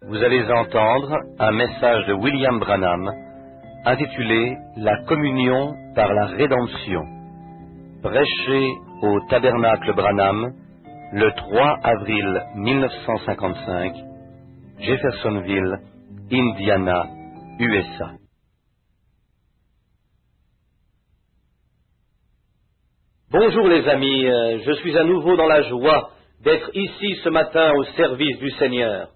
Vous allez entendre un message de William Branham intitulé « La communion par la rédemption », prêché au Tabernacle Branham le 3 avril 1955, Jeffersonville, Indiana, USA. Bonjour les amis, je suis à nouveau dans la joie d'être ici ce matin au service du Seigneur.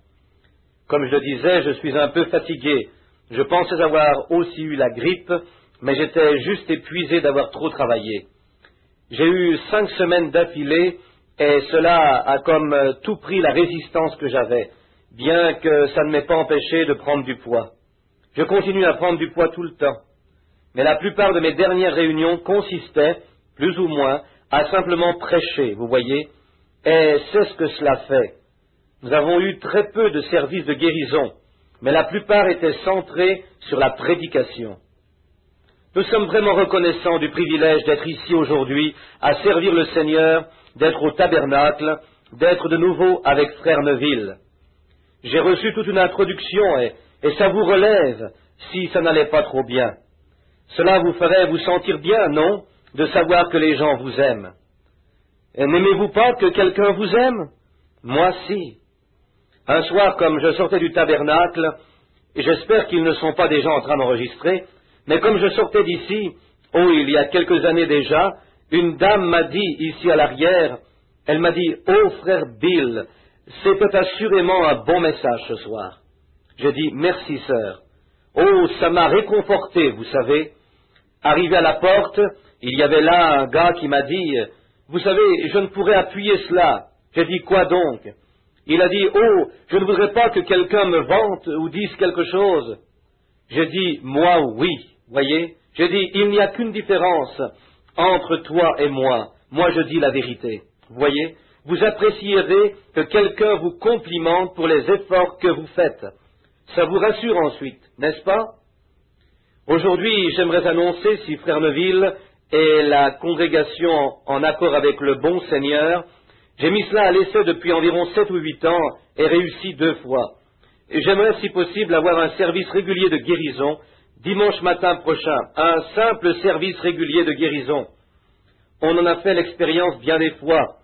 Comme je le disais, je suis un peu fatigué. Je pensais avoir aussi eu la grippe, mais j'étais juste épuisé d'avoir trop travaillé. J'ai eu 5 semaines d'affilée et cela a comme tout pris la résistance que j'avais, bien que ça ne m'ait pas empêché de prendre du poids. Je continue à prendre du poids tout le temps, mais la plupart de mes dernières réunions consistaient, plus ou moins, à simplement prêcher, vous voyez, et c'est ce que cela fait. Nous avons eu très peu de services de guérison, mais la plupart étaient centrés sur la prédication. Nous sommes vraiment reconnaissants du privilège d'être ici aujourd'hui, à servir le Seigneur, d'être au tabernacle, d'être de nouveau avec Frère Neville. J'ai reçu toute une introduction et ça vous relève si ça n'allait pas trop bien. Cela vous ferait vous sentir bien, non, de savoir que les gens vous aiment. Et n'aimez-vous pas que quelqu'un vous aime? Moi, si. Un soir, comme je sortais du tabernacle, et j'espère qu'ils ne sont pas des gens en train d'enregistrer, mais comme je sortais d'ici, il y a quelques années déjà, une dame m'a dit, ici à l'arrière, elle m'a dit, « Oh, frère Bill, c'était assurément un bon message ce soir. » J'ai dit, « Merci, sœur. » Oh, ça m'a réconforté, vous savez. Arrivé à la porte, il y avait là un gars qui m'a dit, « Vous savez, je ne pourrais appuyer cela. » J'ai dit, « Quoi donc ?» Il a dit, « Oh, je ne voudrais pas que quelqu'un me vante ou dise quelque chose. » J'ai dit, « Moi, oui. » Voyez, j'ai dit, « Il n'y a qu'une différence entre toi et moi. Moi, je dis la vérité. » Voyez, vous apprécierez que quelqu'un vous complimente pour les efforts que vous faites. Ça vous rassure ensuite, n'est-ce pas? Aujourd'hui, j'aimerais annoncer, si Frère Neville et la congrégation en accord avec le bon Seigneur, j'ai mis cela à l'essai depuis environ 7 ou 8 ans et réussi 2 fois. Et j'aimerais, si possible, avoir un service régulier de guérison dimanche matin prochain, un simple service régulier de guérison. On en a fait l'expérience bien des fois.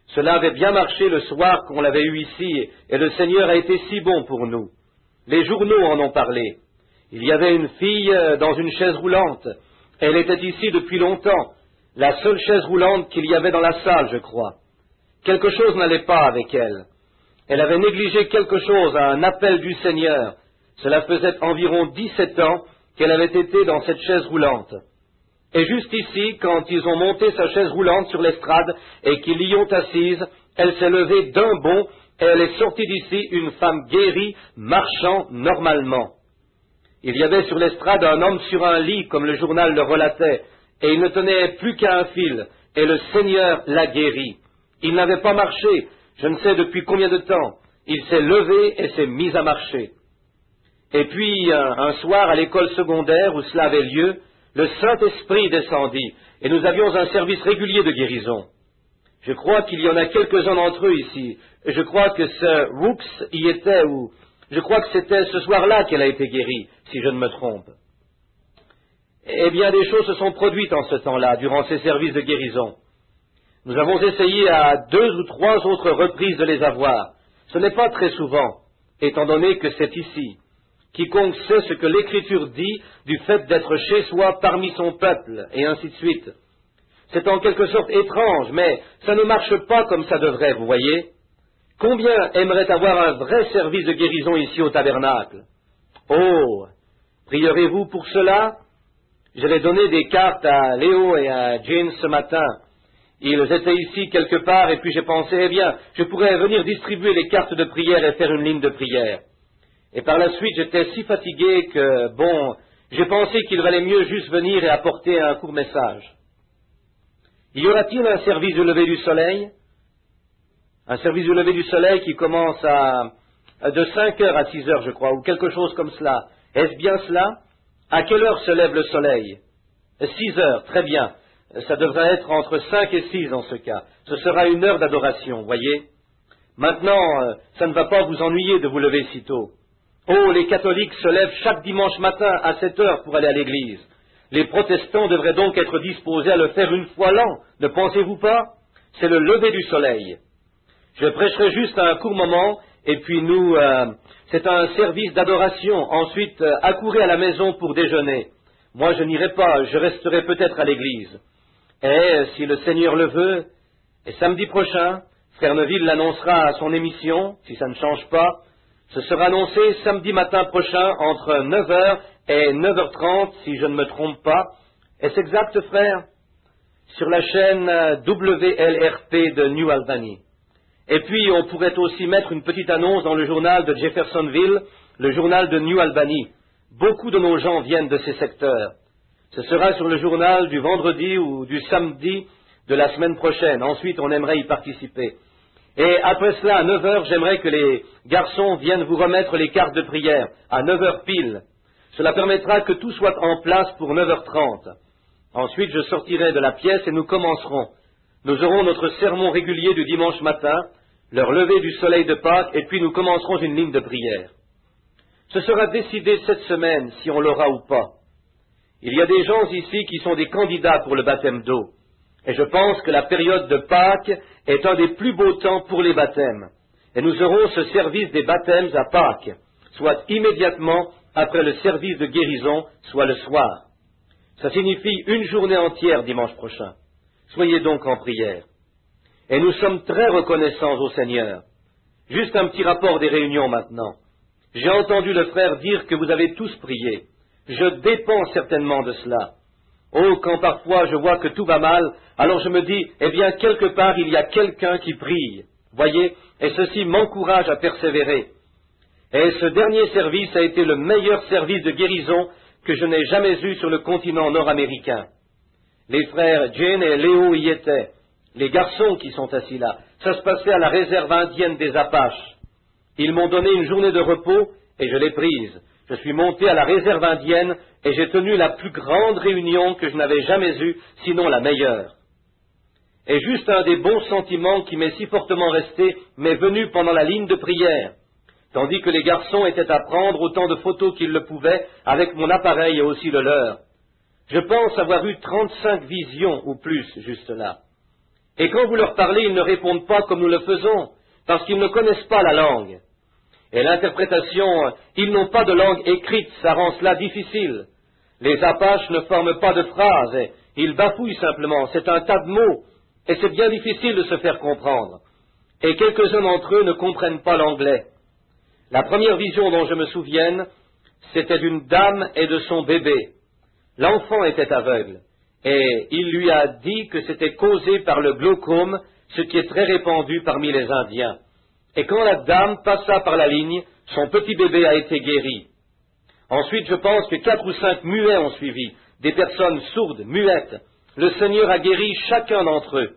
Cela avait bien marché le soir qu'on l'avait eu ici, et le Seigneur a été si bon pour nous. Les journaux en ont parlé. Il y avait une fille dans une chaise roulante. Elle était ici depuis longtemps, la seule chaise roulante qu'il y avait dans la salle, je crois. Quelque chose n'allait pas avec elle. Elle avait négligé quelque chose à un appel du Seigneur. Cela faisait environ 17 ans qu'elle avait été dans cette chaise roulante. Et juste ici, quand ils ont monté sa chaise roulante sur l'estrade et qu'ils l'y ont assise, elle s'est levée d'un bond et elle est sortie d'ici une femme guérie, marchant normalement. Il y avait sur l'estrade un homme sur un lit, comme le journal le relatait, et il ne tenait plus qu'à un fil, et le Seigneur l'a guéri. Il n'avait pas marché, je ne sais depuis combien de temps. Il s'est levé et s'est mis à marcher. Et puis, un soir, à l'école secondaire où cela avait lieu, le Saint-Esprit descendit, et nous avions un service régulier de guérison. Je crois qu'il y en a quelques-uns d'entre eux ici. Je crois que ce Rooks y était, ou je crois que c'était ce soir-là qu'elle a été guérie, si je ne me trompe. Eh bien, des choses se sont produites en ce temps-là, durant ces services de guérison. Nous avons essayé à 2 ou 3 autres reprises de les avoir. Ce n'est pas très souvent, étant donné que c'est ici. Quiconque sait ce que l'Écriture dit du fait d'être chez soi parmi son peuple, et ainsi de suite. C'est en quelque sorte étrange, mais ça ne marche pas comme ça devrait, vous voyez. Combien aimeraient avoir un vrai service de guérison ici au tabernacle? Oh, prierez-vous pour cela? Je vais donner des cartes à Léo et à Jane ce matin. Ils étaient ici quelque part, et puis j'ai pensé, eh bien, je pourrais venir distribuer les cartes de prière et faire une ligne de prière. Et par la suite, j'étais si fatigué que, j'ai pensé qu'il valait mieux juste venir et apporter un court message. Y aura-t-il un service du lever du soleil? Un service du lever du soleil qui commence de 5 heures à 6 heures, je crois, ou quelque chose comme cela. Est-ce bien cela? À quelle heure se lève le soleil? 6 heures, très bien. Ça devrait être entre 5 et 6 dans ce cas. Ce sera une heure d'adoration, voyez. Maintenant, ça ne va pas vous ennuyer de vous lever si tôt. Oh, les catholiques se lèvent chaque dimanche matin à 7 heures pour aller à l'église. Les protestants devraient donc être disposés à le faire une fois l'an, ne pensez-vous pas? C'est le lever du soleil. Je prêcherai juste un court moment, et puis c'est un service d'adoration. Ensuite, accourez à la maison pour déjeuner. Moi, je n'irai pas, je resterai peut-être à l'église. Et, si le Seigneur le veut, et samedi prochain, Frère Neville l'annoncera à son émission, si ça ne change pas, ce sera annoncé samedi matin prochain entre 9 heures et 9h30, si je ne me trompe pas. Est-ce exact, frère? Sur la chaîne WLRP de New Albany. Et puis, on pourrait aussi mettre une petite annonce dans le journal de Jeffersonville, le journal de New Albany. Beaucoup de nos gens viennent de ces secteurs. Ce sera sur le journal du vendredi ou du samedi de la semaine prochaine. Ensuite, on aimerait y participer. Et après cela, à 9 heures, j'aimerais que les garçons viennent vous remettre les cartes de prière, à 9 heures pile. Cela permettra que tout soit en place pour 9h30. Ensuite, je sortirai de la pièce et nous commencerons. Nous aurons notre sermon régulier du dimanche matin, leur lever du soleil de Pâques, et puis nous commencerons une ligne de prière. Ce sera décidé cette semaine si on l'aura ou pas. Il y a des gens ici qui sont des candidats pour le baptême d'eau. Et je pense que la période de Pâques est un des plus beaux temps pour les baptêmes. Et nous aurons ce service des baptêmes à Pâques, soit immédiatement après le service de guérison, soit le soir. Ça signifie une journée entière dimanche prochain. Soyez donc en prière. Et nous sommes très reconnaissants au Seigneur. Juste un petit rapport des réunions maintenant. J'ai entendu le frère dire que vous avez tous prié. Je dépends certainement de cela. Oh, quand parfois je vois que tout va mal, alors je me dis, eh bien, quelque part, il y a quelqu'un qui prie. Voyez, et ceci m'encourage à persévérer. Et ce dernier service a été le meilleur service de guérison que je n'ai jamais eu sur le continent nord-américain. Les frères Jane et Léo y étaient, les garçons qui sont assis là. Ça se passait à la réserve indienne des Apaches. Ils m'ont donné une journée de repos et je l'ai prise. Je suis monté à la réserve indienne et j'ai tenu la plus grande réunion que je n'avais jamais eue, sinon la meilleure. Et juste un des bons sentiments qui m'est si fortement resté m'est venu pendant la ligne de prière, tandis que les garçons étaient à prendre autant de photos qu'ils le pouvaient avec mon appareil et aussi le leur. Je pense avoir eu 35 visions ou plus juste là. Et quand vous leur parlez, ils ne répondent pas comme nous le faisons, parce qu'ils ne connaissent pas la langue. Et l'interprétation, ils n'ont pas de langue écrite, ça rend cela difficile. Les Apaches ne forment pas de phrases, et ils bafouillent simplement, c'est un tas de mots, et c'est bien difficile de se faire comprendre. Et quelques-uns d'entre eux ne comprennent pas l'anglais. La première vision dont je me souvienne, c'était d'une dame et de son bébé. L'enfant était aveugle, et il lui a dit que c'était causé par le glaucome, ce qui est très répandu parmi les Indiens. Et quand la dame passa par la ligne, son petit bébé a été guéri. Ensuite, je pense que 4 ou 5 muets ont suivi, des personnes sourdes, muettes. Le Seigneur a guéri chacun d'entre eux.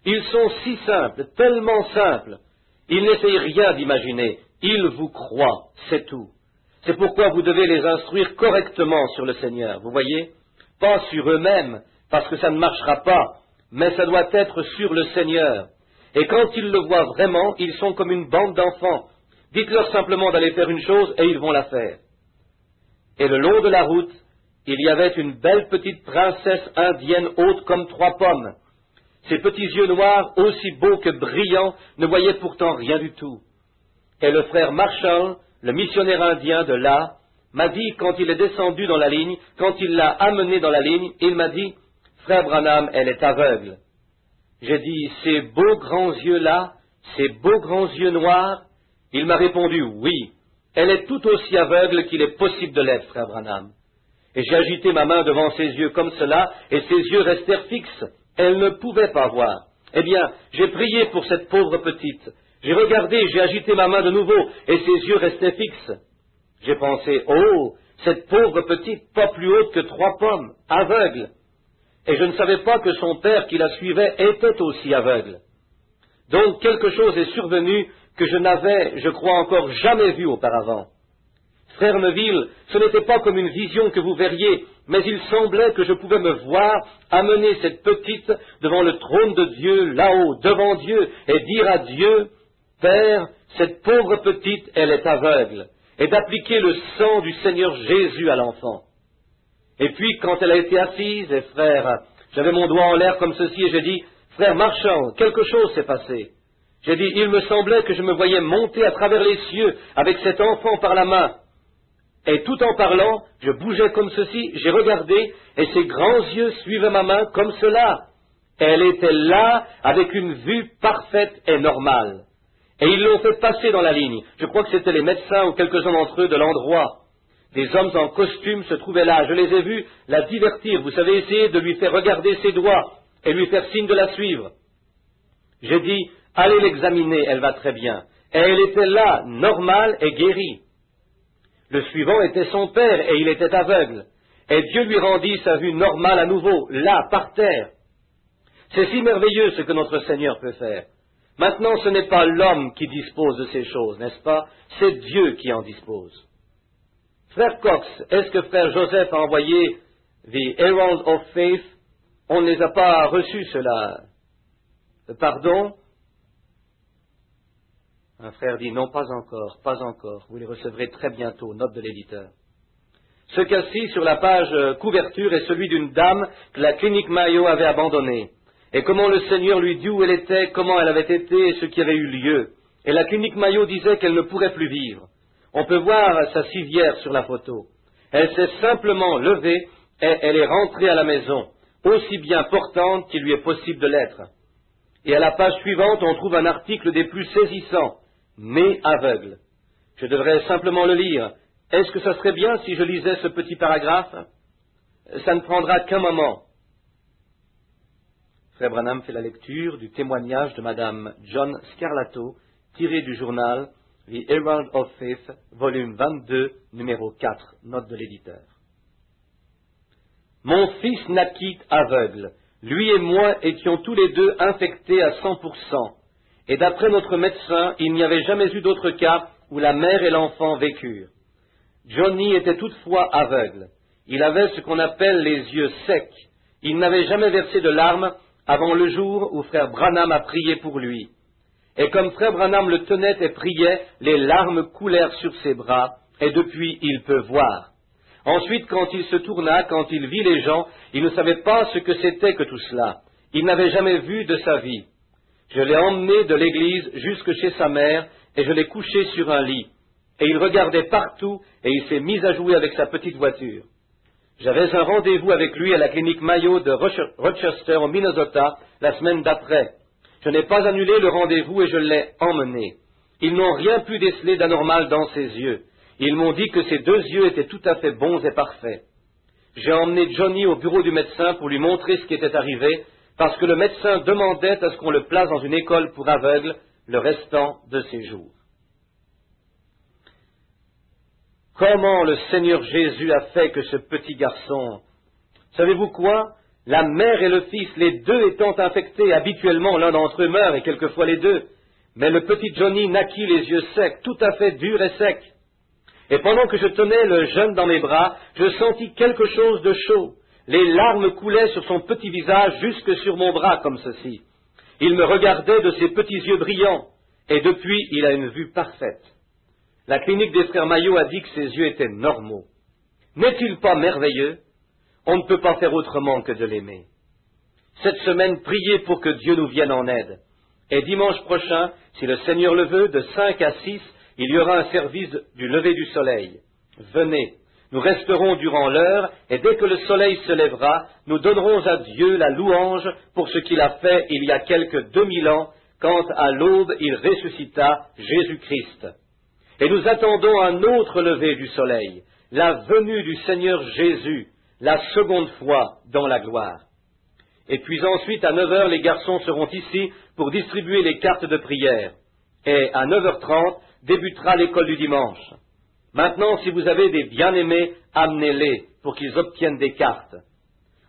Ils sont si simples, tellement simples. Ils n'essayent rien d'imaginer. Ils vous croient, c'est tout. C'est pourquoi vous devez les instruire correctement sur le Seigneur, vous voyez? Pas sur eux-mêmes, parce que ça ne marchera pas, mais ça doit être sur le Seigneur. Et quand ils le voient vraiment, ils sont comme une bande d'enfants. Dites-leur simplement d'aller faire une chose et ils vont la faire. Et le long de la route, il y avait une belle petite princesse indienne haute comme 3 pommes. Ses petits yeux noirs, aussi beaux que brillants, ne voyaient pourtant rien du tout. Et le frère Marshall, le missionnaire indien de là, m'a dit, quand il est descendu dans la ligne, quand il l'a amené dans la ligne, il m'a dit, « Frère Branham, elle est aveugle. » J'ai dit, « Ces beaux grands yeux-là, ces beaux grands yeux noirs ?» Il m'a répondu, « Oui, elle est tout aussi aveugle qu'il est possible de l'être, frère Branham. » Et j'ai agité ma main devant ses yeux comme cela, et ses yeux restèrent fixes. Elle ne pouvait pas voir. Eh bien, j'ai prié pour cette pauvre petite. J'ai regardé, j'ai agité ma main de nouveau, et ses yeux restaient fixes. J'ai pensé, oh, cette pauvre petite, pas plus haute que 3 pommes, aveugle. Et je ne savais pas que son père qui la suivait était aussi aveugle. Donc quelque chose est survenu que je n'avais, je crois, encore jamais vu auparavant. Frère Neville, ce n'était pas comme une vision que vous verriez, mais il semblait que je pouvais me voir amener cette petite devant le trône de Dieu, là-haut, devant Dieu, et dire à Dieu, Père, cette pauvre petite, elle est aveugle, et d'appliquer le sang du Seigneur Jésus à l'enfant. Et puis, quand elle a été assise, et frère, j'avais mon doigt en l'air comme ceci, et j'ai dit, frère Marchand, quelque chose s'est passé. J'ai dit, il me semblait que je me voyais monter à travers les cieux avec cet enfant par la main. Et tout en parlant, je bougeais comme ceci, j'ai regardé, et ses grands yeux suivaient ma main comme cela. Elle était là, avec une vue parfaite et normale. Et ils l'ont fait passer dans la ligne. Je crois que c'était les médecins ou quelques-uns d'entre eux de l'endroit. Des hommes en costume se trouvaient là. Je les ai vus la divertir. Vous savez, essayer de lui faire regarder ses doigts et lui faire signe de la suivre. J'ai dit, allez l'examiner, elle va très bien. Et elle était là, normale et guérie. Le suivant était son père et il était aveugle. Et Dieu lui rendit sa vue normale à nouveau, là, par terre. C'est si merveilleux ce que notre Seigneur peut faire. Maintenant, ce n'est pas l'homme qui dispose de ces choses, n'est-ce pas? C'est Dieu qui en dispose. Frère Cox, est-ce que frère Joseph a envoyé The Herald of Faith? On ne les a pas reçus, ceux-là. Pardon? Un frère dit, non, pas encore, pas encore. Vous les recevrez très bientôt, note de l'éditeur. Ce cas-ci, sur la page couverture, est celui d'une dame que la clinique Mayo avait abandonnée. Et comment le Seigneur lui dit où elle était, comment elle avait été et ce qui avait eu lieu. Et la clinique Mayo disait qu'elle ne pourrait plus vivre. On peut voir sa civière sur la photo. Elle s'est simplement levée et elle est rentrée à la maison, aussi bien portante qu'il lui est possible de l'être. Et à la page suivante, on trouve un article des plus saisissants, « Né aveugle ». Je devrais simplement le lire. Est-ce que ça serait bien si je lisais ce petit paragraphe? Ça ne prendra qu'un moment. Frère Branham fait la lecture du témoignage de Madame John Scarlato, tiré du journal The Herald of Faith, volume 22, numéro 4, note de l'éditeur. Mon fils naquit aveugle. Lui et moi étions tous les deux infectés à 100%. Et d'après notre médecin, il n'y avait jamais eu d'autre cas où la mère et l'enfant vécurent. Johnny était toutefois aveugle. Il avait ce qu'on appelle les yeux secs. Il n'avait jamais versé de larmes avant le jour où frère Branham a prié pour lui. Et comme frère Branham le tenait et priait, les larmes coulèrent sur ses bras, et depuis il peut voir. Ensuite, quand il se tourna, quand il vit les gens, il ne savait pas ce que c'était que tout cela. Il n'avait jamais vu de sa vie. Je l'ai emmené de l'église jusque chez sa mère, et je l'ai couché sur un lit. Et il regardait partout, et il s'est mis à jouer avec sa petite voiture. J'avais un rendez-vous avec lui à la clinique Mayo de Rochester, au Minnesota, la semaine d'après. Je n'ai pas annulé le rendez-vous et je l'ai emmené. Ils n'ont rien pu déceler d'anormal dans ses yeux. Ils m'ont dit que ses deux yeux étaient tout à fait bons et parfaits. J'ai emmené Johnny au bureau du médecin pour lui montrer ce qui était arrivé, parce que le médecin demandait à ce qu'on le place dans une école pour aveugles le restant de ses jours. Comment le Seigneur Jésus a fait que ce petit garçon... Savez-vous quoi? La mère et le fils, les deux étant infectés, habituellement l'un d'entre eux meurt et quelquefois les deux. Mais le petit Johnny naquit les yeux secs, tout à fait durs et secs. Et pendant que je tenais le jeune dans mes bras, je sentis quelque chose de chaud. Les larmes coulaient sur son petit visage jusque sur mon bras comme ceci. Il me regardait de ses petits yeux brillants, et depuis il a une vue parfaite. La clinique des frères Mayo a dit que ses yeux étaient normaux. N'est-il pas merveilleux? On ne peut pas faire autrement que de l'aimer. Cette semaine, priez pour que Dieu nous vienne en aide. Et dimanche prochain, si le Seigneur le veut, de 5 à 6, il y aura un service du lever du soleil. Venez, nous resterons durant l'heure, et dès que le soleil se lèvera, nous donnerons à Dieu la louange pour ce qu'il a fait il y a quelque 2000 ans, quand à l'aube il ressuscita Jésus-Christ. Et nous attendons un autre lever du soleil, la venue du Seigneur Jésus, la seconde fois dans la gloire. Et puis ensuite, à 9 heures, les garçons seront ici pour distribuer les cartes de prière. Et à 9h30, débutera l'école du dimanche. Maintenant, si vous avez des bien-aimés, amenez-les pour qu'ils obtiennent des cartes.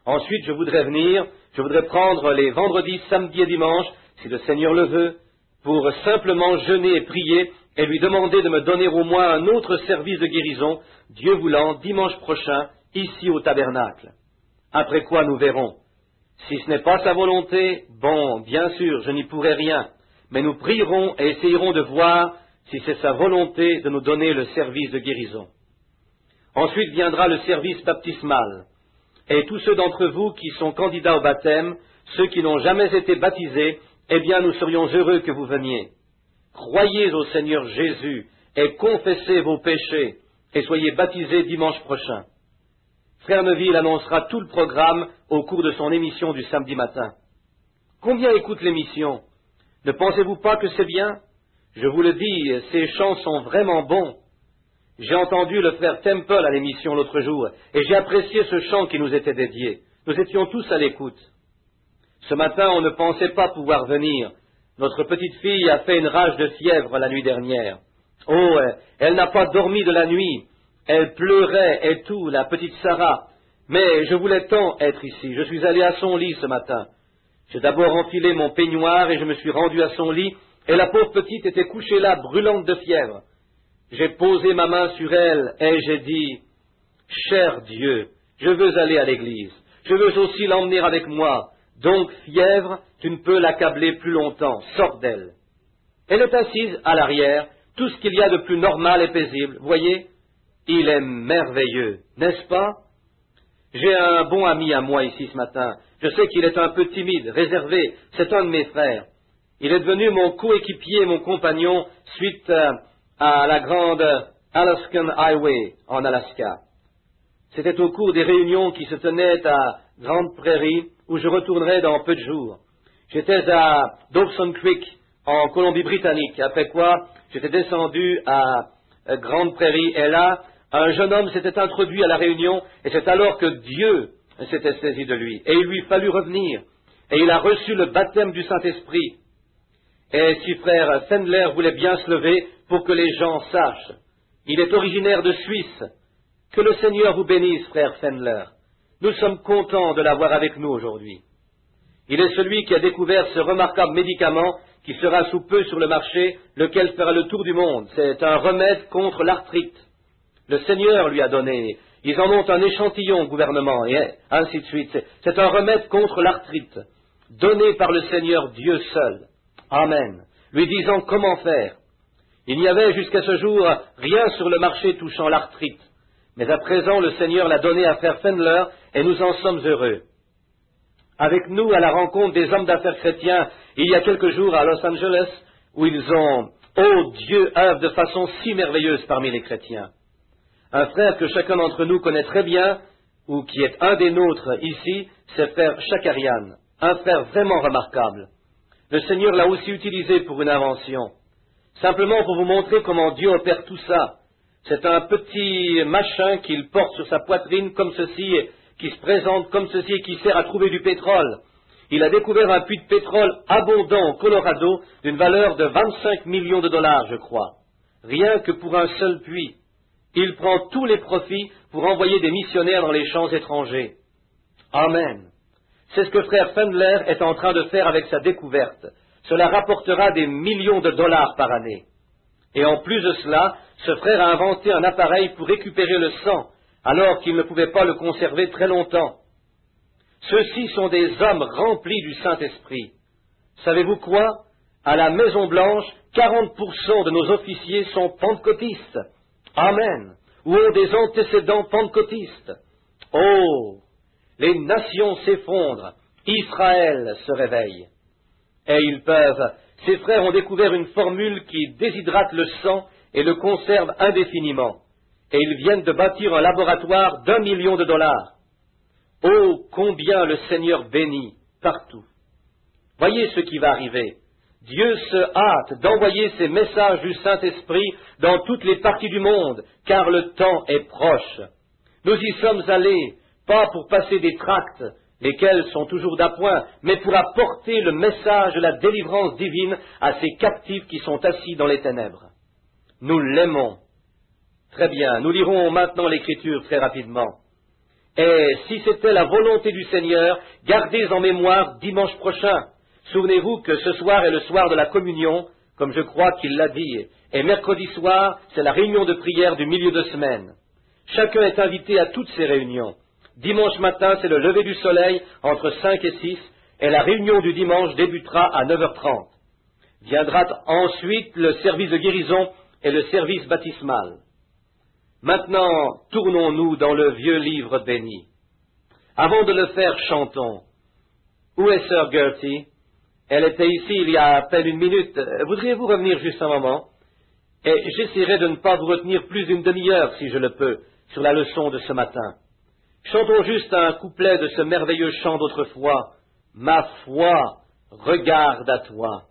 Ensuite, je voudrais prendre les vendredis, samedis et dimanches, si le Seigneur le veut, pour simplement jeûner et prier et lui demander de me donner au moins un autre service de guérison, Dieu voulant, dimanche prochain, ici au tabernacle. Après quoi nous verrons. Si ce n'est pas sa volonté, bon, bien sûr, je n'y pourrai rien. mais nous prierons et essayerons de voir si c'est sa volonté de nous donner le service de guérison. Ensuite viendra le service baptismal, et tous ceux d'entre vous qui sont candidats au baptême, ceux qui n'ont jamais été baptisés, eh bien nous serions heureux que vous veniez. Croyez au Seigneur Jésus et confessez vos péchés et soyez baptisés dimanche prochain. Frère Neville annoncera tout le programme au cours de son émission du samedi matin. Combien écoutent l'émission? Ne pensez-vous pas que c'est bien? Je vous le dis, ces chants sont vraiment bons. J'ai entendu le frère Temple à l'émission l'autre jour et j'ai apprécié ce chant qui nous était dédié. Nous étions tous à l'écoute. Ce matin, on ne pensait pas pouvoir venir. Notre petite fille a fait une rage de fièvre la nuit dernière. Oh, elle n'a pas dormi de la nuit. Elle pleurait et tout, la petite Sarah. Mais je voulais tant être ici. Je suis allé à son lit ce matin. J'ai d'abord enfilé mon peignoir et je me suis rendu à son lit. Et la pauvre petite était couchée là, brûlante de fièvre. J'ai posé ma main sur elle et j'ai dit, « Cher Dieu, je veux aller à l'église. Je veux aussi l'emmener avec moi. Donc, fièvre, tu ne peux l'accabler plus longtemps. Sors d'elle. » Elle est assise à l'arrière, tout ce qu'il y a de plus normal et paisible. Voyez, il est merveilleux, n'est-ce pas? J'ai un bon ami à moi ici ce matin. Je sais qu'il est un peu timide, réservé. C'est un de mes frères. Il est devenu mon coéquipier, mon compagnon, suite à la grande Alaskan Highway en Alaska. C'était au cours des réunions qui se tenaient à Grande Prairie, où je retournerai dans peu de jours. J'étais à Dawson Creek, en Colombie-Britannique, après quoi j'étais descendu à Grande Prairie, et là, un jeune homme s'était introduit à la réunion, et c'est alors que Dieu s'était saisi de lui, et il lui fallut revenir, et il a reçu le baptême du Saint-Esprit. Et si frère Fendler voulait bien se lever pour que les gens sachent, il est originaire de Suisse. Que le Seigneur vous bénisse, frère Fendler. Nous sommes contents de l'avoir avec nous aujourd'hui. Il est celui qui a découvert ce remarquable médicament qui sera sous peu sur le marché, lequel fera le tour du monde. C'est un remède contre l'arthrite. Le Seigneur lui a donné. Ils en ont un échantillon au gouvernement, et ainsi de suite. C'est un remède contre l'arthrite, donné par le Seigneur Dieu seul. Amen. Lui disant comment faire. Il n'y avait jusqu'à ce jour rien sur le marché touchant l'arthrite. Mais à présent, le Seigneur l'a donné à frère Fendler, et nous en sommes heureux. Avec nous, à la rencontre des hommes d'affaires chrétiens, il y a quelques jours à Los Angeles, où ils ont, oh Dieu, œuvre de façon si merveilleuse parmi les chrétiens. Un frère que chacun d'entre nous connaît très bien, ou qui est un des nôtres ici, c'est frère Chakarian, un frère vraiment remarquable. Le Seigneur l'a aussi utilisé pour une invention. Simplement pour vous montrer comment Dieu opère tout ça. C'est un petit machin qu'il porte sur sa poitrine comme ceci, qui se présente comme ceci et qui sert à trouver du pétrole. Il a découvert un puits de pétrole abondant au Colorado d'une valeur de 25 millions de dollars, je crois. Rien que pour un seul puits. Il prend tous les profits pour envoyer des missionnaires dans les champs étrangers. Amen. C'est ce que frère Fendler est en train de faire avec sa découverte. Cela rapportera des millions de dollars par année. Et en plus de cela, ce frère a inventé un appareil pour récupérer le sang, alors qu'il ne pouvait pas le conserver très longtemps. Ceux-ci sont des hommes remplis du Saint-Esprit. Savez-vous quoi? À la Maison-Blanche, 40% de nos officiers sont pentecôtistes. Amen. Ou ont des antécédents pentecôtistes. Oh! Les nations s'effondrent. Israël se réveille. Et ils peuvent. Ces frères ont découvert une formule qui déshydrate le sang et le conserve indéfiniment. Et ils viennent de bâtir un laboratoire d'1 million de dollars. Oh, combien le Seigneur bénit partout. Voyez ce qui va arriver. Dieu se hâte d'envoyer ses messages du Saint-Esprit dans toutes les parties du monde, car le temps est proche. Nous y sommes allés, pas pour passer des tracts, lesquels sont toujours d'appoint, mais pour apporter le message de la délivrance divine à ces captifs qui sont assis dans les ténèbres. Nous l'aimons. Très bien, nous lirons maintenant l'Écriture très rapidement. Et si c'était la volonté du Seigneur, gardez en mémoire dimanche prochain. Souvenez-vous que ce soir est le soir de la communion, comme je crois qu'il l'a dit, et mercredi soir, c'est la réunion de prière du milieu de semaine. Chacun est invité à toutes ces réunions. Dimanche matin, c'est le lever du soleil entre 5 et 6, et la réunion du dimanche débutera à 9h30. Viendra ensuite le service de guérison et le service baptismal. Maintenant, tournons-nous dans le vieux livre béni. Avant de le faire, chantons. Où est Sœur Gertie? Elle était ici il y a à peine une minute. Voudriez-vous revenir juste un moment? Et j'essaierai de ne pas vous retenir plus d'une demi-heure, si je le peux, sur la leçon de ce matin. Chantons juste un couplet de ce merveilleux chant d'autrefois. Ma foi regarde à toi.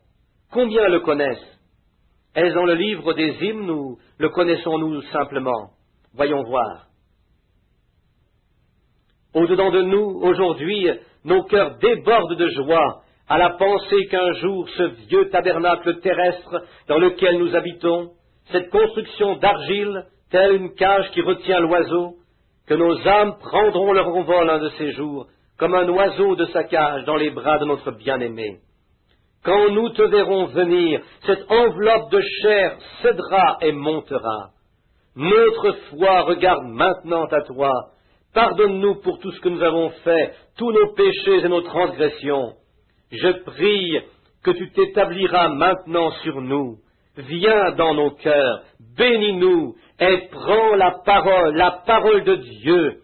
Combien le connaissent? Est-ce dans le livre des hymnes ou le connaissons-nous simplement? Voyons voir. Au-dedans de nous, aujourd'hui, nos cœurs débordent de joie à la pensée qu'un jour ce vieux tabernacle terrestre dans lequel nous habitons, cette construction d'argile, telle une cage qui retient l'oiseau, que nos âmes prendront leur envol un de ces jours, comme un oiseau de sa cage dans les bras de notre bien-aimé. Quand nous te verrons venir, cette enveloppe de chair cédera et montera. Notre foi regarde maintenant à toi. Pardonne-nous pour tout ce que nous avons fait, tous nos péchés et nos transgressions. Je prie que tu t'établiras maintenant sur nous. Viens dans nos cœurs, bénis-nous et prends la parole de Dieu,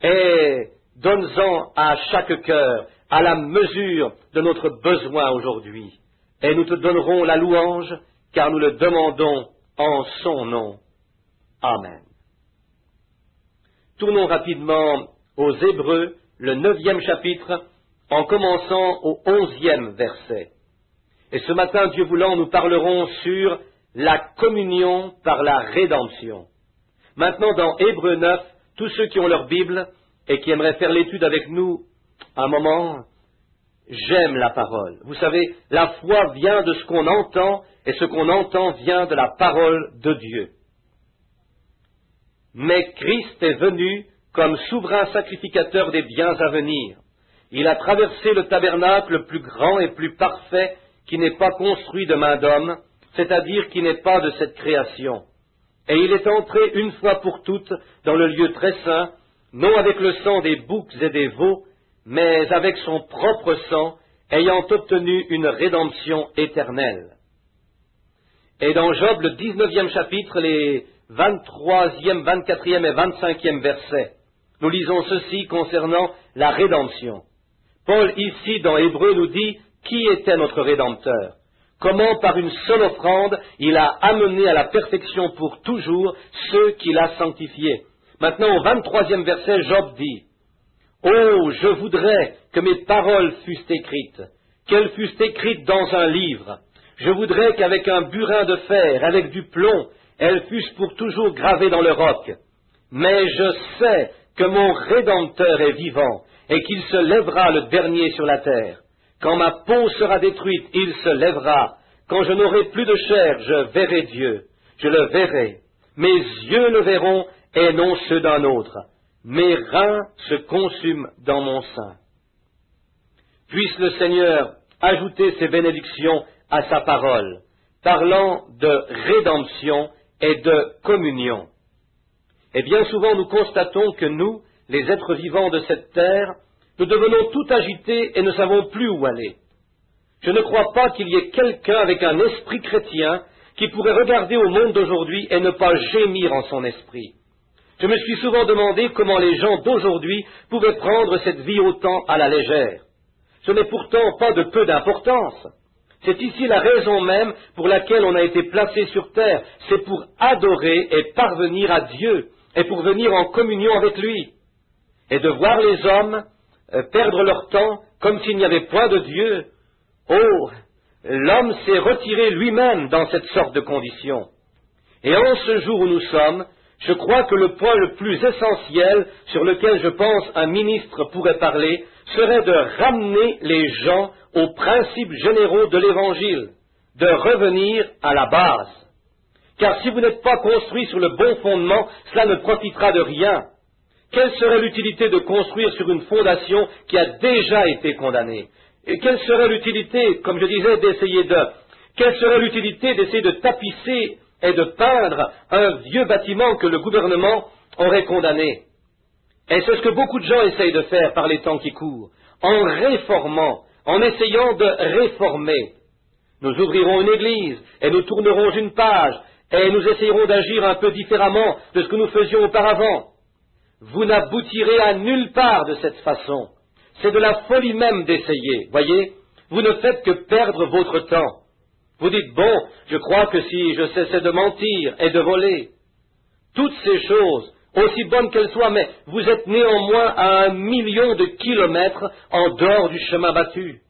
et donne-en à chaque cœur à la mesure de notre besoin aujourd'hui. Et nous te donnerons la louange, car nous le demandons en son nom. Amen. Tournons rapidement aux Hébreux, le 9e chapitre, en commençant au 11e verset. Et ce matin, Dieu voulant, nous parlerons sur la communion par la rédemption. Maintenant, dans Hébreux 9, tous ceux qui ont leur Bible et qui aimeraient faire l'étude avec nous un moment, j'aime la parole. Vous savez, la foi vient de ce qu'on entend, et ce qu'on entend vient de la parole de Dieu. Mais Christ est venu comme souverain sacrificateur des biens à venir. Il a traversé le tabernacle plus grand et plus parfait qui n'est pas construit de main d'homme, c'est-à-dire qui n'est pas de cette création. Et il est entré une fois pour toutes dans le lieu très saint, non avec le sang des boucs et des veaux, mais avec son propre sang, ayant obtenu une rédemption éternelle. Et dans Job, le 19e chapitre, les 23e, 24e et 25e versets, nous lisons ceci concernant la rédemption. Paul, ici, dans Hébreux, nous dit qui était notre Rédempteur, comment par une seule offrande il a amené à la perfection pour toujours ceux qu'il a sanctifiés. Maintenant, au 23e verset, Job dit « Oh, je voudrais que mes paroles fussent écrites, qu'elles fussent écrites dans un livre. Je voudrais qu'avec un burin de fer, avec du plomb, elles fussent pour toujours gravées dans le roc. Mais je sais que mon Rédempteur est vivant et qu'il se lèvera le dernier sur la terre. Quand ma peau sera détruite, il se lèvera. Quand je n'aurai plus de chair, je verrai Dieu. Je le verrai. Mes yeux le verront et non ceux d'un autre. Mes reins se consument dans mon sein. » Puisse le Seigneur ajouter ses bénédictions à sa parole, parlant de rédemption et de communion. Et bien souvent nous constatons que nous, les êtres vivants de cette terre, nous devenons tout agités et ne savons plus où aller. Je ne crois pas qu'il y ait quelqu'un avec un esprit chrétien qui pourrait regarder au monde d'aujourd'hui et ne pas gémir en son esprit. Je me suis souvent demandé comment les gens d'aujourd'hui pouvaient prendre cette vie autant à la légère. Ce n'est pourtant pas de peu d'importance. C'est ici la raison même pour laquelle on a été placé sur terre. C'est pour adorer et parvenir à Dieu et pour venir en communion avec lui. Et de voir les hommes perdre leur temps comme s'il n'y avait point de Dieu. Oh, l'homme s'est retiré lui-même dans cette sorte de condition. Et en ce jour où nous sommes, je crois que le point le plus essentiel sur lequel je pense un ministre pourrait parler serait de ramener les gens aux principes généraux de l'Évangile, de revenir à la base. Car si vous n'êtes pas construit sur le bon fondement, cela ne profitera de rien. Quelle serait l'utilité de construire sur une fondation qui a déjà été condamnée? Et quelle serait l'utilité, comme je disais, quelle serait l'utilité d'essayer de tapisser et de peindre un vieux bâtiment que le gouvernement aurait condamné? Et c'est ce que beaucoup de gens essayent de faire par les temps qui courent, en réformant, en essayant de réformer. Nous ouvrirons une église et nous tournerons une page et nous essayerons d'agir un peu différemment de ce que nous faisions auparavant. Vous n'aboutirez à nulle part de cette façon. C'est de la folie même d'essayer, voyez. Vous ne faites que perdre votre temps. Vous dites, bon, je crois que si je cessais de mentir et de voler, toutes ces choses, aussi bonnes qu'elles soient, mais vous êtes néanmoins à 1 million de kilomètres en dehors du chemin battu.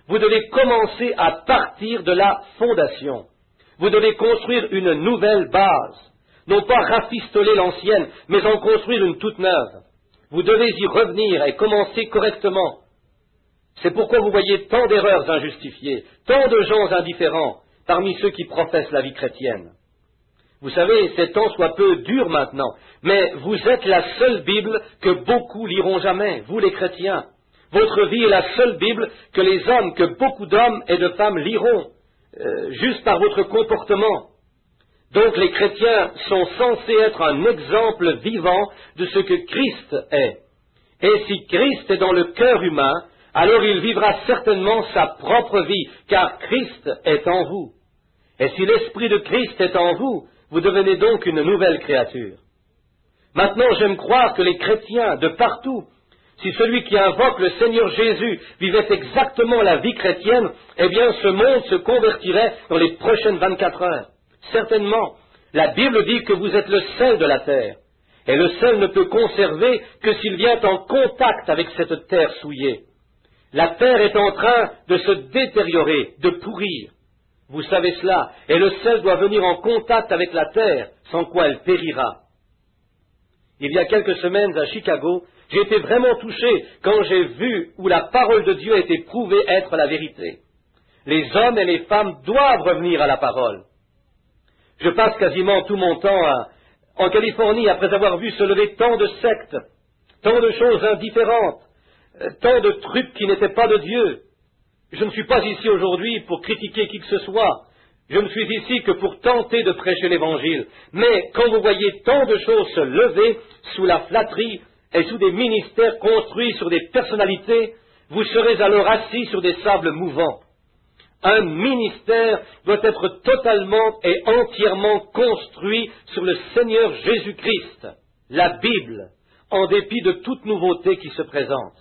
Vous devez commencer à partir de la fondation. Vous devez construire une nouvelle base. Non pas rafistoler l'ancienne, mais en construire une toute neuve. Vous devez y revenir et commencer correctement. C'est pourquoi vous voyez tant d'erreurs injustifiées, tant de gens indifférents parmi ceux qui professent la vie chrétienne. Vous savez, ces temps soient peu durs maintenant, mais vous êtes la seule Bible que beaucoup liront jamais, vous les chrétiens. Votre vie est la seule Bible que les hommes, que beaucoup d'hommes et de femmes liront, juste par votre comportement. Donc les chrétiens sont censés être un exemple vivant de ce que Christ est. Et si Christ est dans le cœur humain, alors il vivra certainement sa propre vie, car Christ est en vous. Et si l'Esprit de Christ est en vous, vous devenez donc une nouvelle créature. Maintenant, j'aime croire que les chrétiens, de partout, si celui qui invoque le Seigneur Jésus vivait exactement la vie chrétienne, eh bien ce monde se convertirait dans les prochaines 24 heures. Certainement, la Bible dit que vous êtes le sel de la terre, et le sel ne peut conserver que s'il vient en contact avec cette terre souillée. La terre est en train de se détériorer, de pourrir. Vous savez cela, et le sel doit venir en contact avec la terre, sans quoi elle périra. Il y a quelques semaines à Chicago, j'ai été vraiment touché quand j'ai vu où la parole de Dieu était prouvée être la vérité. Les hommes et les femmes doivent revenir à la parole. Je passe quasiment tout mon temps en Californie après avoir vu se lever tant de sectes, tant de choses indifférentes, tant de trucs qui n'étaient pas de Dieu. Je ne suis pas ici aujourd'hui pour critiquer qui que ce soit. Je ne suis ici que pour tenter de prêcher l'Évangile. Mais quand vous voyez tant de choses se lever sous la flatterie et sous des ministères construits sur des personnalités, vous serez alors assis sur des sables mouvants. Un ministère doit être totalement et entièrement construit sur le Seigneur Jésus-Christ, la Bible, en dépit de toute nouveauté qui se présente.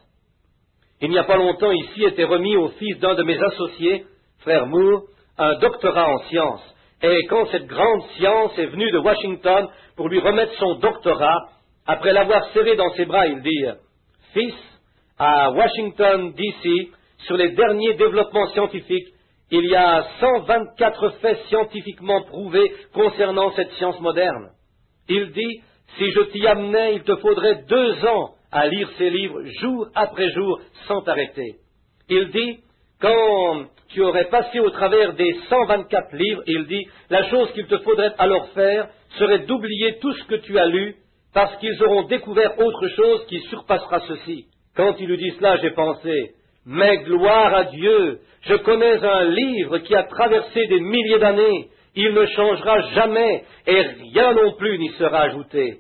Il n'y a pas longtemps, ici, était remis au fils d'un de mes associés, frère Moore, un doctorat en sciences. Et quand cette grande science est venue de Washington pour lui remettre son doctorat, après l'avoir serré dans ses bras, il dit « Fils, à Washington, D.C., sur les derniers développements scientifiques, il y a 124 faits scientifiquement prouvés concernant cette science moderne. Il dit, si je t'y amenais, il te faudrait 2 ans à lire ces livres jour après jour sans t'arrêter. Il dit, quand tu aurais passé au travers des 124 livres, il dit, la chose qu'il te faudrait alors faire serait d'oublier tout ce que tu as lu, parce qu'ils auront découvert autre chose qui surpassera ceci. Quand il lui dit cela, j'ai pensé, mais gloire à Dieu, je connais un livre qui a traversé des milliers d'années, il ne changera jamais et rien non plus n'y sera ajouté.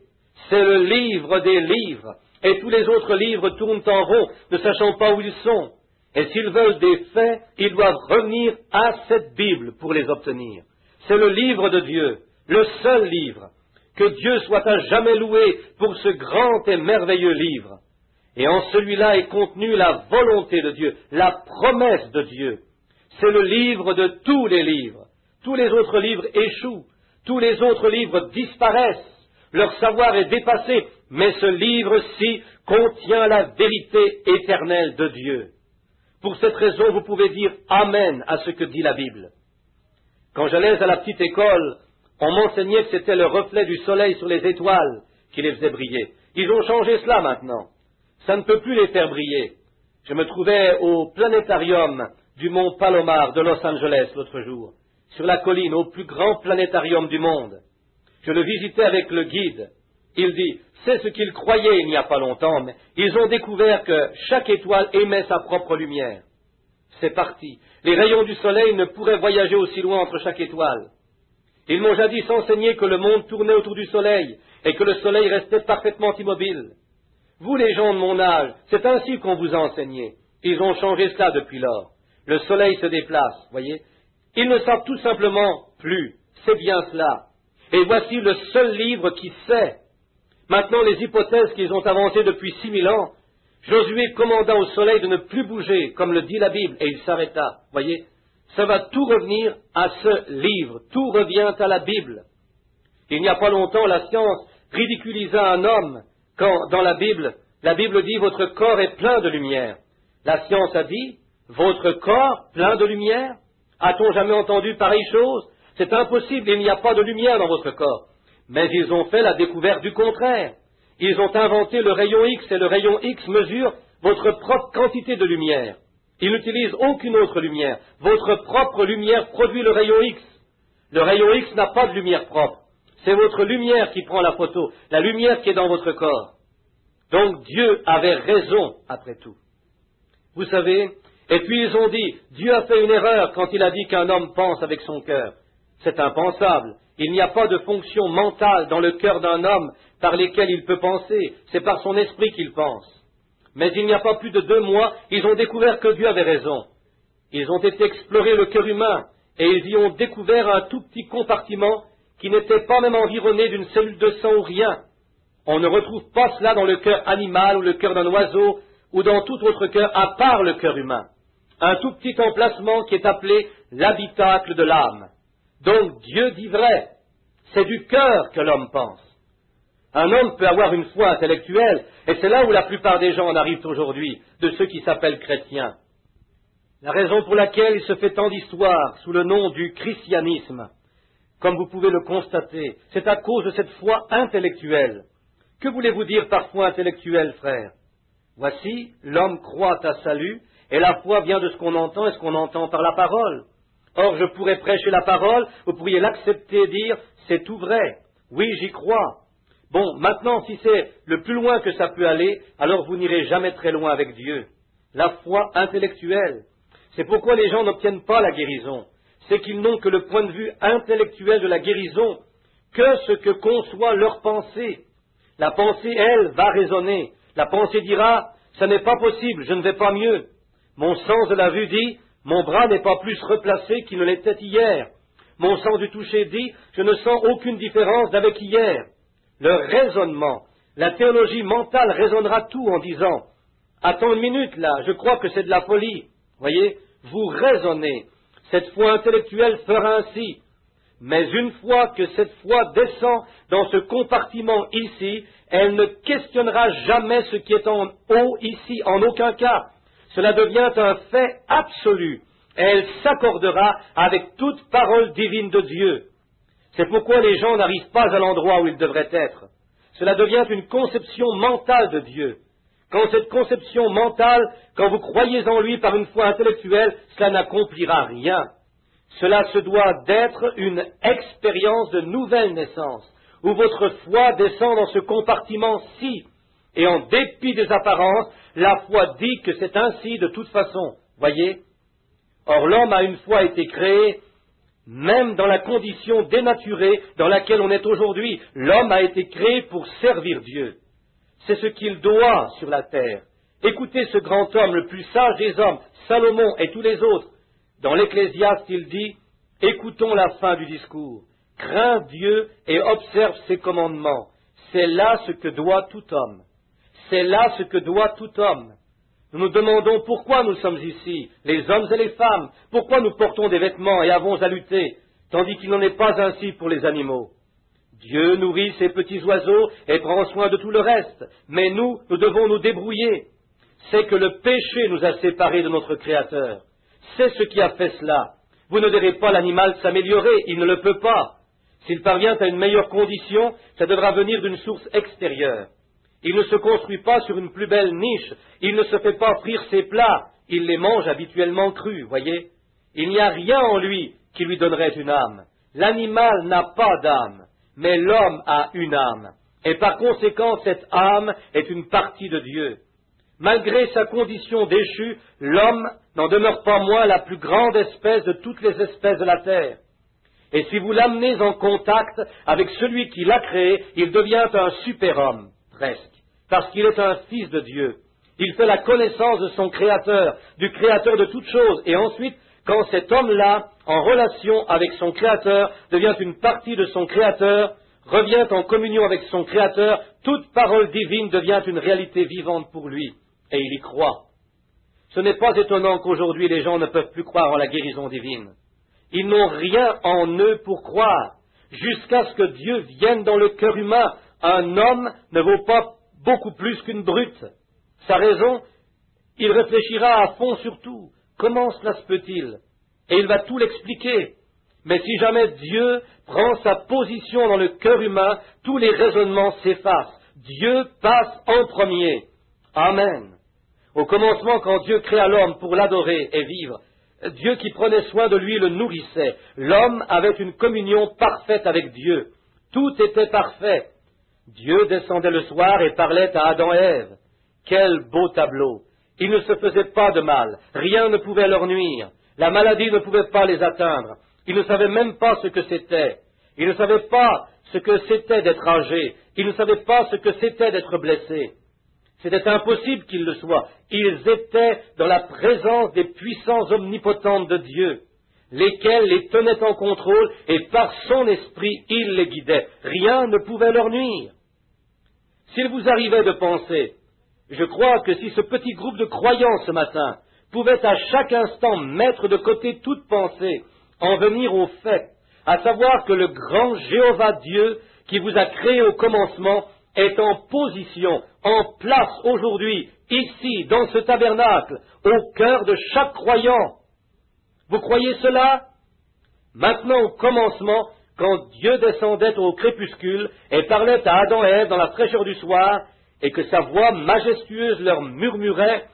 C'est le livre des livres, et tous les autres livres tournent en rond, ne sachant pas où ils sont. Et s'ils veulent des faits, ils doivent revenir à cette Bible pour les obtenir. C'est le livre de Dieu, le seul livre. Que Dieu soit à jamais loué pour ce grand et merveilleux livre. Et en celui-là est contenue la volonté de Dieu, la promesse de Dieu. C'est le livre de tous les livres. Tous les autres livres échouent. Tous les autres livres disparaissent. Leur savoir est dépassé. Mais ce livre-ci contient la vérité éternelle de Dieu. Pour cette raison, vous pouvez dire Amen à ce que dit la Bible. Quand j'allais à la petite école, on m'enseignait que c'était le reflet du soleil sur les étoiles qui les faisait briller. Ils ont changé cela maintenant. Ça ne peut plus les faire briller. Je me trouvais au planétarium du mont Palomar de Los Angeles l'autre jour, sur la colline, au plus grand planétarium du monde. Je le visitais avec le guide. Il dit, c'est ce qu'ils croyaient il n'y a pas longtemps, mais ils ont découvert que chaque étoile émet sa propre lumière. C'est parti. Les rayons du soleil ne pourraient voyager aussi loin entre chaque étoile. Ils m'ont jadis enseigné que le monde tournait autour du soleil et que le soleil restait parfaitement immobile. Vous, les gens de mon âge, c'est ainsi qu'on vous a enseigné. Ils ont changé cela depuis lors. Le soleil se déplace, voyez. Ils ne savent tout simplement plus. C'est bien cela. Et voici le seul livre qui sait. Maintenant, les hypothèses qu'ils ont avancées depuis 6000 ans, Josué commanda au soleil de ne plus bouger, comme le dit la Bible, et il s'arrêta. Voyez, ça va tout revenir à ce livre. Tout revient à la Bible. Il n'y a pas longtemps, la science ridiculisa un homme quand, dans la Bible dit « Votre corps est plein de lumière ». La science a dit « Votre corps plein de lumière ». A-t-on jamais entendu pareille chose? C'est impossible, il n'y a pas de lumière dans votre corps. Mais ils ont fait la découverte du contraire. Ils ont inventé le rayon X, et le rayon X mesure votre propre quantité de lumière. Il n'utilise aucune autre lumière. Votre propre lumière produit le rayon X. Le rayon X n'a pas de lumière propre. C'est votre lumière qui prend la photo, la lumière qui est dans votre corps. Donc Dieu avait raison, après tout. Vous savez, et puis ils ont dit, Dieu a fait une erreur quand il a dit qu'un homme pense avec son cœur. C'est impensable. Il n'y a pas de fonction mentale dans le cœur d'un homme par lesquelles il peut penser. C'est par son esprit qu'il pense. Mais il n'y a pas plus de 2 mois, ils ont découvert que Dieu avait raison. Ils ont été explorer le cœur humain et ils y ont découvert un tout petit compartiment qui n'était pas même environné d'une cellule de sang ou rien. On ne retrouve pas cela dans le cœur animal ou le cœur d'un oiseau ou dans tout autre cœur à part le cœur humain. Un tout petit emplacement qui est appelé l'habitacle de l'âme. Donc Dieu dit vrai. C'est du cœur que l'homme pense. Un homme peut avoir une foi intellectuelle, et c'est là où la plupart des gens en arrivent aujourd'hui, de ceux qui s'appellent chrétiens. La raison pour laquelle il se fait tant d'histoires sous le nom du christianisme, comme vous pouvez le constater, c'est à cause de cette foi intellectuelle. Que voulez-vous dire par foi intellectuelle, frère? Voici, l'homme croit à salut, et la foi vient de ce qu'on entend, et ce qu'on entend par la parole. Or, je pourrais prêcher la parole, vous pourriez l'accepter et dire, c'est tout vrai. Oui, j'y crois. Bon, maintenant, si c'est le plus loin que ça peut aller, alors vous n'irez jamais très loin avec Dieu. La foi intellectuelle. C'est pourquoi les gens n'obtiennent pas la guérison. C'est qu'ils n'ont que le point de vue intellectuel de la guérison, que ce que conçoit leur pensée. La pensée, elle, va raisonner. La pensée dira, ça n'est pas possible, je ne vais pas mieux. Mon sens de la vue dit, mon bras n'est pas plus replacé qu'il ne l'était hier. Mon sens du toucher dit, je ne sens aucune différence d'avec hier. Le raisonnement, la théologie mentale raisonnera tout en disant, attends une minute là, je crois que c'est de la folie. Voyez, vous raisonnez. Cette foi intellectuelle fera ainsi. Mais une fois que cette foi descend dans ce compartiment ici, elle ne questionnera jamais ce qui est en haut ici, en aucun cas. Cela devient un fait absolu. Et elle s'accordera avec toute parole divine de Dieu. C'est pourquoi les gens n'arrivent pas à l'endroit où ils devraient être. Cela devient une conception mentale de Dieu. Quand cette conception mentale, quand vous croyez en lui par une foi intellectuelle, cela n'accomplira rien. Cela se doit d'être une expérience de nouvelle naissance, où votre foi descend dans ce compartiment-ci, et en dépit des apparences, la foi dit que c'est ainsi de toute façon. Voyez? Or l'homme a une fois été créé, même dans la condition dénaturée dans laquelle on est aujourd'hui. L'homme a été créé pour servir Dieu. C'est ce qu'il doit sur la terre. Écoutez ce grand homme, le plus sage des hommes, Salomon et tous les autres. Dans l'Ecclésiaste, il dit, écoutons la fin du discours. Crains Dieu et observe ses commandements. C'est là ce que doit tout homme. C'est là ce que doit tout homme. Nous nous demandons pourquoi nous sommes ici, les hommes et les femmes, pourquoi nous portons des vêtements et avons à lutter, tandis qu'il n'en est pas ainsi pour les animaux. Dieu nourrit ses petits oiseaux et prend soin de tout le reste, mais nous devons nous débrouiller. C'est que le péché nous a séparés de notre Créateur. C'est ce qui a fait cela. Vous ne verrez pas l'animal s'améliorer, il ne le peut pas. S'il parvient à une meilleure condition, ça devra venir d'une source extérieure. Il ne se construit pas sur une plus belle niche, il ne se fait pas frire ses plats, il les mange habituellement crus, voyez. Il n'y a rien en lui qui lui donnerait une âme. L'animal n'a pas d'âme, mais l'homme a une âme. Et par conséquent, cette âme est une partie de Dieu. Malgré sa condition déchue, l'homme n'en demeure pas moins la plus grande espèce de toutes les espèces de la terre. Et si vous l'amenez en contact avec celui qui l'a créé, il devient un super-homme, presque, parce qu'il est un fils de Dieu. Il fait la connaissance de son Créateur, du Créateur de toutes choses, et ensuite, quand cet homme-là, en relation avec son Créateur, devient une partie de son Créateur, revient en communion avec son Créateur, toute parole divine devient une réalité vivante pour lui, et il y croit. Ce n'est pas étonnant qu'aujourd'hui les gens ne peuvent plus croire en la guérison divine. Ils n'ont rien en eux pour croire, jusqu'à ce que Dieu vienne dans le cœur humain. Un homme ne vaut pas beaucoup plus qu'une brute. Sa raison, il réfléchira à fond sur tout. Comment cela se peut-il? Et il va tout l'expliquer. Mais si jamais Dieu prend sa position dans le cœur humain, tous les raisonnements s'effacent. Dieu passe en premier. Amen. Au commencement, quand Dieu créa l'homme pour l'adorer et vivre, Dieu qui prenait soin de lui le nourrissait. L'homme avait une communion parfaite avec Dieu. Tout était parfait. Dieu descendait le soir et parlait à Adam et Ève. Quel beau tableau! Ils ne se faisaient pas de mal. Rien ne pouvait leur nuire. La maladie ne pouvait pas les atteindre. Ils ne savaient même pas ce que c'était. Ils ne savaient pas ce que c'était d'être âgés. Ils ne savaient pas ce que c'était d'être blessés. C'était impossible qu'ils le soient. Ils étaient dans la présence des puissances omnipotentes de Dieu, lesquelles les tenaient en contrôle et par son esprit, il les guidait. Rien ne pouvait leur nuire. S'il vous arrivait de penser, je crois que si ce petit groupe de croyants ce matin pouvait à chaque instant mettre de côté toute pensée, en venir au fait, à savoir que le grand Jéhovah Dieu qui vous a créé au commencement est en position, en place aujourd'hui, ici, dans ce tabernacle, au cœur de chaque croyant. Vous croyez cela? Maintenant, au commencement, quand Dieu descendait au crépuscule et parlait à Adam et Ève dans la fraîcheur du soir, et que sa voix majestueuse leur murmurait,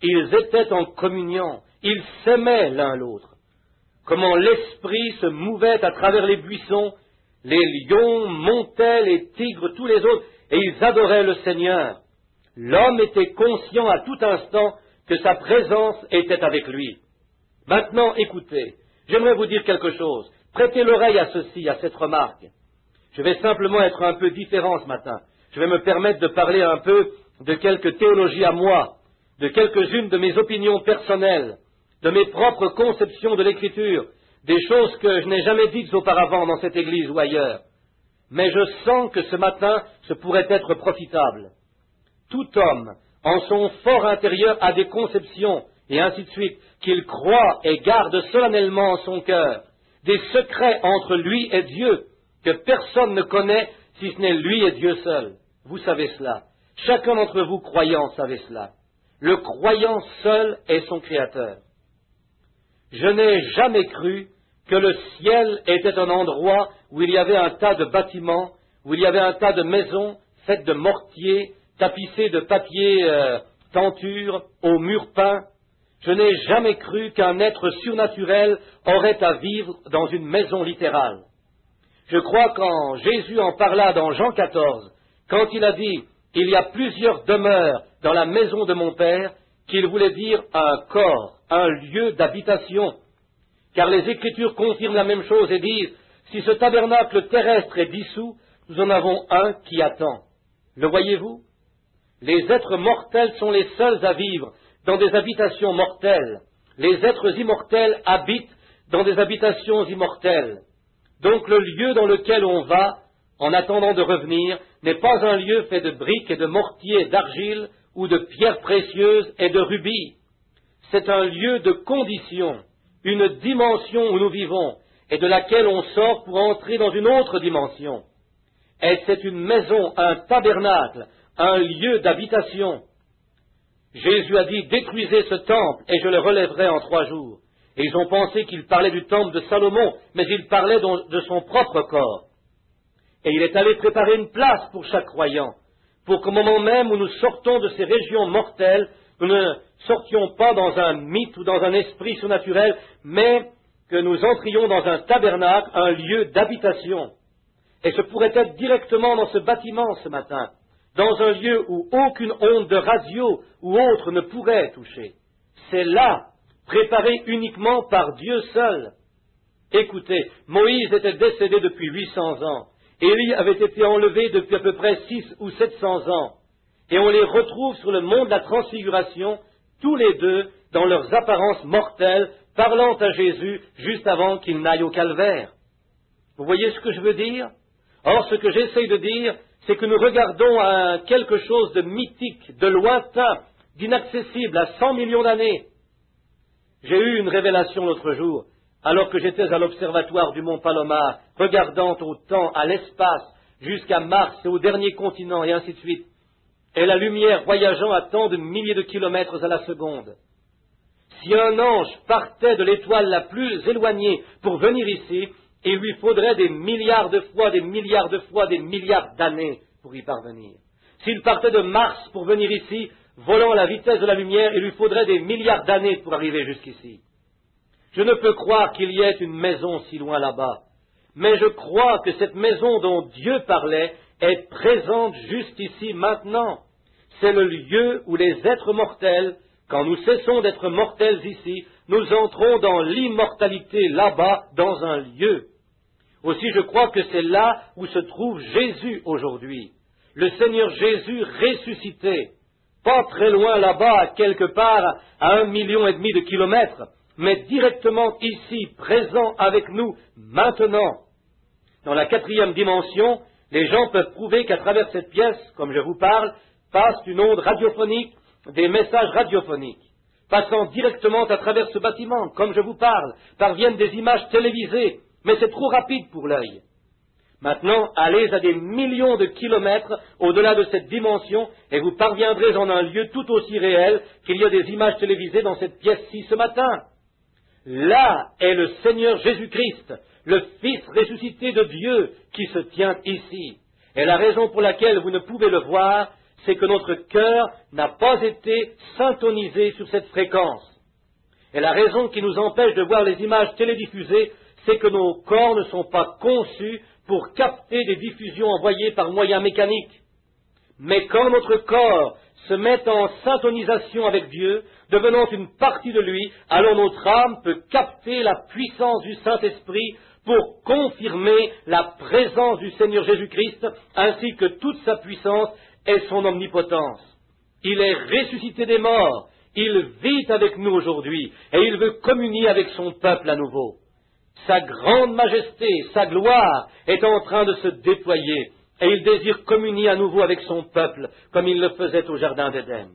ils étaient en communion, ils s'aimaient l'un l'autre. Comment l'esprit se mouvait à travers les buissons, les lions montaient, les tigres, tous les autres, et ils adoraient le Seigneur. L'homme était conscient à tout instant que sa présence était avec lui. Maintenant, écoutez, j'aimerais vous dire quelque chose. Prêtez l'oreille à ceci, à cette remarque. Je vais simplement être un peu différent ce matin. Je vais me permettre de parler un peu de quelques théologies à moi, de quelques-unes de mes opinions personnelles, de mes propres conceptions de l'Écriture, des choses que je n'ai jamais dites auparavant dans cette église ou ailleurs. Mais je sens que ce matin, ce pourrait être profitable. Tout homme, en son fort intérieur, a des conceptions, et ainsi de suite, qu'il croit et garde solennellement en son cœur, des secrets entre lui et Dieu, que personne ne connaît si ce n'est lui et Dieu seul. Vous savez cela. Chacun d'entre vous, croyants, savez cela. Le croyant seul est son Créateur. Je n'ai jamais cru que le ciel était un endroit où il y avait un tas de bâtiments, où il y avait un tas de maisons faites de mortier, tapissées de papier tenture, aux murs peints. Je n'ai jamais cru qu'un être surnaturel aurait à vivre dans une maison littérale. Je crois quand Jésus en parla dans Jean 14, quand il a dit « Il y a plusieurs demeures dans la maison de mon Père », qu'il voulait dire un corps, un lieu d'habitation. Car les Écritures confirment la même chose et disent « Si ce tabernacle terrestre est dissous, nous en avons un qui attend. » Le voyez-vous? Les êtres mortels sont les seuls à vivre dans des habitations mortelles. Les êtres immortels habitent dans des habitations immortelles. Donc le lieu dans lequel on va, en attendant de revenir, n'est pas un lieu fait de briques et de mortier et d'argile, ou de pierres précieuses et de rubis. C'est un lieu de condition, une dimension où nous vivons, et de laquelle on sort pour entrer dans une autre dimension. Et c'est une maison, un tabernacle, un lieu d'habitation. Jésus a dit « Détruisez ce temple, et je le relèverai en 3 jours. » Et ils ont pensé qu'il parlait du temple de Salomon, mais il parlait de son propre corps. Et il est allé préparer une place pour chaque croyant, pour qu'au moment même où nous sortons de ces régions mortelles, nous ne sortions pas dans un mythe ou dans un esprit surnaturel, mais que nous entrions dans un tabernacle, un lieu d'habitation. Et ce pourrait être directement dans ce bâtiment ce matin, dans un lieu où aucune onde de radio ou autre ne pourrait toucher. C'est là, préparé uniquement par Dieu seul. Écoutez, Moïse était décédé depuis 800 ans. Élie avait été enlevé depuis à peu près 600 ou 700 ans. Et on les retrouve sur le mont de la Transfiguration, tous les deux, dans leurs apparences mortelles, parlant à Jésus juste avant qu'il n'aille au calvaire. Vous voyez ce que je veux dire? Or, ce que j'essaye de dire, c'est que nous regardons à quelque chose de mythique, de lointain, d'inaccessible, à 100 millions d'années. J'ai eu une révélation l'autre jour, alors que j'étais à l'observatoire du mont Palomar, regardant au temps, à l'espace, jusqu'à Mars et au dernier continent, et ainsi de suite, et la lumière voyageant à tant de milliers de kilomètres à la seconde. Si un ange partait de l'étoile la plus éloignée pour venir ici, il lui faudrait des milliards de fois, des milliards de fois, des milliards d'années pour y parvenir. S'il partait de Mars pour venir ici, volant à la vitesse de la lumière, il lui faudrait des milliards d'années pour arriver jusqu'ici. Je ne peux croire qu'il y ait une maison si loin là-bas, mais je crois que cette maison dont Dieu parlait est présente juste ici maintenant. C'est le lieu où les êtres mortels, quand nous cessons d'être mortels ici, nous entrons dans l'immortalité là-bas, dans un lieu. Aussi je crois que c'est là où se trouve Jésus aujourd'hui, le Seigneur Jésus ressuscité, pas très loin là-bas, quelque part à 1,5 million de kilomètres, mais directement ici, présent avec nous, maintenant. Dans la 4e dimension, les gens peuvent prouver qu'à travers cette pièce, comme je vous parle, passe une onde radiophonique, des messages radiophoniques. Passant directement à travers ce bâtiment, comme je vous parle, parviennent des images télévisées, mais c'est trop rapide pour l'œil. Maintenant, allez à des millions de kilomètres au-delà de cette dimension et vous parviendrez en un lieu tout aussi réel qu'il y a des images télévisées dans cette pièce-ci ce matin. Là est le Seigneur Jésus-Christ, le Fils ressuscité de Dieu qui se tient ici. Et la raison pour laquelle vous ne pouvez le voir, c'est que notre cœur n'a pas été syntonisé sur cette fréquence. Et la raison qui nous empêche de voir les images télédiffusées, c'est que nos corps ne sont pas conçus pour capter des diffusions envoyées par moyens mécaniques. Mais quand notre corps se met en syntonisation avec Dieu, devenant une partie de lui, alors notre âme peut capter la puissance du Saint-Esprit pour confirmer la présence du Seigneur Jésus-Christ, ainsi que toute sa puissance et son omnipotence. Il est ressuscité des morts, il vit avec nous aujourd'hui, et il veut communier avec son peuple à nouveau. Sa grande majesté, sa gloire est en train de se déployer, et il désire communier à nouveau avec son peuple, comme il le faisait au Jardin d'Éden.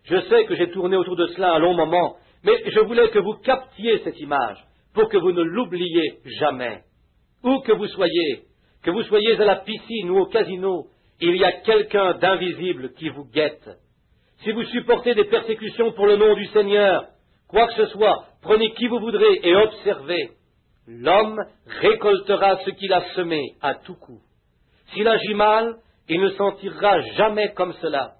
Je sais que j'ai tourné autour de cela un long moment, mais je voulais que vous captiez cette image, pour que vous ne l'oubliez jamais. Où que vous soyez à la piscine ou au casino, il y a quelqu'un d'invisible qui vous guette. Si vous supportez des persécutions pour le nom du Seigneur, quoi que ce soit, prenez qui vous voudrez et observez. L'homme récoltera ce qu'il a semé à tout coup. S'il agit mal, il ne s'en tirera jamais comme cela.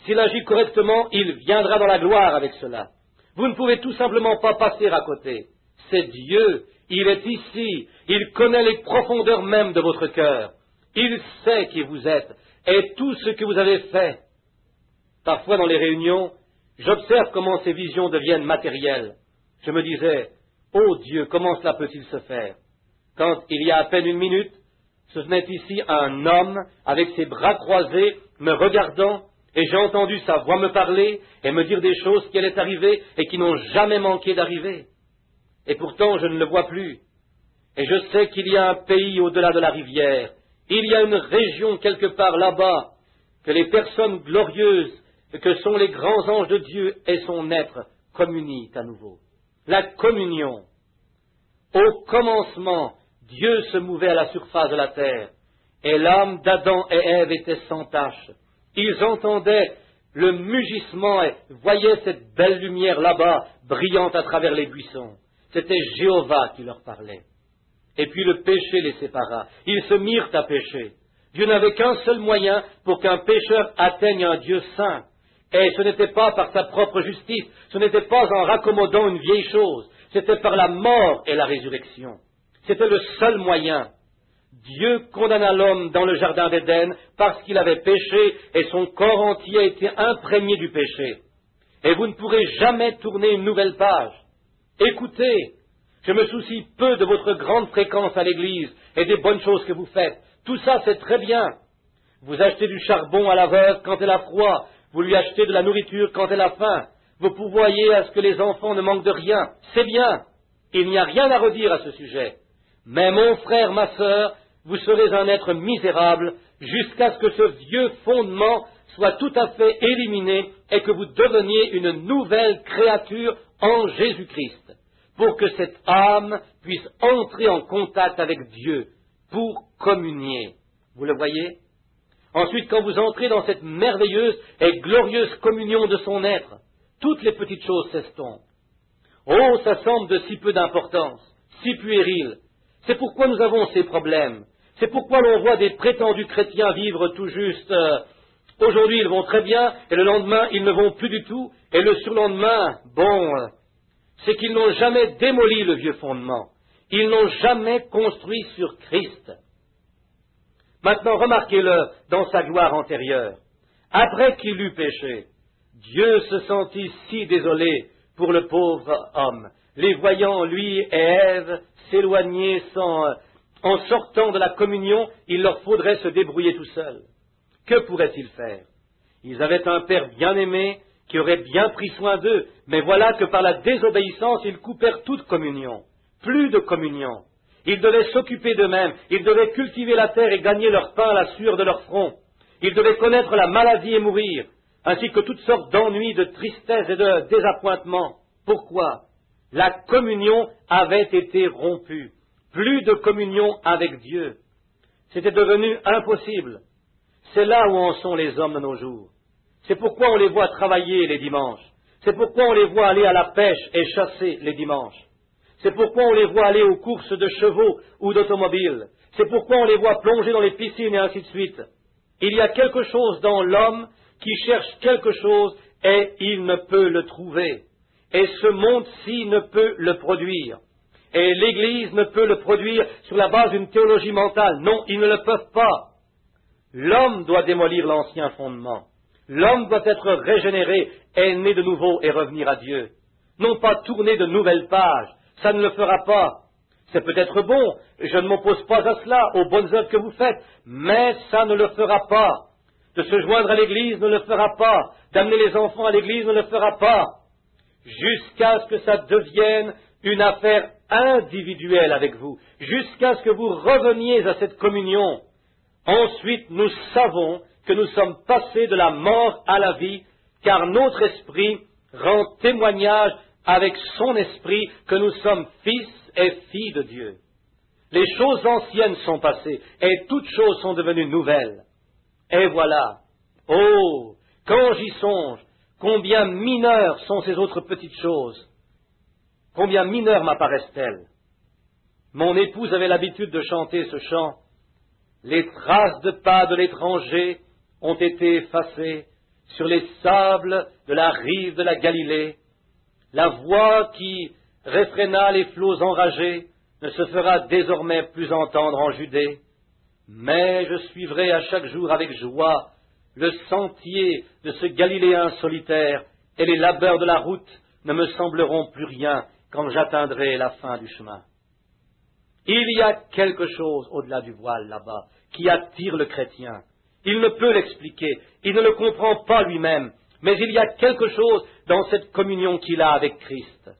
S'il agit correctement, il viendra dans la gloire avec cela. Vous ne pouvez tout simplement pas passer à côté. C'est Dieu, il est ici, il connaît les profondeurs même de votre cœur. Il sait qui vous êtes et tout ce que vous avez fait. Parfois dans les réunions, j'observe comment ces visions deviennent matérielles. Je me disais, ô Dieu, comment cela peut-il se faire? Quand il y a à peine 1 minute, ce venait ici un homme avec ses bras croisés, me regardant, et j'ai entendu sa voix me parler et me dire des choses qui allaient arriver et qui n'ont jamais manqué d'arriver. Et pourtant je ne le vois plus. Et je sais qu'il y a un pays au-delà de la rivière. Il y a une région quelque part là-bas, que les personnes glorieuses que sont les grands anges de Dieu et son être communient à nouveau. La communion. Au commencement, Dieu se mouvait à la surface de la terre, et l'âme d'Adam et Ève était sans tache. Ils entendaient le mugissement et voyaient cette belle lumière là-bas, brillante à travers les buissons. C'était Jéhovah qui leur parlait. Et puis le péché les sépara. Ils se mirent à pécher. Dieu n'avait qu'un seul moyen pour qu'un pécheur atteigne un Dieu saint. Et ce n'était pas par sa propre justice, ce n'était pas en raccommodant une vieille chose, c'était par la mort et la résurrection. C'était le seul moyen. Dieu condamna l'homme dans le Jardin d'Éden parce qu'il avait péché et son corps entier a été imprégné du péché. Et vous ne pourrez jamais tourner une nouvelle page. Écoutez, je me soucie peu de votre grande fréquence à l'église et des bonnes choses que vous faites. Tout ça, c'est très bien. Vous achetez du charbon à la veuve quand elle a froid. Vous lui achetez de la nourriture quand elle a faim. vous pourvoyez à ce que les enfants ne manquent de rien. C'est bien, il n'y a rien à redire à ce sujet. Mais mon frère, ma sœur, vous serez un être misérable jusqu'à ce que ce vieux fondement soit tout à fait éliminé et que vous deveniez une nouvelle créature en Jésus-Christ, pour que cette âme puisse entrer en contact avec Dieu, pour communier. Vous le voyez? Ensuite, quand vous entrez dans cette merveilleuse et glorieuse communion de son être, toutes les petites choses s'estompent. Oh, ça semble de si peu d'importance, si puéril. C'est pourquoi nous avons ces problèmes. C'est pourquoi l'on voit des prétendus chrétiens vivre tout juste. Aujourd'hui, ils vont très bien, et le lendemain, ils ne vont plus du tout, et le surlendemain, c'est qu'ils n'ont jamais démoli le vieux fondement. Ils n'ont jamais construit sur Christ. Maintenant, remarquez-le dans sa gloire antérieure. Après qu'il eut péché, Dieu se sentit si désolé pour le pauvre homme, les voyant, lui et Ève, s'éloigner en sortant de la communion, il leur faudrait se débrouiller tout seuls. Que pourraient-ils faire? Ils avaient un père bien-aimé qui aurait bien pris soin d'eux, mais voilà que par la désobéissance, ils coupèrent toute communion. Plus de communion. Ils devaient s'occuper d'eux-mêmes, ils devaient cultiver la terre et gagner leur pain à la sueur de leur front. Ils devaient connaître la maladie et mourir, ainsi que toutes sortes d'ennuis, de tristesse et de désappointements. Pourquoi? La communion avait été rompue. Plus de communion avec Dieu. C'était devenu impossible. C'est là où en sont les hommes de nos jours. C'est pourquoi on les voit travailler les dimanches. C'est pourquoi on les voit aller à la pêche et chasser les dimanches. C'est pourquoi on les voit aller aux courses de chevaux ou d'automobiles. C'est pourquoi on les voit plonger dans les piscines et ainsi de suite. Il y a quelque chose dans l'homme qui cherche quelque chose et il ne peut le trouver. Et ce monde-ci ne peut le produire. Et l'Église ne peut le produire sur la base d'une théologie mentale. Non, ils ne le peuvent pas. L'homme doit démolir l'ancien fondement. L'homme doit être régénéré, et né de nouveau et revenir à Dieu. Non pas tourner de nouvelles pages. Ça ne le fera pas. C'est peut-être bon, je ne m'oppose pas à cela, aux bonnes œuvres que vous faites, mais ça ne le fera pas. De se joindre à l'Église ne le fera pas. D'amener les enfants à l'Église ne le fera pas. Jusqu'à ce que ça devienne une affaire individuelle avec vous, jusqu'à ce que vous reveniez à cette communion. Ensuite, nous savons que nous sommes passés de la mort à la vie, car notre esprit rend témoignage avec son esprit que nous sommes fils et filles de Dieu. Les choses anciennes sont passées, et toutes choses sont devenues nouvelles. Et voilà, oh, quand j'y songe, combien mineures sont ces autres petites choses. Combien mineures m'apparaissent-elles? Mon épouse avait l'habitude de chanter ce chant. Les traces de pas de l'étranger ont été effacées sur les sables de la rive de la Galilée. La voix qui réfréna les flots enragés ne se fera désormais plus entendre en Judée. Mais je suivrai à chaque jour avec joie le sentier de ce Galiléen solitaire, et les labeurs de la route ne me sembleront plus rien quand j'atteindrai la fin du chemin. Il y a quelque chose au-delà du voile là-bas qui attire le chrétien. Il ne peut l'expliquer, il ne le comprend pas lui-même, mais il y a quelque chose dans cette communion qu'il a avec Christ.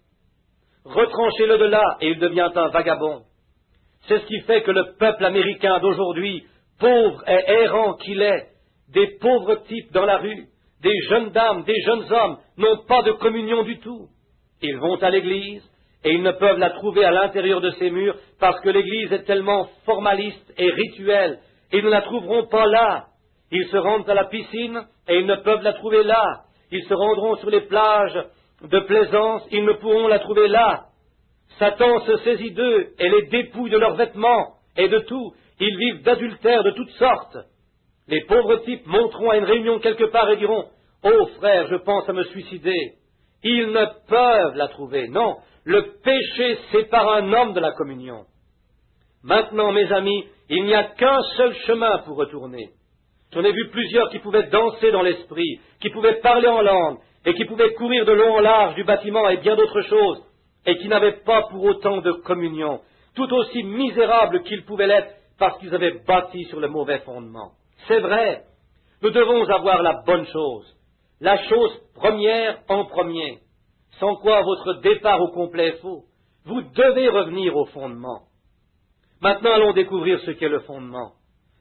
Retranchez-le de là et il devient un vagabond. C'est ce qui fait que le peuple américain d'aujourd'hui, pauvre et errant qu'il est, des pauvres types dans la rue, des jeunes dames, des jeunes hommes, n'ont pas de communion du tout. Ils vont à l'église et ils ne peuvent la trouver à l'intérieur de ces murs parce que l'église est tellement formaliste et rituelle. Ils ne la trouveront pas là. Ils se rendent à la piscine et ils ne peuvent la trouver là. Ils se rendront sur les plages de plaisance, ils ne pourront la trouver là. Satan se saisit d'eux et les dépouille de leurs vêtements et de tout. Ils vivent d'adultère de toutes sortes. Les pauvres types monteront à une réunion quelque part et diront « Oh frère, je pense à me suicider ». Ils ne peuvent la trouver. Non, le péché sépare un homme de la communion. Maintenant, mes amis, il n'y a qu'un seul chemin pour retourner. J'en ai vu plusieurs qui pouvaient danser dans l'esprit, qui pouvaient parler en langue, et qui pouvaient courir de long en large du bâtiment et bien d'autres choses, et qui n'avaient pas pour autant de communion, tout aussi misérables qu'ils pouvaient l'être parce qu'ils avaient bâti sur le mauvais fondement. C'est vrai, nous devons avoir la bonne chose, la chose première en premier, sans quoi votre départ au complet est faux. Vous devez revenir au fondement. Maintenant, allons découvrir ce qu'est le fondement.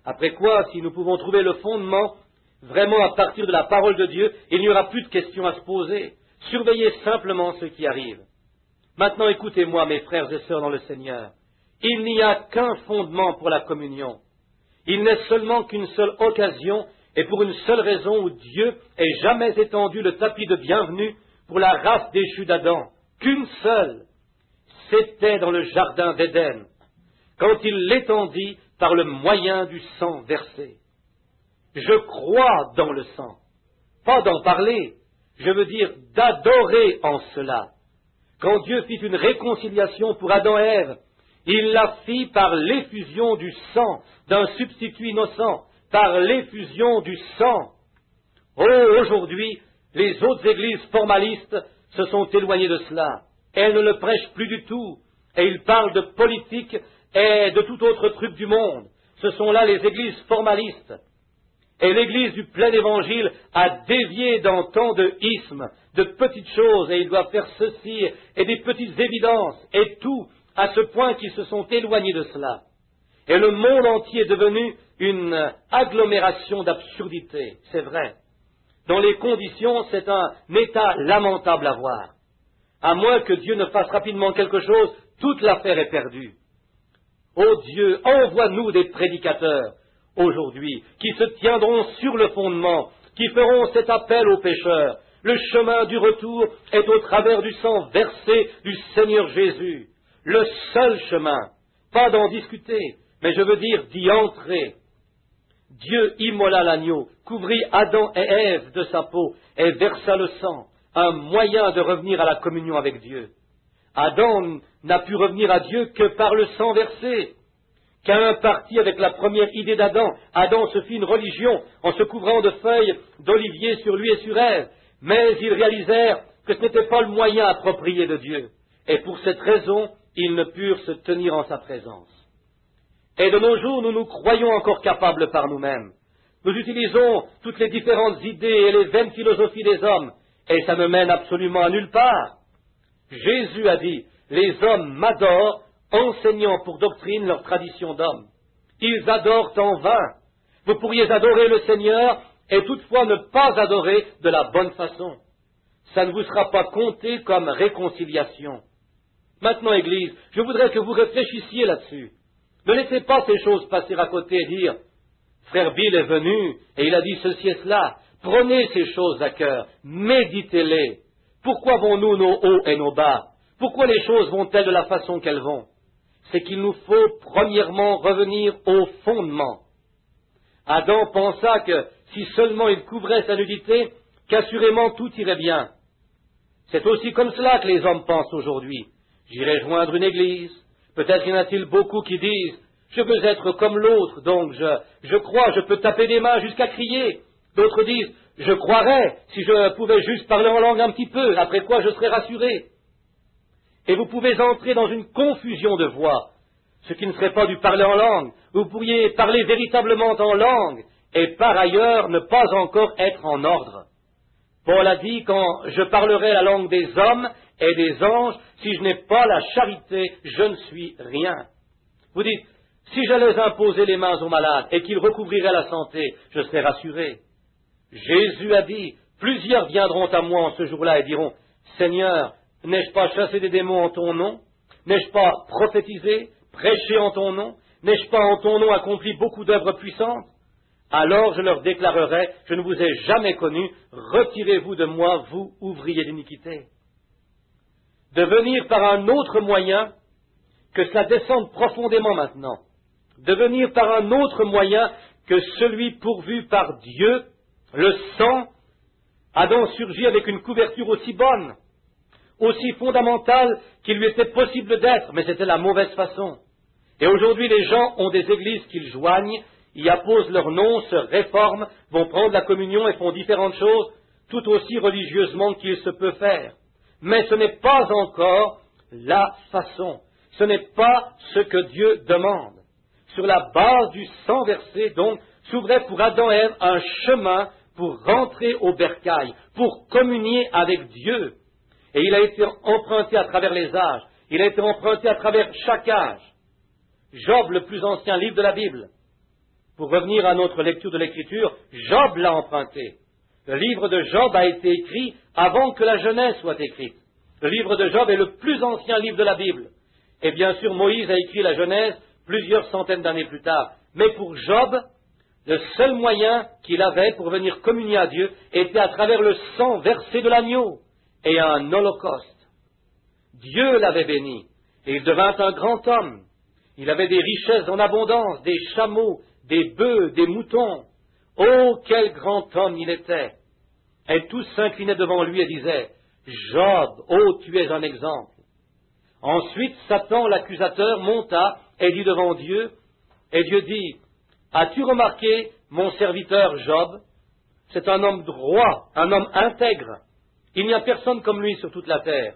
Après quoi, si nous pouvons trouver le fondement, vraiment à partir de la parole de Dieu, il n'y aura plus de questions à se poser. Surveillez simplement ce qui arrive. Maintenant, écoutez-moi, mes frères et sœurs dans le Seigneur. Il n'y a qu'un fondement pour la communion. Il n'est seulement qu'une seule occasion et pour une seule raison où Dieu ait jamais étendu le tapis de bienvenue pour la race déchue d'Adam. Qu'une seule. C'était dans le jardin d'Éden, quand il l'étendit par le moyen du sang versé. Je crois dans le sang, pas d'en parler, je veux dire d'adorer en cela. Quand Dieu fit une réconciliation pour Adam et Ève, il la fit par l'effusion du sang d'un substitut innocent, par l'effusion du sang. Oh, aujourd'hui, les autres églises formalistes se sont éloignées de cela. Elles ne le prêchent plus du tout, et ils parlent de politique et de tout autre truc du monde. Ce sont là les églises formalistes. Et l'église du plein évangile a dévié dans tant de ismes, de petites choses, et il doit faire ceci, et des petites évidences, et tout, à ce point qu'ils se sont éloignés de cela. Et le monde entier est devenu une agglomération d'absurdités, c'est vrai. Dans les conditions, c'est un état lamentable à voir. À moins que Dieu ne fasse rapidement quelque chose, toute l'affaire est perdue. Ô Dieu, envoie-nous des prédicateurs, aujourd'hui, qui se tiendront sur le fondement, qui feront cet appel aux pécheurs. Le chemin du retour est au travers du sang versé du Seigneur Jésus. Le seul chemin, pas d'en discuter, mais je veux dire d'y entrer. Dieu immola l'agneau, couvrit Adam et Ève de sa peau et versa le sang, un moyen de revenir à la communion avec Dieu. Adam n'a pu revenir à Dieu que par le sang versé. Qu'un parti avec la première idée d'Adam, Adam se fit une religion en se couvrant de feuilles d'olivier sur lui et sur Ève, mais ils réalisèrent que ce n'était pas le moyen approprié de Dieu, et pour cette raison, ils ne purent se tenir en sa présence. Et de nos jours, nous nous croyons encore capables par nous-mêmes. Nous utilisons toutes les différentes idées et les vaines philosophies des hommes, et ça ne mène absolument à nulle part. Jésus a dit, les hommes m'adorent, enseignant pour doctrine leur tradition d'homme. Ils adorent en vain. Vous pourriez adorer le Seigneur et toutefois ne pas adorer de la bonne façon. Ça ne vous sera pas compté comme réconciliation. Maintenant, Église, je voudrais que vous réfléchissiez là-dessus. Ne laissez pas ces choses passer à côté et dire « Frère Bill est venu et il a dit ceci et cela ». Prenez ces choses à cœur, méditez-les. Pourquoi vont-nous nos hauts et nos bas? Pourquoi les choses vont-elles de la façon qu'elles vont? C'est qu'il nous faut premièrement revenir au fondement. Adam pensa que si seulement il couvrait sa nudité, qu'assurément tout irait bien. C'est aussi comme cela que les hommes pensent aujourd'hui. J'irai joindre une église. Peut-être y en a-t-il beaucoup qui disent « Je veux être comme l'autre, donc je crois, je peux taper des mains jusqu'à crier. » D'autres disent « Je croirais si je pouvais juste parler en langue un petit peu, après quoi je serais rassuré. » Et vous pouvez entrer dans une confusion de voix, ce qui ne serait pas du parler en langue. Vous pourriez parler véritablement en langue, et par ailleurs ne pas encore être en ordre. Paul a dit, quand je parlerai la langue des hommes et des anges, si je n'ai pas la charité, je ne suis rien. Vous dites, si j'allais imposer les mains aux malades et qu'ils recouvriraient la santé, je serais rassuré. Jésus a dit, plusieurs viendront à moi en ce jour-là et diront, Seigneur, n'ai-je pas chassé des démons en ton nom? N'ai-je pas prophétisé, prêché en ton nom? N'ai-je pas en ton nom accompli beaucoup d'œuvres puissantes? Alors je leur déclarerai, je ne vous ai jamais connu, retirez-vous de moi, vous, ouvriers d'iniquité. De venir par un autre moyen, que cela descende profondément maintenant, de venir par un autre moyen que celui pourvu par Dieu, le sang, a donc surgi avec une couverture aussi bonne, aussi fondamentale qu'il lui était possible d'être, mais c'était la mauvaise façon. Et aujourd'hui, les gens ont des églises qu'ils joignent, y apposent leur nom, se réforment, vont prendre la communion et font différentes choses, tout aussi religieusement qu'il se peut faire. Mais ce n'est pas encore la façon. Ce n'est pas ce que Dieu demande. Sur la base du sang versé, donc, s'ouvrait pour Adam et Ève un chemin pour rentrer au bercail, pour communier avec Dieu. Et il a été emprunté à travers les âges, il a été emprunté à travers chaque âge. Job, le plus ancien livre de la Bible. Pour revenir à notre lecture de l'Écriture, Job l'a emprunté. Le livre de Job a été écrit avant que la Genèse soit écrite. Le livre de Job est le plus ancien livre de la Bible. Et bien sûr, Moïse a écrit la Genèse plusieurs centaines d'années plus tard. Mais pour Job, le seul moyen qu'il avait pour venir communier à Dieu était à travers le sang versé de l'agneau et un holocauste. Dieu l'avait béni et il devint un grand homme. Il avait des richesses en abondance, des chameaux, des bœufs, des moutons. Oh, quel grand homme il était! Et tous s'inclinaient devant lui et disaient, Job, oh, tu es un exemple. Ensuite, Satan, l'accusateur, monta et dit devant Dieu, et Dieu dit, as-tu remarqué mon serviteur Job? C'est un homme droit, un homme intègre. Il n'y a personne comme lui sur toute la terre.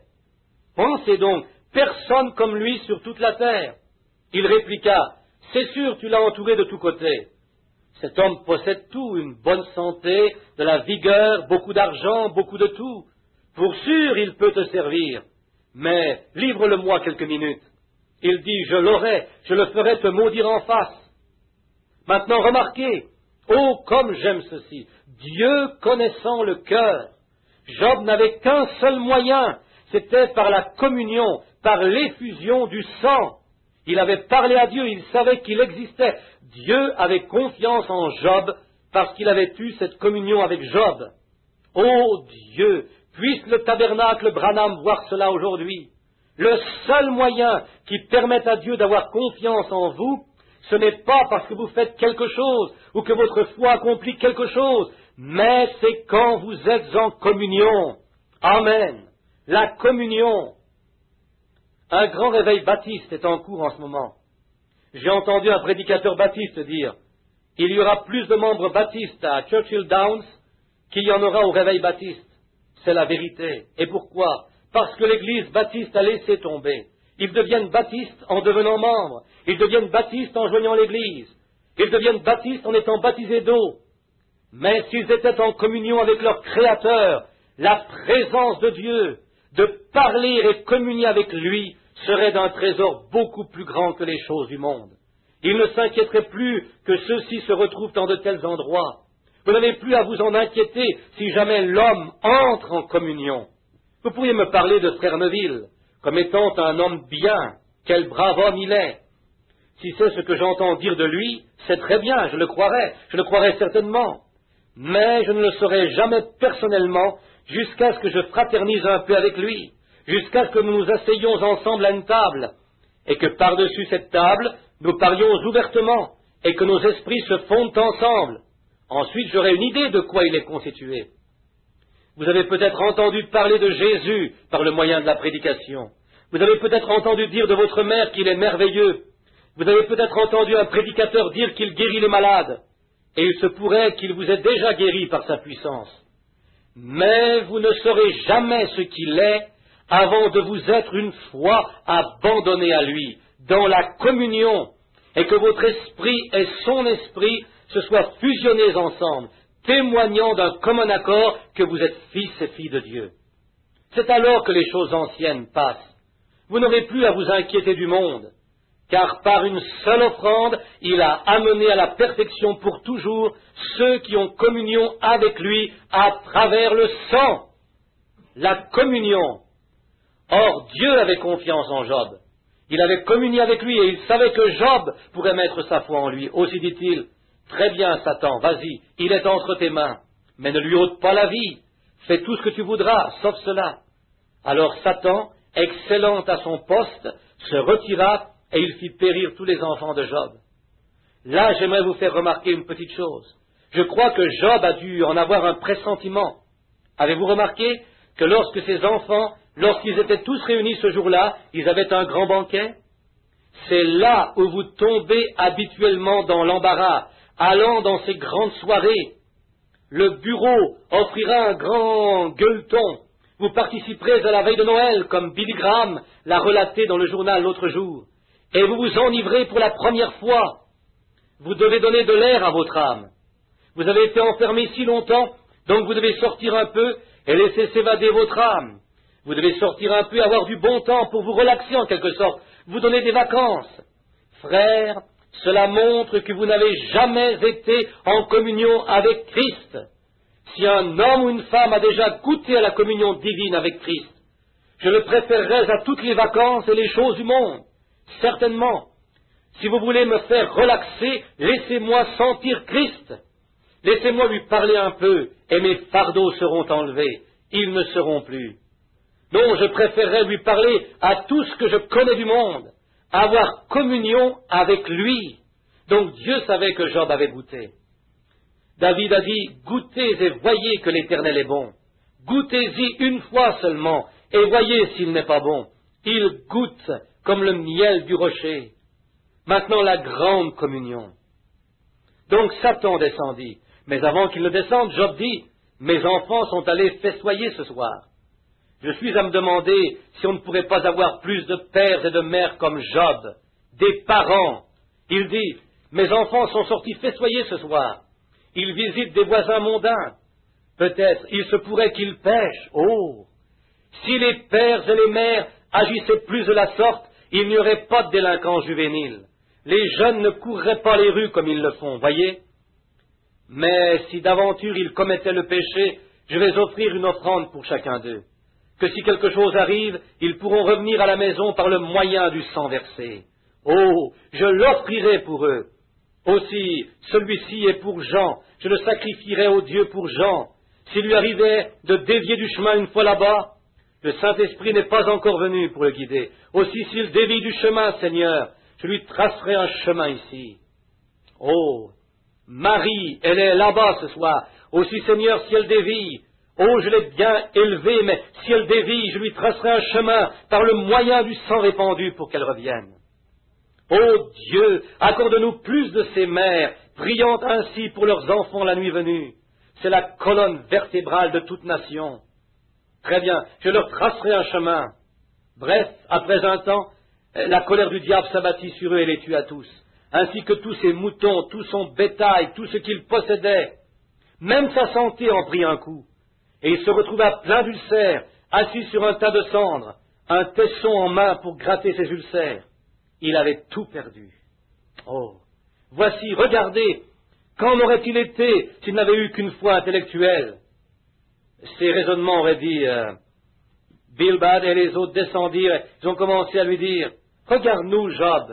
Pensez donc, personne comme lui sur toute la terre. Il répliqua, c'est sûr, tu l'as entouré de tous côtés. Cet homme possède tout, une bonne santé, de la vigueur, beaucoup d'argent, beaucoup de tout. Pour sûr, il peut te servir. Mais livre-le-moi quelques minutes. Il dit, je l'aurai, je le ferai te maudire en face. Maintenant, remarquez, oh, comme j'aime ceci, Dieu connaissant le cœur. Job n'avait qu'un seul moyen, c'était par la communion, par l'effusion du sang. Il avait parlé à Dieu, il savait qu'il existait. Dieu avait confiance en Job parce qu'il avait eu cette communion avec Job. Oh Dieu, puisse le tabernacle Branham voir cela aujourd'hui. Le seul moyen qui permette à Dieu d'avoir confiance en vous, ce n'est pas parce que vous faites quelque chose ou que votre foi accomplit quelque chose, mais c'est quand vous êtes en communion. Amen. La communion. Un grand réveil baptiste est en cours en ce moment. J'ai entendu un prédicateur baptiste dire, il y aura plus de membres baptistes à Churchill Downs qu'il y en aura au réveil baptiste. C'est la vérité. Et pourquoi? Parce que l'Église baptiste a laissé tomber. Ils deviennent baptistes en devenant membres. Ils deviennent baptistes en joignant l'Église. Ils deviennent baptistes en étant baptisés d'eau. Mais s'ils étaient en communion avec leur Créateur, la présence de Dieu, de parler et communier avec lui, serait d'un trésor beaucoup plus grand que les choses du monde. Ils ne s'inquiéteraient plus que ceux-ci se retrouvent dans de tels endroits. Vous n'avez plus à vous en inquiéter si jamais l'homme entre en communion. Vous pourriez me parler de Frère Neville comme étant un homme bien, quel brave homme il est. Si c'est ce que j'entends dire de lui, c'est très bien, je le croirais certainement. Mais je ne le saurai jamais personnellement jusqu'à ce que je fraternise un peu avec lui, jusqu'à ce que nous nous asseyions ensemble à une table, et que par-dessus cette table, nous parlions ouvertement, et que nos esprits se fondent ensemble. Ensuite, j'aurai une idée de quoi il est constitué. Vous avez peut-être entendu parler de Jésus par le moyen de la prédication. Vous avez peut-être entendu dire de votre mère qu'il est merveilleux. Vous avez peut-être entendu un prédicateur dire qu'il guérit les malades. Et il se pourrait qu'il vous ait déjà guéri par sa puissance. Mais vous ne saurez jamais ce qu'il est avant de vous être une fois abandonné à lui, dans la communion, et que votre esprit et son esprit se soient fusionnés ensemble, témoignant d'un commun accord que vous êtes fils et filles de Dieu. C'est alors que les choses anciennes passent. Vous n'aurez plus à vous inquiéter du monde, car par une seule offrande, il a amené à la perfection pour toujours ceux qui ont communion avec lui à travers le sang. La communion. Or, Dieu avait confiance en Job. Il avait communié avec lui et il savait que Job pourrait mettre sa foi en lui. Aussi dit-il, très bien, Satan, vas-y, il est entre tes mains, mais ne lui ôte pas la vie. Fais tout ce que tu voudras, sauf cela. Alors Satan, excellant à son poste, se retira et il fit périr tous les enfants de Job. Là, j'aimerais vous faire remarquer une petite chose. Je crois que Job a dû en avoir un pressentiment. Avez-vous remarqué que lorsque ses enfants, lorsqu'ils étaient tous réunis ce jour-là, ils avaient un grand banquet? C'est là où vous tombez habituellement dans l'embarras, allant dans ces grandes soirées. Le bureau offrira un grand gueuleton. Vous participerez à la veille de Noël, comme Billy Graham l'a relaté dans le journal l'autre jour. Et vous vous enivrez pour la première fois. Vous devez donner de l'air à votre âme. Vous avez été enfermé si longtemps, donc vous devez sortir un peu et laisser s'évader votre âme. Vous devez sortir un peu, avoir du bon temps pour vous relaxer en quelque sorte, vous donner des vacances. Frères, cela montre que vous n'avez jamais été en communion avec Christ. Si un homme ou une femme a déjà goûté à la communion divine avec Christ, je le préférerais à toutes les vacances et les choses du monde. Certainement. Si vous voulez me faire relaxer, laissez-moi sentir Christ. Laissez-moi lui parler un peu, et mes fardeaux seront enlevés. Ils ne seront plus. Non, je préférerais lui parler à tout ce que je connais du monde, avoir communion avec lui. Donc Dieu savait que Job avait goûté. David a dit, goûtez et voyez que l'Éternel est bon. Goûtez-y une fois seulement, et voyez s'il n'est pas bon. Il goûte comme le miel du rocher. Maintenant la grande communion. Donc Satan descendit. Mais avant qu'il ne descende, Job dit, mes enfants sont allés festoyer ce soir. Je suis à me demander si on ne pourrait pas avoir plus de pères et de mères comme Job, des parents. Il dit, mes enfants sont sortis festoyer ce soir. Ils visitent des voisins mondains. Peut-être il se pourrait qu'ils pêchent. Oh! Si les pères et les mères agissaient plus de la sorte, il n'y aurait pas de délinquants juvéniles. Les jeunes ne courraient pas les rues comme ils le font, voyez? Mais si d'aventure ils commettaient le péché, je vais offrir une offrande pour chacun d'eux. Que si quelque chose arrive, ils pourront revenir à la maison par le moyen du sang versé. Oh, je l'offrirai pour eux. Aussi, celui-ci est pour Jean, je le sacrifierai au Dieu pour Jean. S'il lui arrivait de dévier du chemin une fois là-bas, le Saint-Esprit n'est pas encore venu pour le guider. Aussi, s'il dévie du chemin, Seigneur, je lui tracerai un chemin ici. Oh, Marie, elle est là-bas ce soir. Aussi, Seigneur, si elle dévie, oh, je l'ai bien élevée, mais si elle dévie, je lui tracerai un chemin par le moyen du sang répandu pour qu'elle revienne. Oh Dieu, accorde-nous plus de ces mères, priant ainsi pour leurs enfants la nuit venue. C'est la colonne vertébrale de toute nation. Très bien, je leur tracerai un chemin. Bref, après un temps, la colère du diable s'abattit sur eux et les tua tous, ainsi que tous ses moutons, tout son bétail, tout ce qu'il possédait. Même sa santé en prit un coup. Et il se retrouva plein d'ulcères, assis sur un tas de cendres, un tesson en main pour gratter ses ulcères. Il avait tout perdu. Oh, voici, regardez, qu'en aurait-il été s'il n'avait eu qu'une foi intellectuelle? Ces raisonnements auraient dit, Bildad et les autres descendirent, ils ont commencé à lui dire, regarde-nous, Job,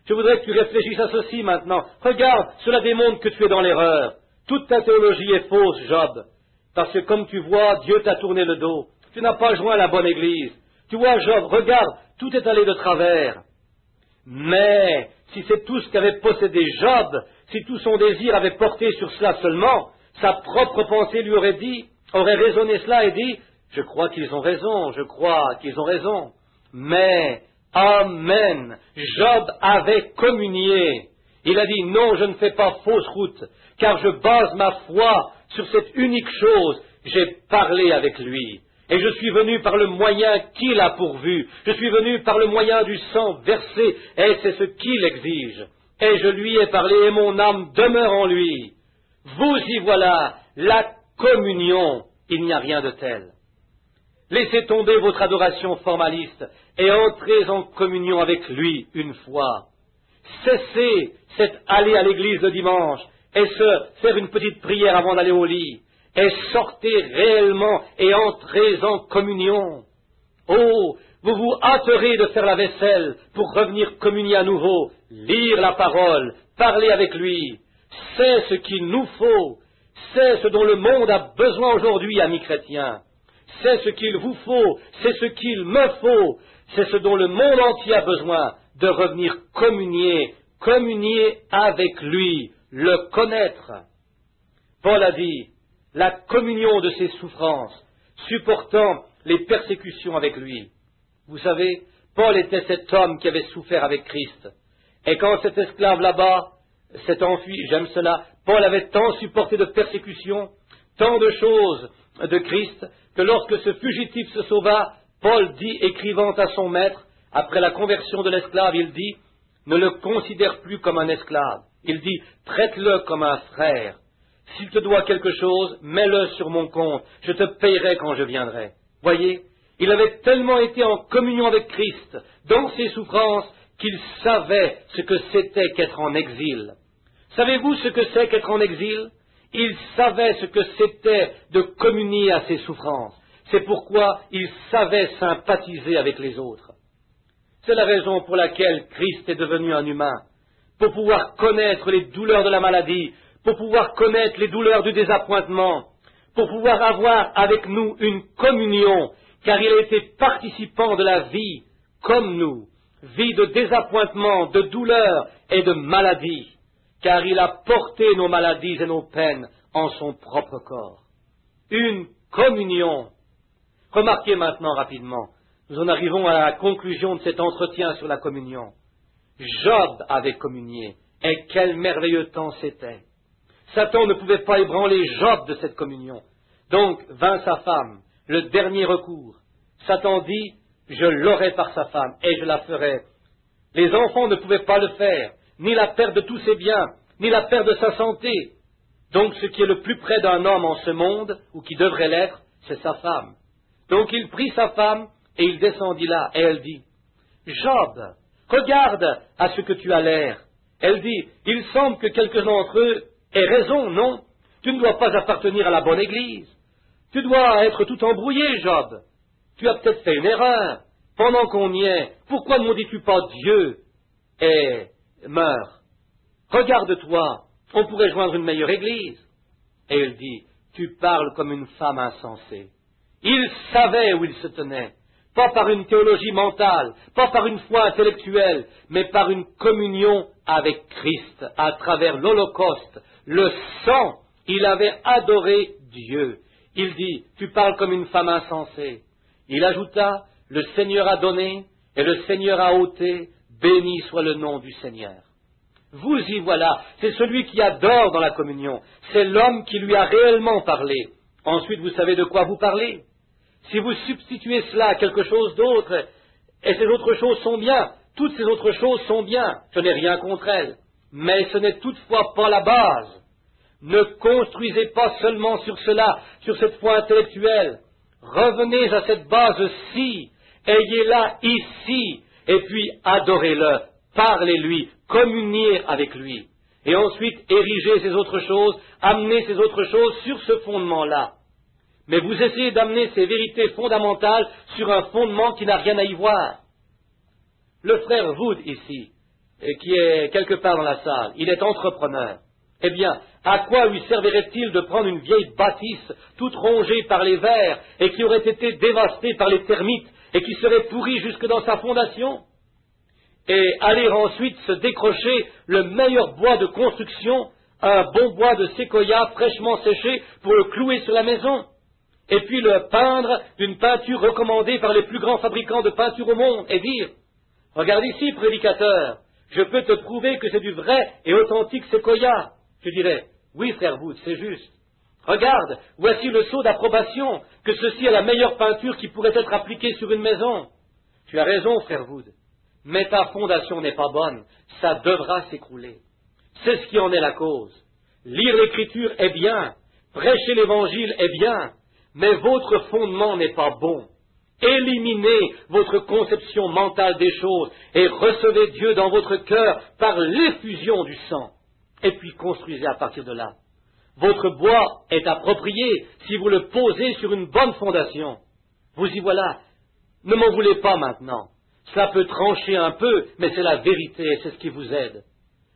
je voudrais que tu réfléchisses à ceci maintenant. Regarde, cela démontre que tu es dans l'erreur. Toute ta théologie est fausse, Job. Parce que comme tu vois, Dieu t'a tourné le dos. Tu n'as pas joint la bonne église. Tu vois, Job, regarde, tout est allé de travers. Mais, si c'est tout ce qu'avait possédé Job, si tout son désir avait porté sur cela seulement, sa propre pensée lui aurait raisonné cela et dit, je crois qu'ils ont raison, je crois qu'ils ont raison. Mais, amen, Job avait communié. Il a dit, non, je ne fais pas fausse route, car je base ma foi sur cette unique chose, j'ai parlé avec lui. Et je suis venu par le moyen qu'il a pourvu. Je suis venu par le moyen du sang versé, et c'est ce qu'il exige. Et je lui ai parlé, et mon âme demeure en lui. Vous y voilà, la communion, il n'y a rien de tel. Laissez tomber votre adoration formaliste, et entrez en communion avec lui une fois. Cessez cet aller à l'église le dimanche, et faire une petite prière avant d'aller au lit. Et sortez réellement et entrez en communion. Oh, vous vous hâterez de faire la vaisselle pour revenir communier à nouveau, lire la parole, parler avec lui. C'est ce qu'il nous faut, c'est ce dont le monde a besoin aujourd'hui, amis chrétiens. C'est ce qu'il vous faut, c'est ce qu'il me faut, c'est ce dont le monde entier a besoin, de revenir communier avec lui, le connaître. Paul a dit, la communion de ses souffrances, supportant les persécutions avec lui. Vous savez, Paul était cet homme qui avait souffert avec Christ. Et quand cet esclave là-bas s'est enfui, j'aime cela, Paul avait tant supporté de persécutions, tant de choses de Christ, que lorsque ce fugitif se sauva, Paul dit, écrivant à son maître, après la conversion de l'esclave, il dit, ne le considère plus comme un esclave. Il dit, traite-le comme un frère. S'il te doit quelque chose, mets-le sur mon compte, je te payerai quand je viendrai. Voyez, il avait tellement été en communion avec Christ, dans ses souffrances, qu'il savait ce que c'était qu'être en exil. Savez-vous ce que c'est qu'être en exil? Il savait ce que c'était de communier à ses souffrances. C'est pourquoi il savait sympathiser avec les autres. C'est la raison pour laquelle Christ est devenu un humain, pour pouvoir connaître les douleurs de la maladie, pour pouvoir connaître les douleurs du désappointement, pour pouvoir avoir avec nous une communion, car il a été participant de la vie comme nous, vie de désappointement, de douleur et de maladie, car il a porté nos maladies et nos peines en son propre corps. Une communion. Remarquez maintenant rapidement, nous en arrivons à la conclusion de cet entretien sur la communion. Job avait communié, et quel merveilleux temps c'était. Satan ne pouvait pas ébranler Job de cette communion. Donc vint sa femme, le dernier recours. Satan dit, je l'aurai par sa femme, et je la ferai. Les enfants ne pouvaient pas le faire, ni la perte de tous ses biens, ni la perte de sa santé. Donc ce qui est le plus près d'un homme en ce monde, ou qui devrait l'être, c'est sa femme. Donc il prit sa femme, et il descendit là, et elle dit, Job, regarde à ce que tu as l'air. Elle dit, il semble que quelques-uns d'entre eux aient raison, non? Tu ne dois pas appartenir à la bonne église. Tu dois être tout embrouillé, Job. Tu as peut-être fait une erreur. Pendant qu'on y est, pourquoi ne maudis-tu pas Dieu et meurs? Regarde-toi, on pourrait joindre une meilleure église. Et il dit, tu parles comme une femme insensée. Il savait où il se tenait, pas par une théologie mentale, pas par une foi intellectuelle, mais par une communion avec Christ, à travers l'Holocauste, le sang. Il avait adoré Dieu. Il dit, tu parles comme une femme insensée. Il ajouta, le Seigneur a donné et le Seigneur a ôté, béni soit le nom du Seigneur. Vous y voilà, c'est celui qui adore dans la communion, c'est l'homme qui lui a réellement parlé. Ensuite, vous savez de quoi vous parlez. Si vous substituez cela à quelque chose d'autre, et ces autres choses sont bien, toutes ces autres choses sont bien, je n'ai rien contre elles, mais ce n'est toutefois pas la base. Ne construisez pas seulement sur cela, sur cette foi intellectuelle. Revenez à cette base-ci, ayez-la ici, et puis adorez-le, parlez-lui, communiez avec lui. Et ensuite, érigez ces autres choses, amenez ces autres choses sur ce fondement-là. Mais vous essayez d'amener ces vérités fondamentales sur un fondement qui n'a rien à y voir. Le frère Wood, ici, qui est quelque part dans la salle, il est entrepreneur. Eh bien, à quoi lui servirait-il de prendre une vieille bâtisse toute rongée par les vers et qui aurait été dévastée par les termites et qui serait pourrie jusque dans sa fondation, et aller ensuite se décrocher le meilleur bois de construction, un bon bois de séquoia fraîchement séché pour le clouer sur la maison, et puis le peindre d'une peinture recommandée par les plus grands fabricants de peinture au monde, et dire, regarde ici, prédicateur, je peux te prouver que c'est du vrai et authentique séquoia. Je dirais, oui, frère Wood, c'est juste. Regarde, voici le sceau d'approbation, que ceci est la meilleure peinture qui pourrait être appliquée sur une maison. Tu as raison, frère Wood, mais ta fondation n'est pas bonne, ça devra s'écrouler. C'est ce qui en est la cause. Lire l'Écriture est bien, prêcher l'Évangile est bien, mais votre fondement n'est pas bon. Éliminez votre conception mentale des choses et recevez Dieu dans votre cœur par l'effusion du sang. Et puis construisez à partir de là. Votre bois est approprié si vous le posez sur une bonne fondation. Vous y voilà. Ne m'en voulez pas maintenant. Cela peut trancher un peu, mais c'est la vérité et c'est ce qui vous aide.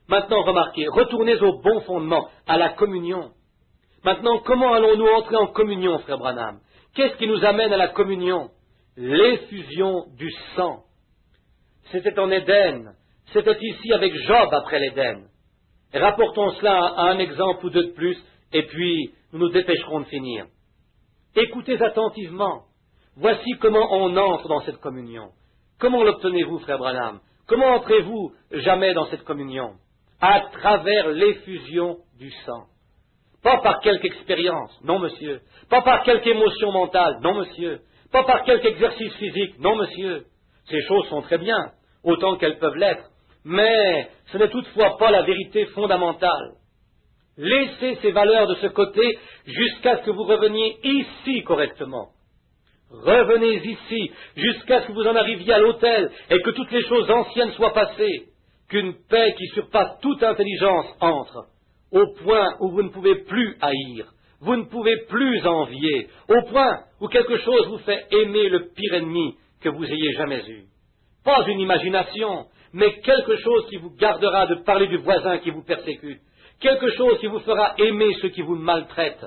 Maintenant, remarquez, retournez au bon fondement, à la communion. Maintenant, comment allons-nous entrer en communion, frère Branham? Qu'est-ce qui nous amène à la communion? L'effusion du sang. C'était en Éden. C'était ici avec Job après l'Éden. Et rapportons cela à un exemple ou deux de plus, et puis nous nous dépêcherons de finir. Écoutez attentivement. Voici comment on entre dans cette communion. Comment l'obtenez-vous, frère Branham? Comment entrez-vous jamais dans cette communion? À travers l'effusion du sang. Pas par quelque expérience, non monsieur. Pas par quelque émotion mentale, non monsieur. Pas par quelque exercice physique, non monsieur. Ces choses sont très bien, autant qu'elles peuvent l'être. Mais ce n'est toutefois pas la vérité fondamentale. Laissez ces valeurs de ce côté jusqu'à ce que vous reveniez ici correctement. Revenez ici jusqu'à ce que vous en arriviez à l'autel et que toutes les choses anciennes soient passées, qu'une paix qui surpasse toute intelligence entre, au point où vous ne pouvez plus haïr, vous ne pouvez plus envier, au point où quelque chose vous fait aimer le pire ennemi que vous ayez jamais eu. Pas une imagination, mais quelque chose qui vous gardera de parler du voisin qui vous persécute, quelque chose qui vous fera aimer ceux qui vous maltraitent.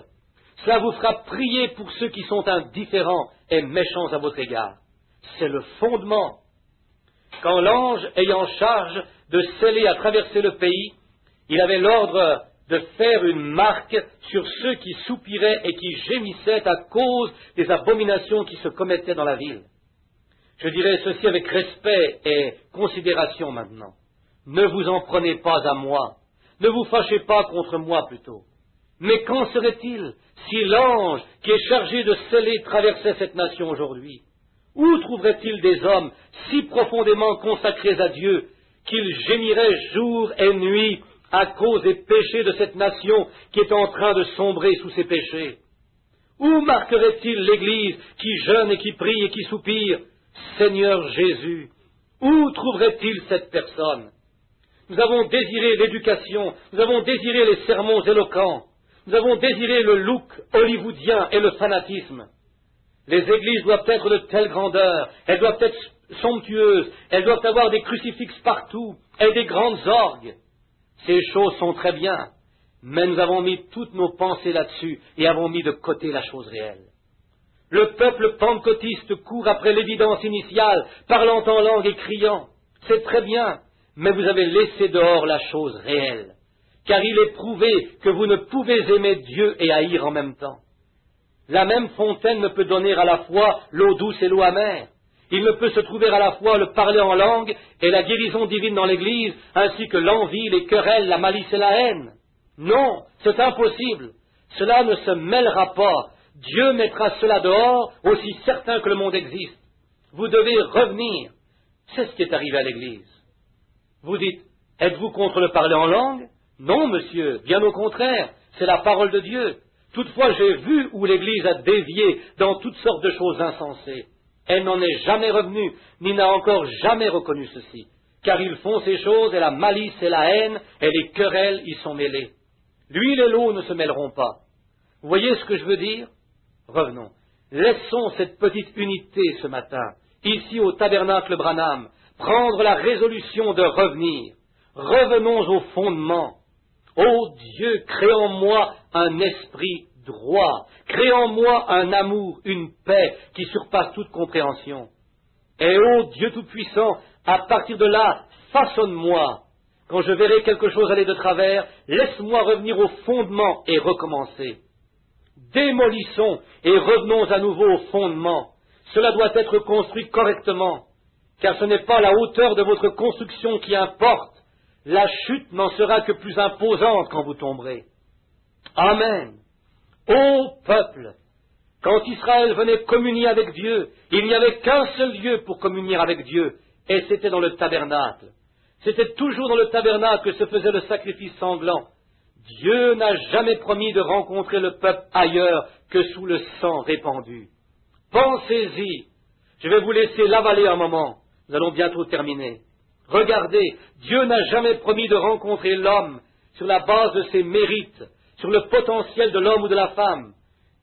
Cela vous fera prier pour ceux qui sont indifférents et méchants à votre égard. C'est le fondement. Quand l'ange ayant charge de sceller à traverser le pays, il avait l'ordre de faire une marque sur ceux qui soupiraient et qui gémissaient à cause des abominations qui se commettaient dans la ville. Je dirais ceci avec respect et considération maintenant. Ne vous en prenez pas à moi, ne vous fâchez pas contre moi plutôt. Mais qu'en serait-il si l'ange qui est chargé de sceller traversait cette nation aujourd'hui? Où trouverait-il des hommes si profondément consacrés à Dieu qu'ils gémiraient jour et nuit à cause des péchés de cette nation qui est en train de sombrer sous ses péchés? Où marquerait-il l'Église qui jeûne et qui prie et qui soupire? Seigneur Jésus, où trouverait-il cette personne? Nous avons désiré l'éducation, nous avons désiré les sermons éloquents, nous avons désiré le look hollywoodien et le fanatisme. Les églises doivent être de telle grandeur, elles doivent être somptueuses, elles doivent avoir des crucifixes partout et des grandes orgues. Ces choses sont très bien, mais nous avons mis toutes nos pensées là-dessus et avons mis de côté la chose réelle. Le peuple pentecôtiste court après l'évidence initiale, parlant en langue et criant. C'est très bien, mais vous avez laissé dehors la chose réelle, car il est prouvé que vous ne pouvez aimer Dieu et haïr en même temps. La même fontaine ne peut donner à la fois l'eau douce et l'eau amère. Il ne peut se trouver à la fois le parler en langue et la guérison divine dans l'Église, ainsi que l'envie, les querelles, la malice et la haine. Non, c'est impossible. Cela ne se mêlera pas. Dieu mettra cela dehors, aussi certain que le monde existe. Vous devez revenir. C'est ce qui est arrivé à l'Église. Vous dites, êtes-vous contre le parler en langue? Non, monsieur, bien au contraire, c'est la parole de Dieu. Toutefois, j'ai vu où l'Église a dévié dans toutes sortes de choses insensées. Elle n'en est jamais revenue, ni n'a encore jamais reconnu ceci. Car ils font ces choses, et la malice et la haine, et les querelles y sont mêlées. L'huile et l'eau ne se mêleront pas. Vous voyez ce que je veux dire? Revenons. Laissons cette petite unité ce matin, ici au tabernacle Branham, prendre la résolution de revenir. Revenons au fondement. Ô Dieu, crée en moi un esprit droit, crée en moi un amour, une paix qui surpasse toute compréhension. Et ô Dieu Tout-Puissant, à partir de là, façonne-moi. Quand je verrai quelque chose aller de travers, laisse-moi revenir au fondement et recommencer. Démolissons et revenons à nouveau au fondement. Cela doit être construit correctement, car ce n'est pas la hauteur de votre construction qui importe. La chute n'en sera que plus imposante quand vous tomberez. Amen. Ô peuple, quand Israël venait communier avec Dieu, il n'y avait qu'un seul lieu pour communier avec Dieu, et c'était dans le tabernacle. C'était toujours dans le tabernacle que se faisait le sacrifice sanglant. Dieu n'a jamais promis de rencontrer le peuple ailleurs que sous le sang répandu. Pensez-y. Je vais vous laisser l'avaler un moment. Nous allons bientôt terminer. Regardez, Dieu n'a jamais promis de rencontrer l'homme sur la base de ses mérites, sur le potentiel de l'homme ou de la femme.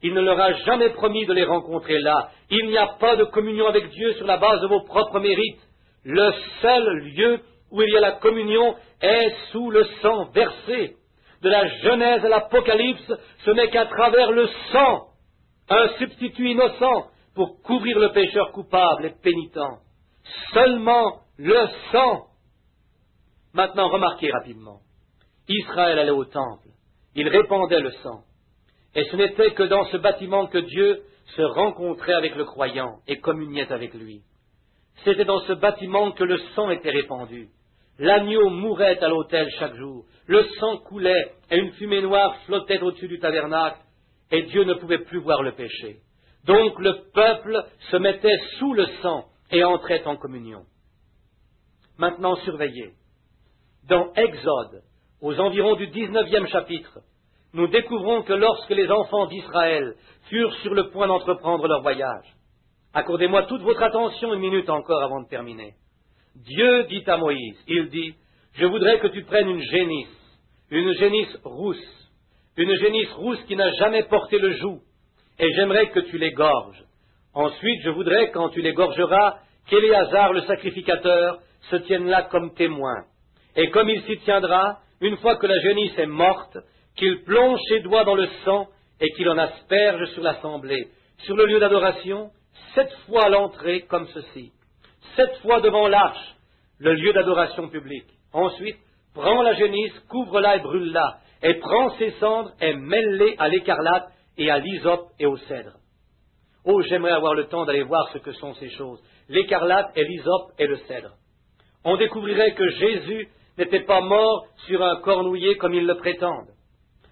Il ne leur a jamais promis de les rencontrer là. Il n'y a pas de communion avec Dieu sur la base de vos propres mérites. Le seul lieu où il y a la communion est sous le sang versé. De la Genèse à l'Apocalypse, ce n'est qu'à travers le sang, un substitut innocent pour couvrir le pécheur coupable et pénitent. Seulement le sang. Maintenant, remarquez rapidement. Israël allait au temple. Il répandait le sang. Et ce n'était que dans ce bâtiment que Dieu se rencontrait avec le croyant et communiait avec lui. C'était dans ce bâtiment que le sang était répandu. L'agneau mourait à l'autel chaque jour. Le sang coulait et une fumée noire flottait au-dessus du tabernacle et Dieu ne pouvait plus voir le péché. Donc le peuple se mettait sous le sang et entrait en communion. Maintenant surveillez. Dans Exode, aux environs du 19e chapitre, nous découvrons que lorsque les enfants d'Israël furent sur le point d'entreprendre leur voyage, accordez-moi toute votre attention 1 minute encore avant de terminer. Dieu dit à Moïse, il dit, je voudrais que tu prennes une génisse rousse qui n'a jamais porté le joug, et j'aimerais que tu l'égorges. Ensuite, je voudrais, quand tu l'égorgeras, qu'Éléazar, le sacrificateur, se tienne là comme témoin. Et comme il s'y tiendra, une fois que la génisse est morte, qu'il plonge ses doigts dans le sang et qu'il en asperge sur l'assemblée, sur le lieu d'adoration, 7 fois à l'entrée, comme ceci. 7 fois devant l'arche, le lieu d'adoration publique. Ensuite, prends la génisse, couvre-la et brûle-la, et prends ses cendres et mêle-les à l'écarlate et à l'hysope et au cèdre. Oh, j'aimerais avoir le temps d'aller voir ce que sont ces choses, l'écarlate et l'hysope et le cèdre. On découvrirait que Jésus n'était pas mort sur un cornouiller comme ils le prétendent.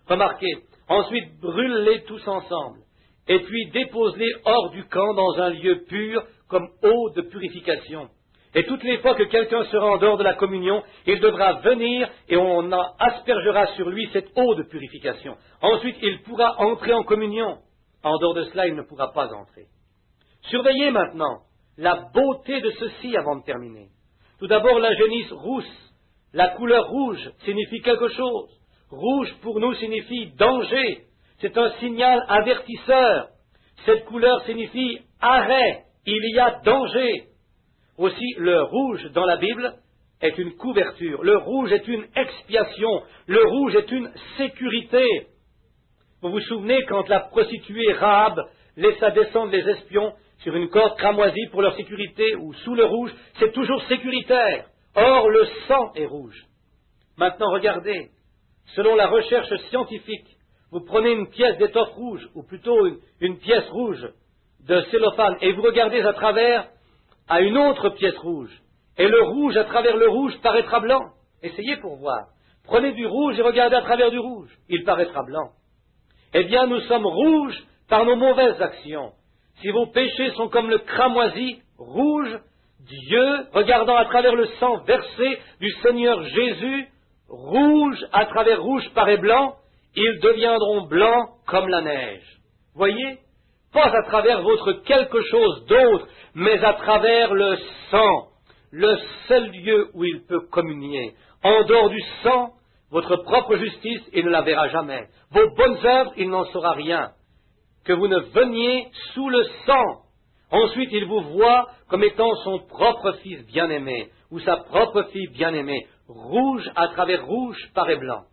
Remarquez, ensuite brûle-les tous ensemble, et puis dépose-les hors du camp dans un lieu pur comme eau de purification. Et toutes les fois que quelqu'un sera en dehors de la communion, il devra venir et on aspergera sur lui cette eau de purification. Ensuite, il pourra entrer en communion. En dehors de cela, il ne pourra pas entrer. Surveillez maintenant la beauté de ceci avant de terminer. Tout d'abord, la génisse rousse. La couleur rouge signifie quelque chose. Rouge pour nous signifie danger. C'est un signal avertisseur. Cette couleur signifie arrêt. Il y a danger. Aussi, le rouge dans la Bible est une couverture. Le rouge est une expiation. Le rouge est une sécurité. Vous vous souvenez quand la prostituée Rahab laissa descendre les espions sur une corde cramoisie pour leur sécurité ou sous le rouge, c'est toujours sécuritaire. Or, le sang est rouge. Maintenant, regardez. Selon la recherche scientifique, vous prenez une pièce d'étoffe rouge, ou plutôt une pièce rouge de cellophane, et vous regardez à travers à une autre pièce rouge. Et le rouge à travers le rouge paraîtra blanc. Essayez pour voir. Prenez du rouge et regardez à travers du rouge. Il paraîtra blanc. Eh bien, nous sommes rouges par nos mauvaises actions. Si vos péchés sont comme le cramoisi, rouge, Dieu, regardant à travers le sang versé du Seigneur Jésus, rouge à travers rouge paraît blanc, ils deviendront blancs comme la neige. Voyez, pas à travers votre quelque chose d'autre, mais à travers le sang, le seul lieu où il peut communier. En dehors du sang, votre propre justice, il ne la verra jamais. Vos bonnes œuvres, il n'en saura rien. Que vous ne veniez sous le sang. Ensuite, il vous voit comme étant son propre fils bien-aimé, ou sa propre fille bien-aimée. Rouge à travers rouge paraît blanc.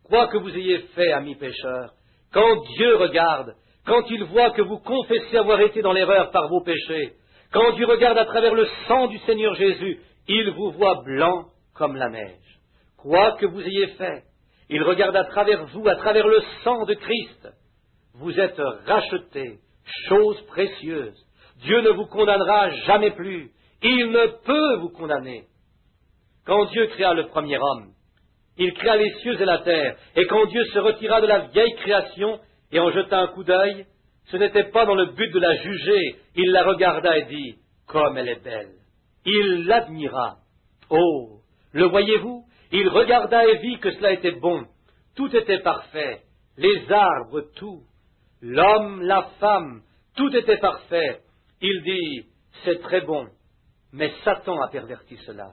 Quoi que vous ayez fait, amis pécheurs, quand Dieu regarde, quand il voit que vous confessez avoir été dans l'erreur par vos péchés, quand Dieu regarde à travers le sang du Seigneur Jésus, il vous voit blanc comme la neige. Quoi que vous ayez fait, il regarde à travers vous, à travers le sang de Christ. Vous êtes rachetés, chose précieuse. Dieu ne vous condamnera jamais plus. Il ne peut vous condamner. Quand Dieu créa le premier homme, il créa les cieux et la terre. Et quand Dieu se retira de la vieille création et en jeta un coup d'œil, ce n'était pas dans le but de la juger. Il la regarda et dit, comme elle est belle. Il l'admira. Oh, le voyez-vous? Il regarda et vit que cela était bon. Tout était parfait. Les arbres, tout. L'homme, la femme, tout était parfait. Il dit, c'est très bon. Mais Satan a perverti cela.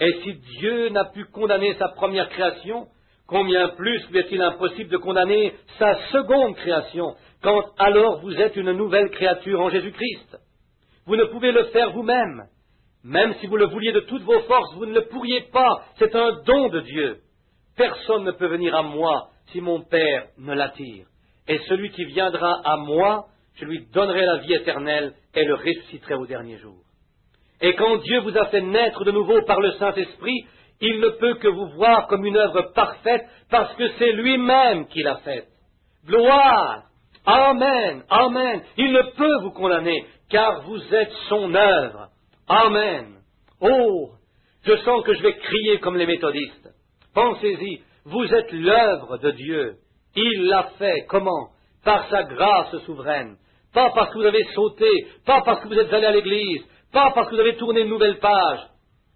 Et si Dieu n'a pu condamner sa première création, combien plus lui est-il impossible de condamner sa seconde création, quand alors vous êtes une nouvelle créature en Jésus-Christ? Vous ne pouvez le faire vous-même. Même si vous le vouliez de toutes vos forces, vous ne le pourriez pas. C'est un don de Dieu. Personne ne peut venir à moi si mon Père ne l'attire. Et celui qui viendra à moi, je lui donnerai la vie éternelle et le ressusciterai au dernier jour. Et quand Dieu vous a fait naître de nouveau par le Saint-Esprit, il ne peut que vous voir comme une œuvre parfaite parce que c'est lui-même qui l'a faite. Gloire! Amen! Amen! Il ne peut vous condamner car vous êtes son œuvre. Amen! Oh! Je sens que je vais crier comme les méthodistes. Pensez-y, vous êtes l'œuvre de Dieu. Il l'a fait. Comment? Par sa grâce souveraine. Pas parce que vous avez sauté, pas parce que vous êtes allé à l'église, pas parce que vous avez tourné une nouvelle page,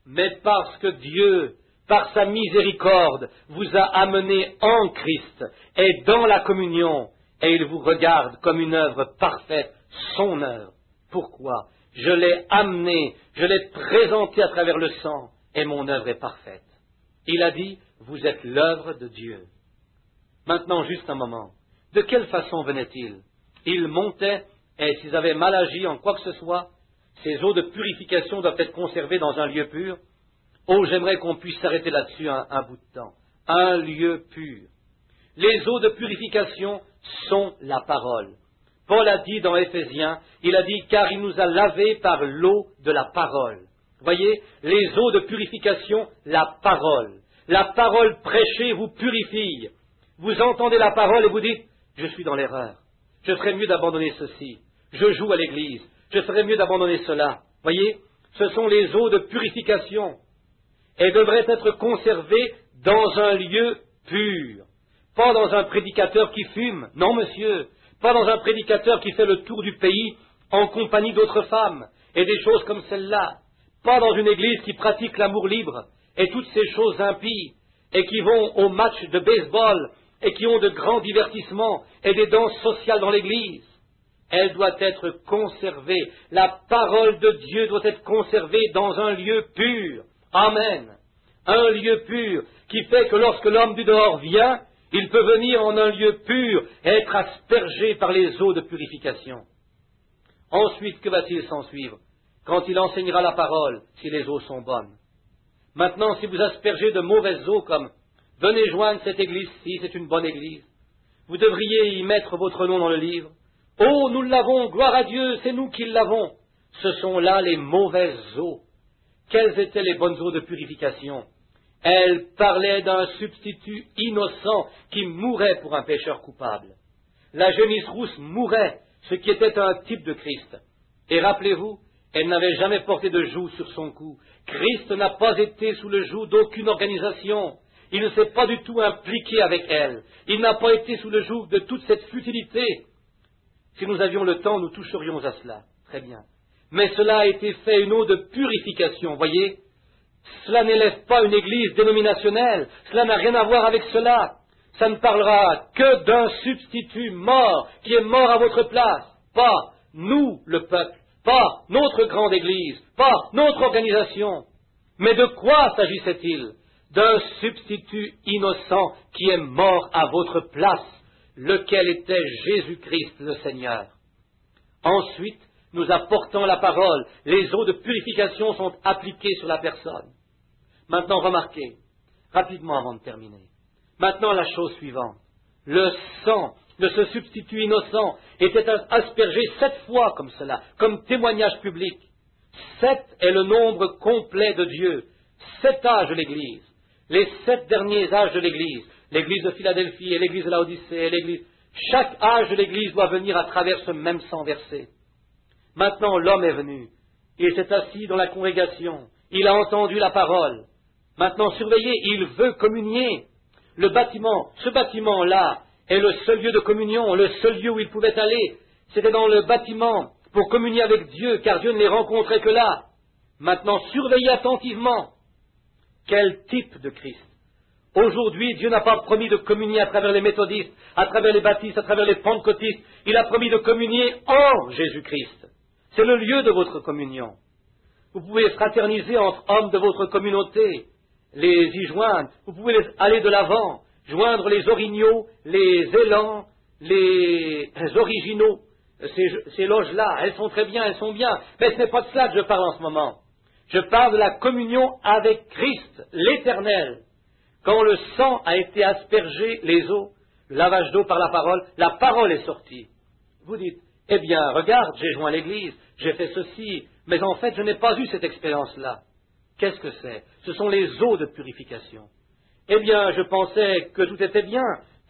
mais parce que Dieu, par sa miséricorde, vous a amené en Christ et dans la communion, et il vous regarde comme une œuvre parfaite, son œuvre. Pourquoi? Je l'ai amené, je l'ai présenté à travers le sang, et mon œuvre est parfaite. Il a dit, vous êtes l'œuvre de Dieu. Maintenant, juste un moment. De quelle façon venait-il? Il montait, et s'ils avaient mal agi en quoi que ce soit, ces eaux de purification doivent être conservées dans un lieu pur. Oh, j'aimerais qu'on puisse s'arrêter là-dessus un bout de temps. Un lieu pur. Les eaux de purification sont la parole. Paul a dit dans Éphésiens, il a dit, car il nous a lavés par l'eau de la parole. Voyez, les eaux de purification, la parole. La parole prêchée vous purifie. Vous entendez la parole et vous dites, je suis dans l'erreur. Je ferais mieux d'abandonner ceci. Je joue à l'église. Je ferais mieux d'abandonner cela. Voyez, ce sont les eaux de purification. Elles devraient être conservées dans un lieu pur. Pas dans un prédicateur qui fume. Non, monsieur. Pas dans un prédicateur qui fait le tour du pays en compagnie d'autres femmes et des choses comme celle-là. Pas dans une église qui pratique l'amour libre et toutes ces choses impies et qui vont au match de baseball et qui ont de grands divertissements et des danses sociales dans l'église. Elle doit être conservée. La parole de Dieu doit être conservée dans un lieu pur. Amen. Un lieu pur qui fait que lorsque l'homme du dehors vient, il peut venir en un lieu pur et être aspergé par les eaux de purification. Ensuite, que va-t-il s'en suivre? Quand il enseignera la parole, si les eaux sont bonnes. Maintenant, si vous aspergez de mauvaises eaux comme « Venez joindre cette église-ci, c'est une bonne église », vous devriez y mettre votre nom dans le livre. « Oh, nous l'avons, gloire à Dieu, c'est nous qui l'avons ». Ce sont là les mauvaises eaux. Quelles étaient les bonnes eaux de purification? Elles parlaient d'un substitut innocent qui mourait pour un pécheur coupable. La génisse rousse mourait, ce qui était un type de Christ. Et rappelez-vous, elle n'avait jamais porté de joug sur son cou. Christ n'a pas été sous le joug d'aucune organisation. Il ne s'est pas du tout impliqué avec elle. Il n'a pas été sous le joug de toute cette futilité. Si nous avions le temps, nous toucherions à cela. Très bien. Mais cela a été fait une eau de purification, voyez. Cela n'élève pas une église dénominationnelle. Cela n'a rien à voir avec cela. Ça ne parlera que d'un substitut mort, qui est mort à votre place. Pas nous, le peuple. Pas notre grande église. Pas notre organisation. Mais de quoi s'agissait-il? D'un substitut innocent qui est mort à votre place, lequel était Jésus-Christ le Seigneur. Ensuite, nous apportons la parole. Les eaux de purification sont appliquées sur la personne. Maintenant, remarquez, rapidement avant de terminer. Maintenant, la chose suivante. Le sang de ce substitut innocent était aspergé 7 fois comme cela, comme témoignage public. 7 est le nombre complet de Dieu. 7 âges de l'Église. Les 7 derniers âges de l'Église. L'Église de Philadelphie et l'Église de Laodicée et l'Église. Chaque âge de l'Église doit venir à travers ce même sang versé. Maintenant, l'homme est venu. Il s'est assis dans la congrégation. Il a entendu la parole. Maintenant, surveillez, il veut communier. Le bâtiment, ce bâtiment-là, est le seul lieu de communion, le seul lieu où il pouvait aller. C'était dans le bâtiment pour communier avec Dieu, car Dieu ne les rencontrait que là. Maintenant, surveillez attentivement. Quel type de Christ? Aujourd'hui, Dieu n'a pas promis de communier à travers les méthodistes, à travers les baptistes, à travers les pentecôtistes. Il a promis de communier en Jésus-Christ. C'est le lieu de votre communion. Vous pouvez fraterniser entre hommes de votre communauté, les y joindre. Vous pouvez aller de l'avant, joindre les orignaux, les élans, les originaux. Ces loges-là, elles sont très bien, elles sont bien. Mais ce n'est pas de cela que je parle en ce moment. Je parle de la communion avec Christ, l'Éternel. Quand le sang a été aspergé, les eaux, le lavage d'eau par la parole est sortie. Vous dites, eh bien, regarde, j'ai joint l'Église, j'ai fait ceci, mais en fait, je n'ai pas eu cette expérience-là. Qu'est-ce que c'est? Ce sont les eaux de purification. Eh bien, je pensais que tout était bien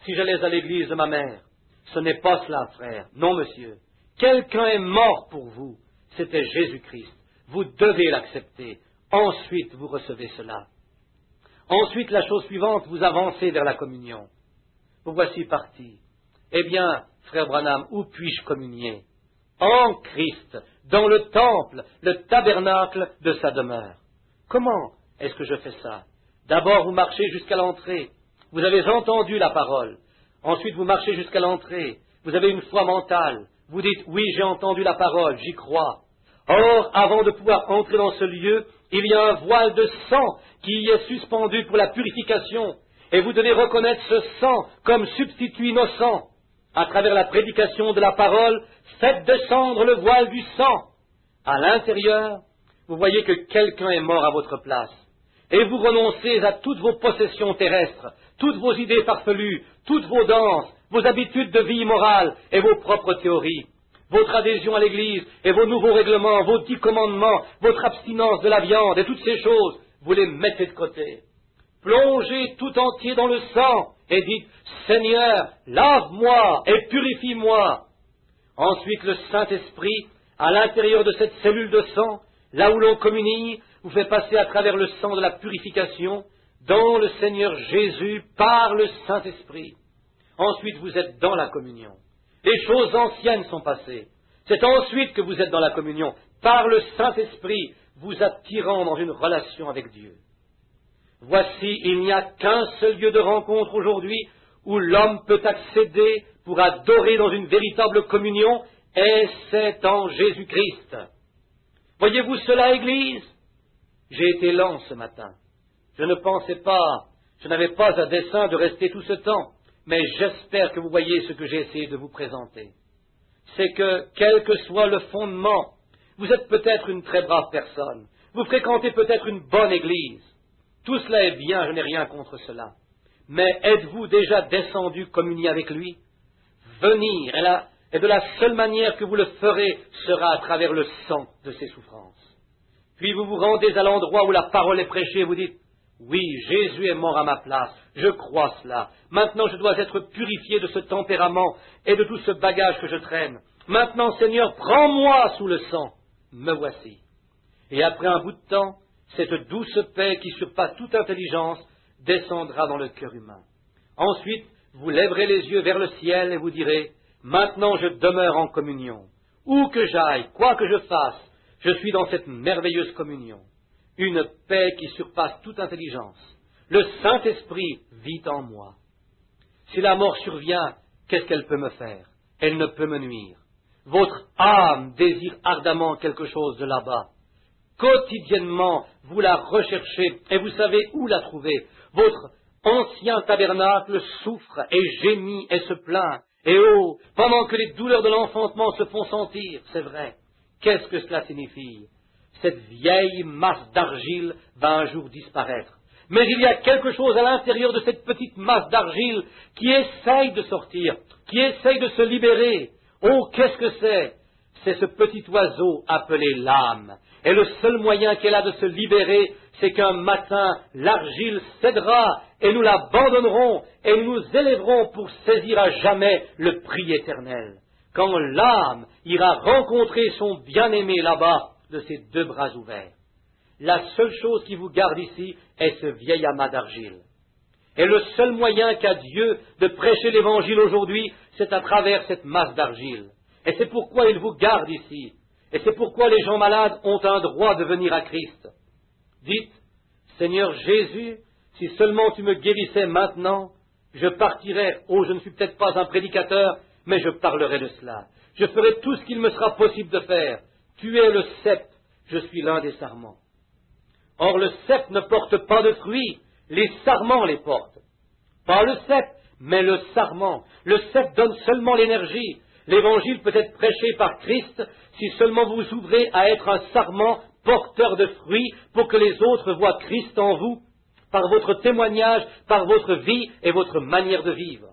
si j'allais à l'église de ma mère. Ce n'est pas cela, frère. Non, monsieur. Quelqu'un est mort pour vous. C'était Jésus-Christ. Vous devez l'accepter. Ensuite, vous recevez cela. Ensuite, la chose suivante, vous avancez vers la communion. Vous voici parti. Eh bien, frère Branham, où puis-je communier? En Christ, dans le temple, le tabernacle de sa demeure. Comment est-ce que je fais ça? D'abord, vous marchez jusqu'à l'entrée. Vous avez entendu la parole. Ensuite, vous marchez jusqu'à l'entrée. Vous avez une foi mentale. Vous dites, oui, j'ai entendu la parole, j'y crois. Or, avant de pouvoir entrer dans ce lieu, il y a un voile de sang qui y est suspendu pour la purification. Et vous devez reconnaître ce sang comme substitut innocent. À travers la prédication de la parole, faites descendre le voile du sang. À l'intérieur, vous voyez que quelqu'un est mort à votre place. Et vous renoncez à toutes vos possessions terrestres, toutes vos idées farfelues, toutes vos danses, vos habitudes de vie immorale et vos propres théories. Votre adhésion à l'Église et vos nouveaux règlements, vos 10 commandements, votre abstinence de la viande et toutes ces choses, vous les mettez de côté. Plongez tout entier dans le sang et dites « Seigneur, lave-moi et purifie-moi ». Ensuite, le Saint-Esprit, à l'intérieur de cette cellule de sang, là où l'on communie, vous fait passer à travers le sang de la purification dans le Seigneur Jésus par le Saint-Esprit. Ensuite, vous êtes dans la communion. Les choses anciennes sont passées. C'est ensuite que vous êtes dans la communion, par le Saint-Esprit, vous attirant dans une relation avec Dieu. Voici, il n'y a qu'un seul lieu de rencontre aujourd'hui où l'homme peut accéder pour adorer dans une véritable communion, et c'est en Jésus-Christ. Voyez-vous cela, Église? J'ai été lent ce matin. Je ne pensais pas, je n'avais pas à dessein de rester tout ce temps, mais j'espère que vous voyez ce que j'ai essayé de vous présenter. C'est que, quel que soit le fondement, vous êtes peut-être une très brave personne, vous fréquentez peut-être une bonne église. Tout cela est bien, je n'ai rien contre cela. Mais êtes-vous déjà descendu communier avec lui? Venir, et de la seule manière que vous le ferez sera à travers le sang de ses souffrances. Puis vous vous rendez à l'endroit où la parole est prêchée et vous dites, oui, Jésus est mort à ma place, je crois cela. Maintenant, je dois être purifié de ce tempérament et de tout ce bagage que je traîne. Maintenant, Seigneur, prends-moi sous le sang. Me voici. Et après un bout de temps, cette douce paix qui surpasse toute intelligence descendra dans le cœur humain. Ensuite, vous lèverez les yeux vers le ciel et vous direz, maintenant je demeure en communion. Où que j'aille, quoi que je fasse, je suis dans cette merveilleuse communion. Une paix qui surpasse toute intelligence. Le Saint-Esprit vit en moi. Si la mort survient, qu'est-ce qu'elle peut me faire? Elle ne peut me nuire. Votre âme désire ardemment quelque chose de là-bas. Quotidiennement, vous la recherchez et vous savez où la trouver. Votre ancien tabernacle souffre et gémit et se plaint. Et oh, pendant que les douleurs de l'enfantement se font sentir, c'est vrai. Qu'est-ce que cela signifie? Cette vieille masse d'argile va un jour disparaître. Mais il y a quelque chose à l'intérieur de cette petite masse d'argile qui essaye de sortir, qui essaye de se libérer. Oh, qu'est-ce que c'est? C'est ce petit oiseau appelé l'âme. Et le seul moyen qu'elle a de se libérer, c'est qu'un matin, l'argile cédera et nous l'abandonnerons et nous nous élèverons pour saisir à jamais le prix éternel. Quand l'âme ira rencontrer son bien-aimé là-bas de ses 2 bras ouverts. La seule chose qui vous garde ici est ce vieil amas d'argile. Et le seul moyen qu'a Dieu de prêcher l'Évangile aujourd'hui, c'est à travers cette masse d'argile. Et c'est pourquoi il vous garde ici. Et c'est pourquoi les gens malades ont un droit de venir à Christ. Dites, Seigneur Jésus, si seulement tu me guérissais maintenant, je partirais. Oh, je ne suis peut-être pas un prédicateur, mais je parlerai de cela. Je ferai tout ce qu'il me sera possible de faire. Tu es le cep, je suis l'un des sarments. Or, le cep ne porte pas de fruits, les sarments les portent. Pas le cep, mais le sarment. Le cep donne seulement l'énergie. L'évangile peut être prêché par Christ si seulement vous ouvrez à être un sarment porteur de fruits pour que les autres voient Christ en vous, par votre témoignage, par votre vie et votre manière de vivre.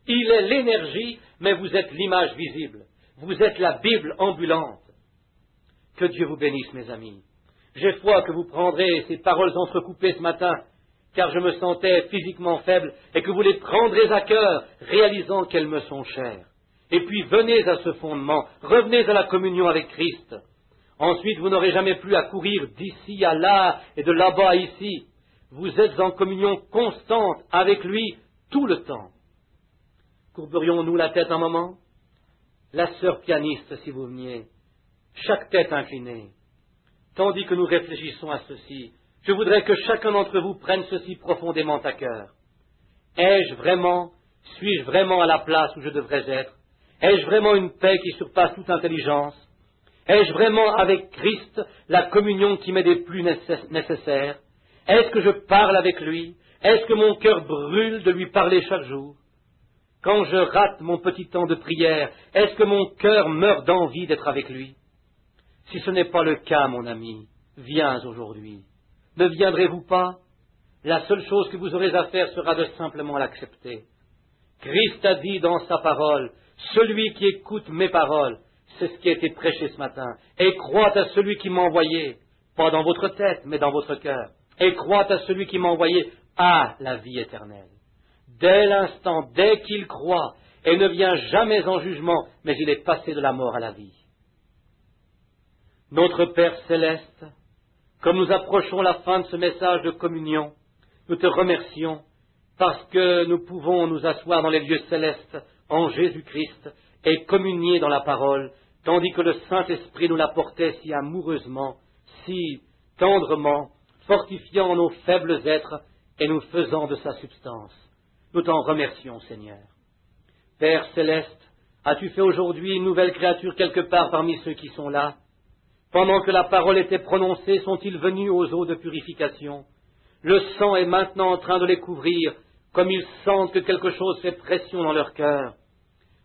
Il est l'énergie, mais vous êtes l'image visible. Vous êtes la Bible ambulante. Que Dieu vous bénisse, mes amis. J'ai foi que vous prendrez ces paroles entrecoupées ce matin, car je me sentais physiquement faible, et que vous les prendrez à cœur, réalisant qu'elles me sont chères. Et puis venez à ce fondement, revenez à la communion avec Christ. Ensuite, vous n'aurez jamais plus à courir d'ici à là et de là-bas à ici. Vous êtes en communion constante avec lui tout le temps. Courberions-nous la tête un moment? La sœur pianiste, si vous veniez, chaque tête inclinée. Tandis que nous réfléchissons à ceci, Je voudrais que chacun d'entre vous prenne ceci profondément à cœur. Suis-je vraiment à la place où je devrais être? Ai-je vraiment une paix qui surpasse toute intelligence? Ai-je vraiment avec Christ la communion qui m'est des plus nécessaires? Est-ce que je parle avec lui? Est-ce que mon cœur brûle de lui parler chaque jour? Quand je rate mon petit temps de prière, est-ce que mon cœur meurt d'envie d'être avec lui? Si ce n'est pas le cas, mon ami, viens aujourd'hui. Ne viendrez-vous pas? La seule chose que vous aurez à faire sera de simplement l'accepter. Christ a dit dans sa parole, « Celui qui écoute mes paroles, c'est ce qui a été prêché ce matin, et croit à celui qui m'a envoyé, pas dans votre tête, mais dans votre cœur, et croit à celui qui m'a envoyé à la vie éternelle. » Dès l'instant, dès qu'il croit, et ne vient jamais en jugement, mais il est passé de la mort à la vie. Notre Père céleste, comme nous approchons la fin de ce message de communion, nous te remercions parce que nous pouvons nous asseoir dans les lieux célestes en Jésus-Christ et communier dans la parole, tandis que le Saint-Esprit nous l'apportait si amoureusement, si tendrement, fortifiant nos faibles êtres et nous faisant de sa substance. Nous t'en remercions, Seigneur. Père céleste, as-tu fait aujourd'hui une nouvelle créature quelque part parmi ceux qui sont là? Pendant que la parole était prononcée, sont-ils venus aux eaux de purification? Le sang est maintenant en train de les couvrir, comme ils sentent que quelque chose fait pression dans leur cœur.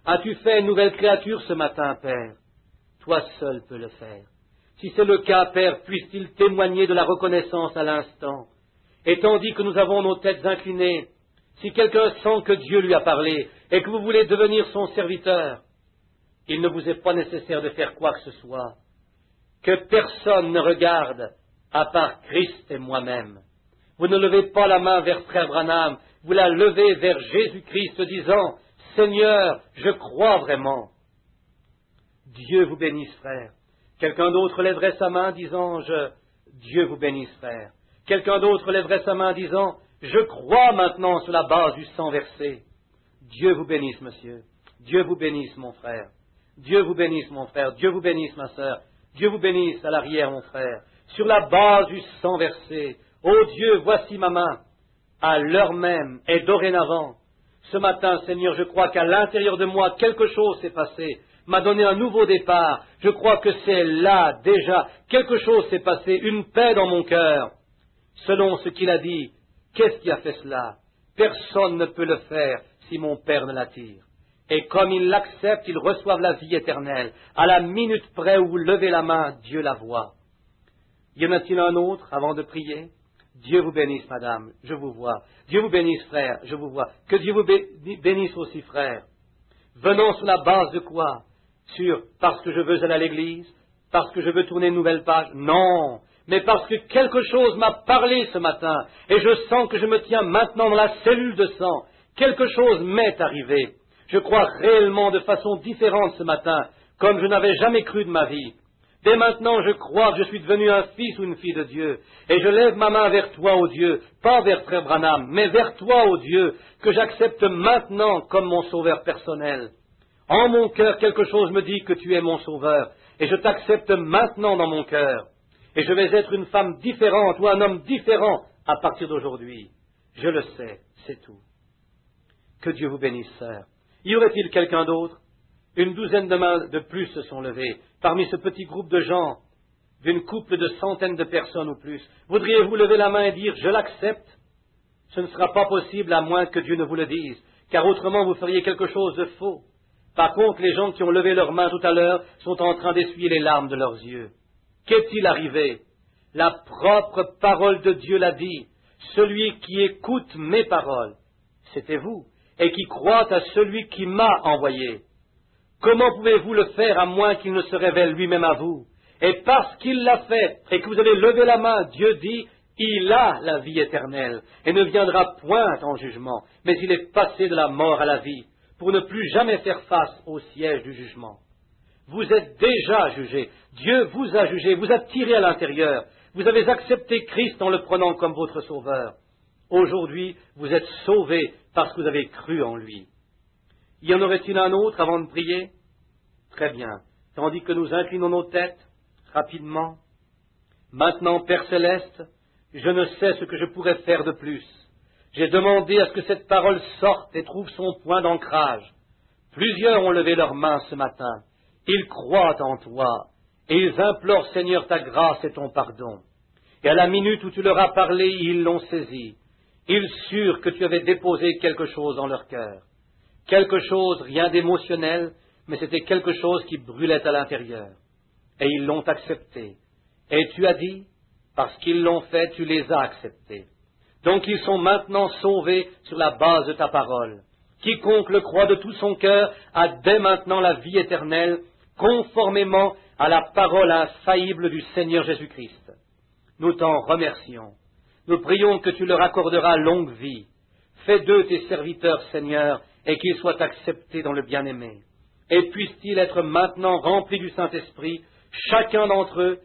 As-tu fait une nouvelle créature ce matin, Père? Toi seul peux le faire. Si c'est le cas, Père, puisse-t-il témoigner de la reconnaissance à l'instant. Et tandis que nous avons nos têtes inclinées, si quelqu'un sent que Dieu lui a parlé et que vous voulez devenir son serviteur, il ne vous est pas nécessaire de faire quoi que ce soit. Que personne ne regarde à part Christ et moi-même. Vous ne levez pas la main vers Frère Branham, vous la levez vers Jésus-Christ disant « Seigneur, je crois vraiment ». Dieu vous bénisse, frère. Quelqu'un d'autre lèverait sa main disant « Dieu vous bénisse, frère ». Quelqu'un d'autre lèverait sa main disant « Je crois maintenant sur la base du sang versé ». Dieu vous bénisse, monsieur. Dieu vous bénisse, mon frère. Dieu vous bénisse, mon frère. Dieu vous bénisse, ma sœur. Dieu vous bénisse à l'arrière, mon frère. Sur la base du sang versé. Ô Dieu, voici ma main. À l'heure même et dorénavant. Ce matin, Seigneur, je crois qu'à l'intérieur de moi, quelque chose s'est passé. M'a donné un nouveau départ. Je crois que c'est là, déjà, quelque chose s'est passé. Une paix dans mon cœur. Selon ce qu'il a dit, qu'est-ce qui a fait cela? Personne ne peut le faire si mon Père ne l'attire. Et comme ils l'acceptent, ils reçoivent la vie éternelle. À la minute près où vous levez la main, Dieu la voit. Y en a-t-il un autre avant de prier? Dieu vous bénisse, madame, je vous vois. Dieu vous bénisse, frère, je vous vois. Que Dieu vous bénisse aussi, frère. Venons sur la base de quoi? Parce que je veux aller à l'église? Parce que je veux tourner une nouvelle page? Non, mais parce que quelque chose m'a parlé ce matin, et je sens que je me tiens maintenant dans la cellule de sang. Quelque chose m'est arrivé. Je crois réellement de façon différente ce matin, comme je n'avais jamais cru de ma vie. Dès maintenant, je crois que je suis devenu un fils ou une fille de Dieu, et je lève ma main vers toi, ô Dieu, pas vers Frère Branham, mais vers toi, ô Dieu, que j'accepte maintenant comme mon sauveur personnel. En mon cœur, quelque chose me dit que tu es mon sauveur, et je t'accepte maintenant dans mon cœur. Et je vais être une femme différente ou un homme différent à partir d'aujourd'hui. Je le sais, c'est tout. Que Dieu vous bénisse, sœur. Y aurait-il quelqu'un d'autre? Une douzaine de mains de plus se sont levées. Parmi ce petit groupe de gens, d'une couple de centaines de personnes ou plus, voudriez-vous lever la main et dire « Je l'accepte » Ce ne sera pas possible à moins que Dieu ne vous le dise, car autrement vous feriez quelque chose de faux. Par contre, les gens qui ont levé leurs mains tout à l'heure sont en train d'essuyer les larmes de leurs yeux. Qu'est-il arrivé? La propre parole de Dieu l'a dit. Celui qui écoute mes paroles, c'était vous, et qui croit à celui qui m'a envoyé. Comment pouvez-vous le faire à moins qu'il ne se révèle lui-même à vous? Et parce qu'il l'a fait, et que vous avez levé la main, Dieu dit, il a la vie éternelle, et ne viendra point en jugement, mais il est passé de la mort à la vie, pour ne plus jamais faire face au siège du jugement. Vous êtes déjà jugé, Dieu vous a jugé, vous a tiré à l'intérieur, vous avez accepté Christ en le prenant comme votre sauveur. Aujourd'hui, vous êtes sauvés parce que vous avez cru en lui. Y en aurait-il un autre avant de prier? Très bien. Tandis que nous inclinons nos têtes, rapidement. Maintenant, Père Céleste, Je ne sais ce que je pourrais faire de plus. J'ai demandé à ce que cette parole sorte et trouve son point d'ancrage. Plusieurs ont levé leurs mains ce matin. Ils croient en toi et ils implorent, Seigneur, ta grâce et ton pardon. Et à la minute où tu leur as parlé, ils l'ont saisi. Ils surent que tu avais déposé quelque chose dans leur cœur. Quelque chose, rien d'émotionnel, mais c'était quelque chose qui brûlait à l'intérieur. Et ils l'ont accepté. Et tu as dit, parce qu'ils l'ont fait, tu les as acceptés. Donc ils sont maintenant sauvés sur la base de ta parole. Quiconque le croit de tout son cœur a dès maintenant la vie éternelle, conformément à la parole infaillible du Seigneur Jésus-Christ. Nous t'en remercions. Nous prions que tu leur accorderas longue vie. Fais d'eux tes serviteurs, Seigneur, et qu'ils soient acceptés dans le bien-aimé. Et puissent-ils être maintenant remplis du Saint-Esprit, chacun d'entre eux,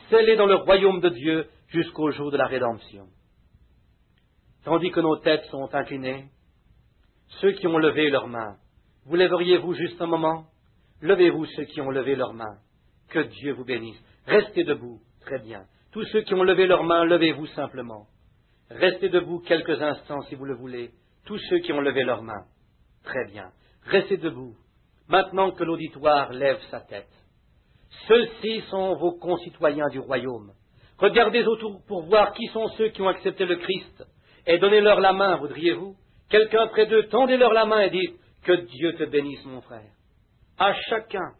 scellés dans le royaume de Dieu jusqu'au jour de la rédemption. Tandis que nos têtes sont inclinées, ceux qui ont levé leurs mains, vous lèveriez-vous juste un moment? Levez-vous ceux qui ont levé leurs mains. Que Dieu vous bénisse. Restez debout. Très bien. Tous ceux qui ont levé leurs mains, levez-vous simplement. Restez debout quelques instants si vous le voulez. Tous ceux qui ont levé leurs mains. Très bien. Restez debout. Maintenant que l'auditoire lève sa tête. Ceux-ci sont vos concitoyens du royaume. Regardez autour pour voir qui sont ceux qui ont accepté le Christ. Et donnez-leur la main, voudriez-vous? Quelqu'un près d'eux, tendez-leur la main et dites « Que Dieu te bénisse, mon frère ». À chacun.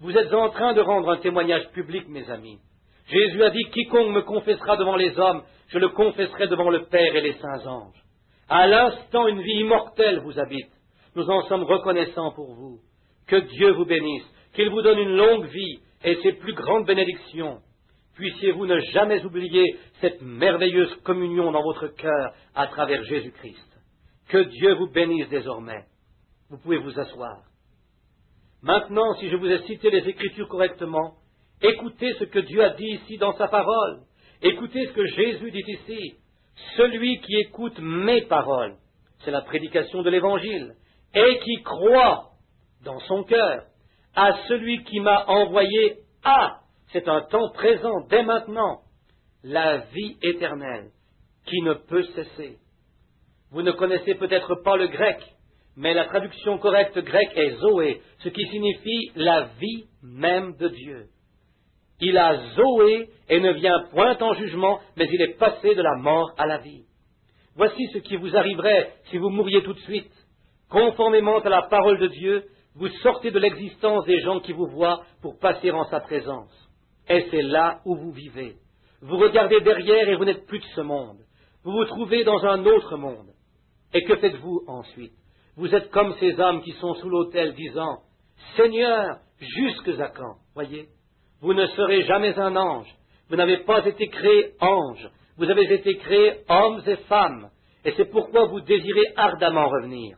Vous êtes en train de rendre un témoignage public, mes amis. Jésus a dit « Quiconque me confessera devant les hommes, je le confesserai devant le Père et les saints anges ». À l'instant, une vie immortelle vous habite. Nous en sommes reconnaissants pour vous. Que Dieu vous bénisse, qu'il vous donne une longue vie et ses plus grandes bénédictions. Puissiez-vous ne jamais oublier cette merveilleuse communion dans votre cœur à travers Jésus-Christ. Que Dieu vous bénisse désormais. Vous pouvez vous asseoir. Maintenant, si je vous ai cité les Écritures correctement, écoutez ce que Dieu a dit ici dans sa parole. Écoutez ce que Jésus dit ici. Celui qui écoute mes paroles, c'est la prédication de l'Évangile, et qui croit dans son cœur à celui qui m'a envoyé a, c'est un temps présent, dès maintenant, la vie éternelle qui ne peut cesser. Vous ne connaissez peut-être pas le grec, mais la traduction correcte grecque est Zoé, ce qui signifie la vie même de Dieu. Il a Zoé et ne vient point en jugement, mais il est passé de la mort à la vie. Voici ce qui vous arriverait si vous mouriez tout de suite. Conformément à la parole de Dieu, vous sortez de l'existence des gens qui vous voient pour passer en sa présence. Et c'est là où vous vivez. Vous regardez derrière et vous n'êtes plus de ce monde. Vous vous trouvez dans un autre monde. Et que faites-vous ensuite? Vous êtes comme ces hommes qui sont sous l'autel disant « Seigneur, jusque à quand ?» Voyez, vous ne serez jamais un ange. Vous n'avez pas été créé ange. Vous avez été créés hommes et femmes. Et c'est pourquoi vous désirez ardemment revenir.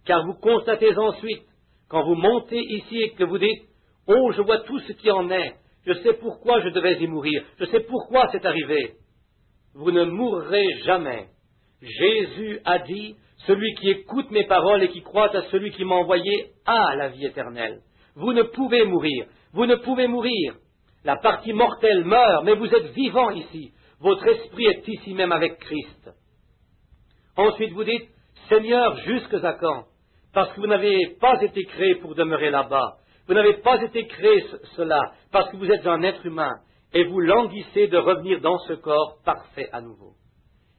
Car vous constatez ensuite, quand vous montez ici et que vous dites « Oh, je vois tout ce qui en est. Je sais pourquoi je devais y mourir. Je sais pourquoi c'est arrivé. » Vous ne mourrez jamais. Jésus a dit « Celui qui écoute mes paroles et qui croit à celui qui m'a envoyé a la vie éternelle. » Vous ne pouvez mourir. Vous ne pouvez mourir. La partie mortelle meurt, mais vous êtes vivant ici. Votre esprit est ici même avec Christ. Ensuite vous dites « Seigneur, jusque à quand ?» Parce que vous n'avez pas été créé pour demeurer là-bas. Vous n'avez pas été créé cela parce que vous êtes un être humain et vous languissez de revenir dans ce corps parfait à nouveau.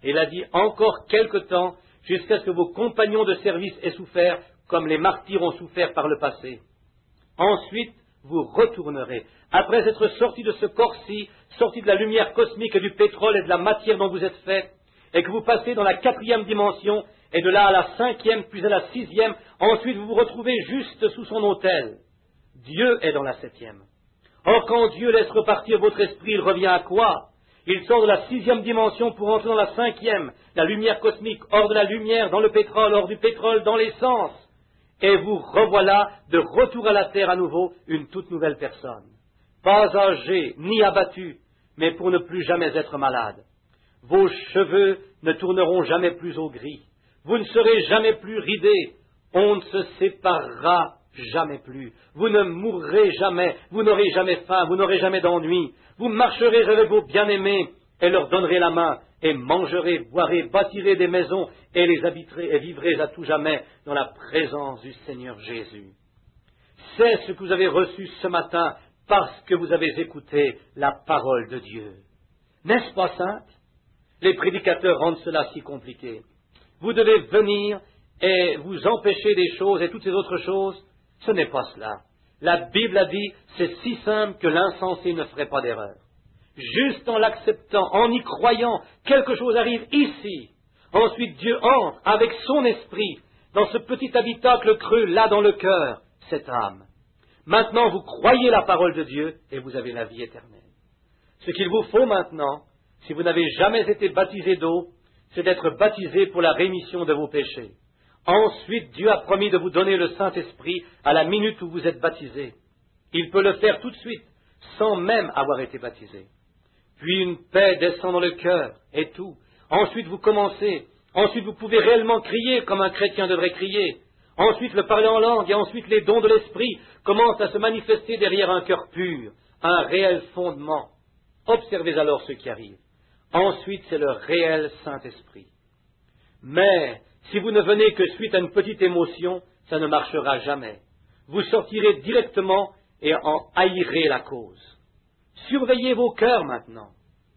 Et il a dit encore quelque temps jusqu'à ce que vos compagnons de service aient souffert comme les martyrs ont souffert par le passé. Ensuite, vous retournerez. Après être sortis de ce corps-ci, sortis de la lumière cosmique et du pétrole et de la matière dont vous êtes faits, et que vous passez dans la 4e dimension, et de là à la 5e, puis à la 6e, ensuite vous vous retrouvez juste sous son autel. Dieu est dans la 7e. Or, quand Dieu laisse repartir votre esprit, il revient à quoi? Il sort de la 6e dimension pour entrer dans la 5e, la lumière cosmique, hors de la lumière, dans le pétrole, hors du pétrole, dans l'essence. Et vous revoilà de retour à la terre à nouveau, une toute nouvelle personne. Pas âgé, ni abattu, mais pour ne plus jamais être malade. Vos cheveux ne tourneront jamais plus au gris. Vous ne serez jamais plus ridés. On ne se séparera jamais plus. Vous ne mourrez jamais. Vous n'aurez jamais faim. Vous n'aurez jamais d'ennui. Vous marcherez avec vos bien-aimés et leur donnerez la main, et mangerez, boirez, bâtirez des maisons, et les habiterez, et vivrez à tout jamais dans la présence du Seigneur Jésus. C'est ce que vous avez reçu ce matin, parce que vous avez écouté la parole de Dieu. N'est-ce pas simple? Les prédicateurs rendent cela si compliqué. Vous devez venir et vous empêcher des choses et toutes ces autres choses. Ce n'est pas cela. La Bible a dit, c'est si simple que l'insensé ne ferait pas d'erreur. Juste en l'acceptant, en y croyant, quelque chose arrive ici. Ensuite, Dieu entre avec son esprit dans ce petit habitacle creux, là dans le cœur, cette âme. Maintenant, vous croyez la parole de Dieu et vous avez la vie éternelle. Ce qu'il vous faut maintenant, si vous n'avez jamais été baptisé d'eau, c'est d'être baptisé pour la rémission de vos péchés. Ensuite, Dieu a promis de vous donner le Saint-Esprit à la minute où vous êtes baptisé. Il peut le faire tout de suite, sans même avoir été baptisé. Puis une paix descend dans le cœur, et tout. Ensuite, vous commencez. Ensuite, vous pouvez réellement crier comme un chrétien devrait crier. Ensuite, le parler en langue, et ensuite les dons de l'Esprit commencent à se manifester derrière un cœur pur, un réel fondement. Observez alors ce qui arrive. Ensuite, c'est le réel Saint-Esprit. Mais, si vous ne venez que suite à une petite émotion, ça ne marchera jamais. Vous sortirez directement et en haïrez la cause. Surveillez vos cœurs maintenant.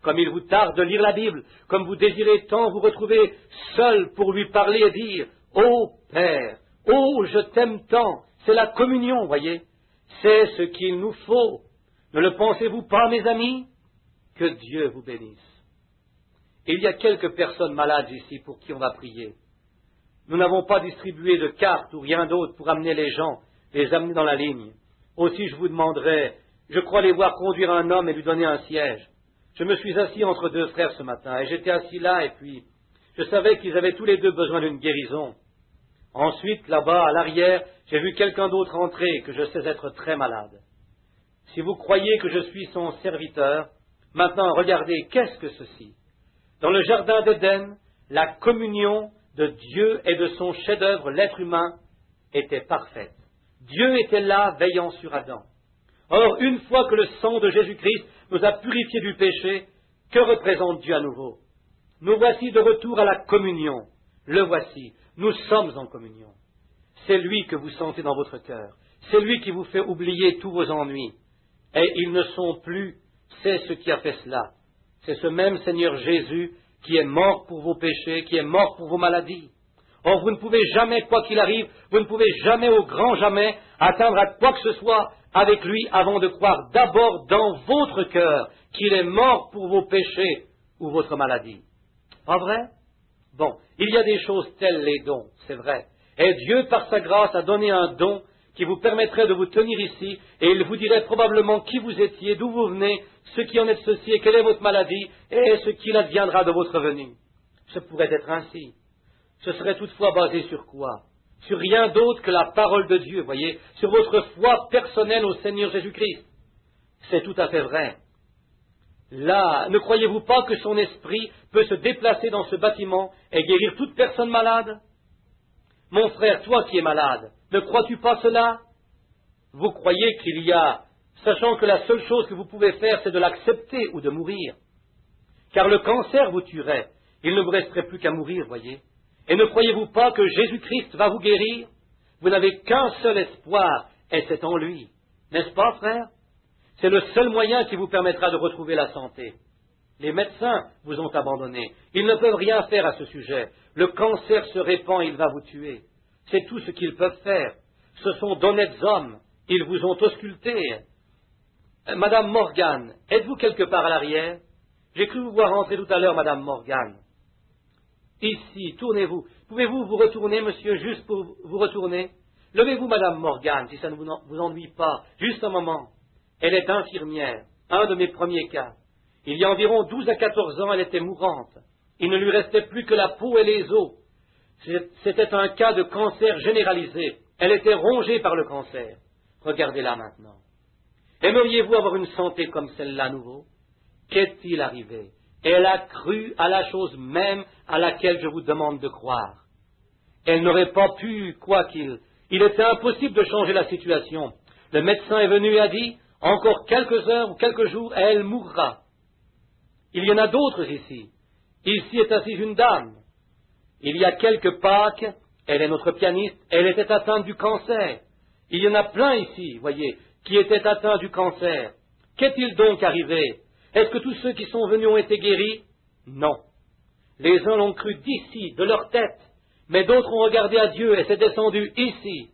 Comme il vous tarde de lire la Bible, comme vous désirez tant vous retrouver seul pour lui parler et dire « Ô Père, ô je t'aime tant », c'est la communion, voyez. C'est ce qu'il nous faut. Ne le pensez-vous pas, mes amis? Que Dieu vous bénisse. Il y a quelques personnes malades ici pour qui on va prier. Nous n'avons pas distribué de cartes ou rien d'autre pour amener les gens, les amener dans la ligne. Aussi, je vous demanderai, je crois les voir conduire un homme et lui donner un siège. Je me suis assis entre deux frères ce matin, et j'étais assis là, et puis je savais qu'ils avaient tous les deux besoin d'une guérison. Ensuite, là-bas, à l'arrière, j'ai vu quelqu'un d'autre entrer, que je sais être très malade. Si vous croyez que je suis son serviteur, maintenant, regardez, qu'est-ce que ceci? Dans le jardin d'Éden, la communion de Dieu et de son chef-d'œuvre, l'être humain, était parfaite. Dieu était là, veillant sur Adam. Or, une fois que le sang de Jésus-Christ nous a purifiés du péché, que représente Dieu à nouveau? Nous voici de retour à la communion. Le voici, nous sommes en communion. C'est lui que vous sentez dans votre cœur. C'est lui qui vous fait oublier tous vos ennuis. Et ils ne sont plus, c'est ce qui a fait cela. C'est ce même Seigneur Jésus qui est mort pour vos péchés, qui est mort pour vos maladies. Or, vous ne pouvez jamais, quoi qu'il arrive, vous ne pouvez jamais, au grand jamais, atteindre à quoi que ce soit avec lui avant de croire d'abord dans votre cœur qu'il est mort pour vos péchés ou votre maladie. Pas vrai? Bon, il y a des choses telles les dons, c'est vrai. Et Dieu, par sa grâce, a donné un don qui vous permettrait de vous tenir ici, et il vous dirait probablement qui vous étiez, d'où vous venez, ce qui en est de ceci, et quelle est votre maladie, et ce qu'il adviendra de votre venue. Ce pourrait être ainsi. Ce serait toutefois basé sur quoi? Sur rien d'autre que la parole de Dieu, voyez, sur votre foi personnelle au Seigneur Jésus-Christ. C'est tout à fait vrai. Là, ne croyez-vous pas que son esprit peut se déplacer dans ce bâtiment et guérir toute personne malade? Mon frère, toi qui es malade, ne crois-tu pas cela? Vous croyez qu'il y a, sachant que la seule chose que vous pouvez faire, c'est de l'accepter ou de mourir. Car le cancer vous tuerait, il ne vous resterait plus qu'à mourir, voyez. Et ne croyez-vous pas que Jésus-Christ va vous guérir? Vous n'avez qu'un seul espoir, et c'est en lui. N'est-ce pas, frère? C'est le seul moyen qui vous permettra de retrouver la santé. Les médecins vous ont abandonné. Ils ne peuvent rien faire à ce sujet. Le cancer se répand, il va vous tuer. C'est tout ce qu'ils peuvent faire. Ce sont d'honnêtes hommes. Ils vous ont ausculté. Madame Morgan, êtes-vous quelque part à l'arrière? J'ai cru vous voir entrer tout à l'heure, Madame Morgan. Ici, tournez-vous. Pouvez-vous vous retourner, monsieur, juste pour vous retourner? Levez-vous, Madame Morgan, si ça ne vous ennuie pas. Juste un moment. Elle est infirmière, un de mes premiers cas. Il y a environ 12 à 14 ans, elle était mourante. Il ne lui restait plus que la peau et les os. C'était un cas de cancer généralisé. Elle était rongée par le cancer. Regardez-la maintenant. Aimeriez-vous avoir une santé comme celle-là à nouveau? Qu'est-il arrivé? Elle a cru à la chose même à laquelle je vous demande de croire. Elle n'aurait pas pu, il était impossible de changer la situation. Le médecin est venu et a dit, encore quelques heures ou quelques jours, et elle mourra. Il y en a d'autres ici. Ici est assise une dame. Il y a quelques Pâques, elle est notre pianiste, elle était atteinte du cancer. Il y en a plein ici, voyez, qui étaient atteints du cancer. Qu'est-il donc arrivé? Est-ce que tous ceux qui sont venus ont été guéris? Non. Les uns l'ont cru d'ici, de leur tête, mais d'autres ont regardé à Dieu et c'est descendu ici.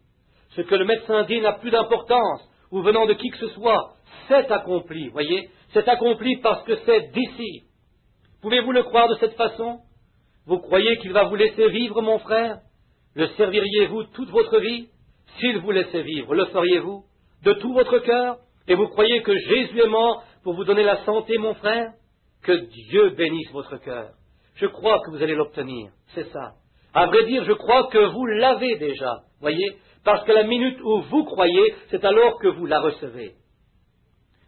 Ce que le médecin dit n'a plus d'importance, ou venant de qui que ce soit, c'est accompli, voyez, c'est accompli parce que c'est d'ici. Pouvez-vous le croire de cette façon? Vous croyez qu'il va vous laisser vivre, mon frère? Le serviriez-vous toute votre vie? S'il vous laissait vivre, le feriez-vous? De tout votre cœur? Et vous croyez que Jésus est mort pour vous donner la santé, mon frère? Que Dieu bénisse votre cœur. Je crois que vous allez l'obtenir, c'est ça. À vrai dire, je crois que vous l'avez déjà, voyez, parce que la minute où vous croyez, c'est alors que vous la recevez.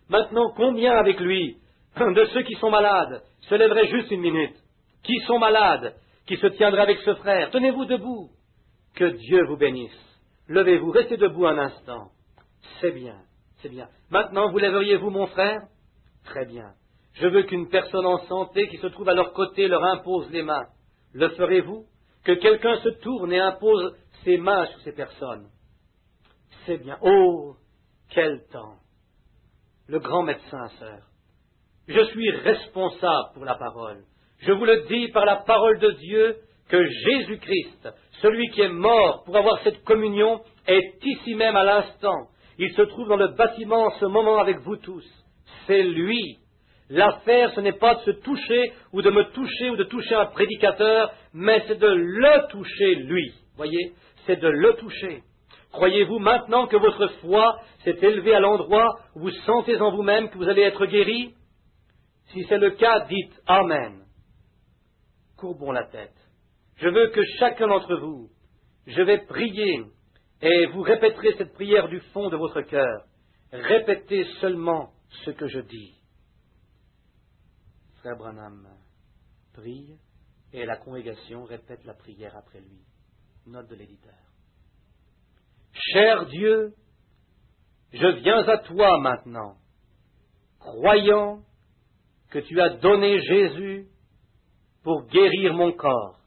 Maintenant, combien avec lui, de ceux qui sont malades, se lèveraient juste une minute? Qui sont malades, qui se tiendraient avec ce frère? Tenez-vous debout. Que Dieu vous bénisse. Levez-vous, restez debout un instant. C'est bien, c'est bien. Maintenant, vous lèveriez-vous, mon frère? Très bien. Je veux qu'une personne en santé qui se trouve à leur côté leur impose les mains. Le ferez-vous? Que quelqu'un se tourne et impose ses mains sur ces personnes. C'est bien. Oh, quel temps! Le grand médecin, sœur. Je suis responsable pour la parole. Je vous le dis par la parole de Dieu que Jésus-Christ, celui qui est mort pour avoir cette communion, est ici même à l'instant. Il se trouve dans le bâtiment en ce moment avec vous tous. C'est lui. L'affaire, ce n'est pas de se toucher ou de me toucher ou de toucher un prédicateur, mais c'est de le toucher, lui. Voyez, c'est de le toucher. Croyez-vous maintenant que votre foi s'est élevée à l'endroit où vous sentez en vous-même que vous allez être guéri? Si c'est le cas, dites Amen. Courbons la tête. Je veux que chacun d'entre vous, je vais prier et vous répéterez cette prière du fond de votre cœur. Répétez seulement ce que je dis. Frère Branham prie et la congrégation répète la prière après lui. Note de l'éditeur. Cher Dieu, je viens à toi maintenant, croyant que tu as donné Jésus pour guérir mon corps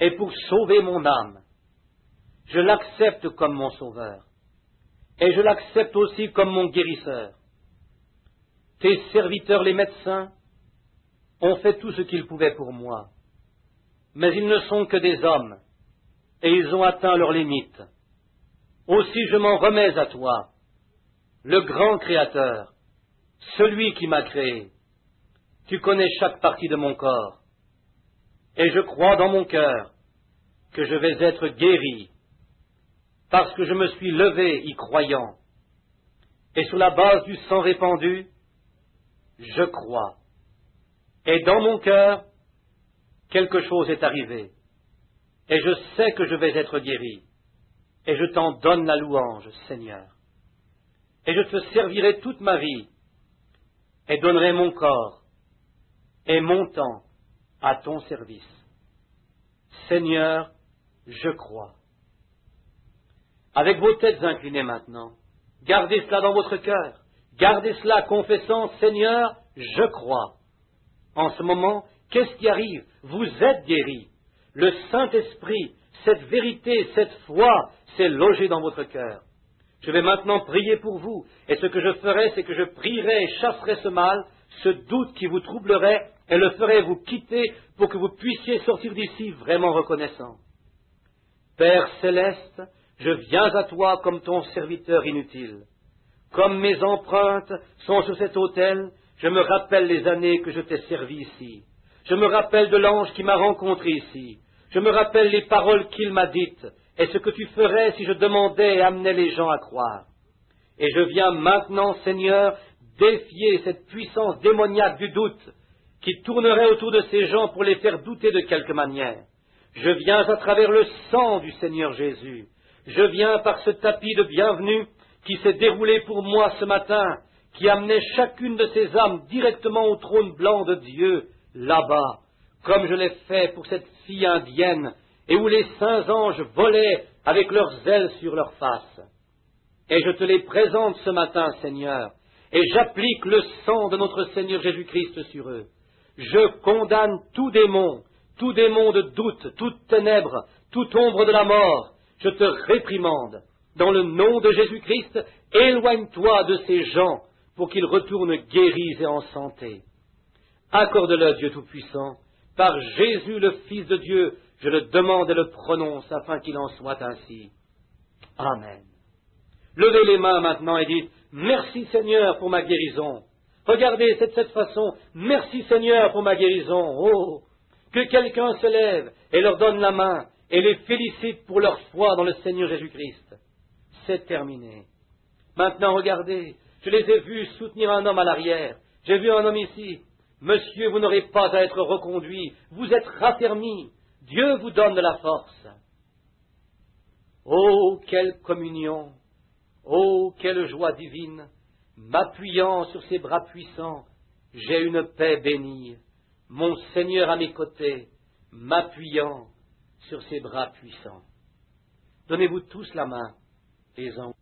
et pour sauver mon âme. Je l'accepte comme mon sauveur et je l'accepte aussi comme mon guérisseur. Tes serviteurs, les médecins, ont fait tout ce qu'ils pouvaient pour moi, mais ils ne sont que des hommes et ils ont atteint leurs limites. Aussi je m'en remets à toi, le grand Créateur, celui qui m'a créé. Tu connais chaque partie de mon corps, et je crois dans mon cœur que je vais être guéri, parce que je me suis levé y croyant, et sur la base du sang répandu, je crois. Et dans mon cœur, quelque chose est arrivé, et je sais que je vais être guéri. Et je t'en donne la louange, Seigneur. Et je te servirai toute ma vie, et donnerai mon corps et mon temps à ton service. Seigneur, je crois. Avec vos têtes inclinées maintenant, gardez cela dans votre cœur. Gardez cela confessant, Seigneur, je crois. En ce moment, qu'est-ce qui arrive? Vous êtes guéris. Le Saint-Esprit, cette vérité, cette foi, s'est logé dans votre cœur. Je vais maintenant prier pour vous, et ce que je ferai, c'est que je prierai et chasserai ce mal, ce doute qui vous troublerait, et le ferai vous quitter pour que vous puissiez sortir d'ici vraiment reconnaissant. Père céleste, je viens à toi comme ton serviteur inutile. Comme mes empreintes sont sur cet autel, je me rappelle les années que je t'ai servi ici. Je me rappelle de l'ange qui m'a rencontré ici. Je me rappelle les paroles qu'il m'a dites, et ce que tu ferais si je demandais et amenais les gens à croire. Et je viens maintenant, Seigneur, défier cette puissance démoniaque du doute qui tournerait autour de ces gens pour les faire douter de quelque manière. Je viens à travers le sang du Seigneur Jésus. Je viens par ce tapis de bienvenue qui s'est déroulé pour moi ce matin, qui amenait chacune de ces âmes directement au trône blanc de Dieu, là-bas, comme je l'ai fait pour cette fille indienne, et où les saints anges volaient avec leurs ailes sur leur face. Et je te les présente ce matin, Seigneur, et j'applique le sang de notre Seigneur Jésus-Christ sur eux. je condamne tout démon de doute, toute ténèbre, toute ombre de la mort. Je te réprimande. Dans le nom de Jésus-Christ, éloigne-toi de ces gens pour qu'ils retournent guéris et en santé. Accorde-le, Dieu Tout-Puissant. Par Jésus, le Fils de Dieu, je le demande et le prononce afin qu'il en soit ainsi. Amen. Levez les mains maintenant et dites, merci Seigneur pour ma guérison. Regardez, c'est de cette façon, merci Seigneur pour ma guérison. Oh, que quelqu'un se lève et leur donne la main et les félicite pour leur foi dans le Seigneur Jésus-Christ. C'est terminé. Maintenant, regardez, je les ai vus soutenir un homme à l'arrière. J'ai vu un homme ici. Monsieur, vous n'aurez pas à être reconduit. Vous êtes raffermi. Dieu vous donne de la force. Oh, quelle communion! Oh, quelle joie divine! M'appuyant sur ses bras puissants, j'ai une paix bénie. Mon Seigneur à mes côtés, m'appuyant sur ses bras puissants. Donnez-vous tous la main, les uns.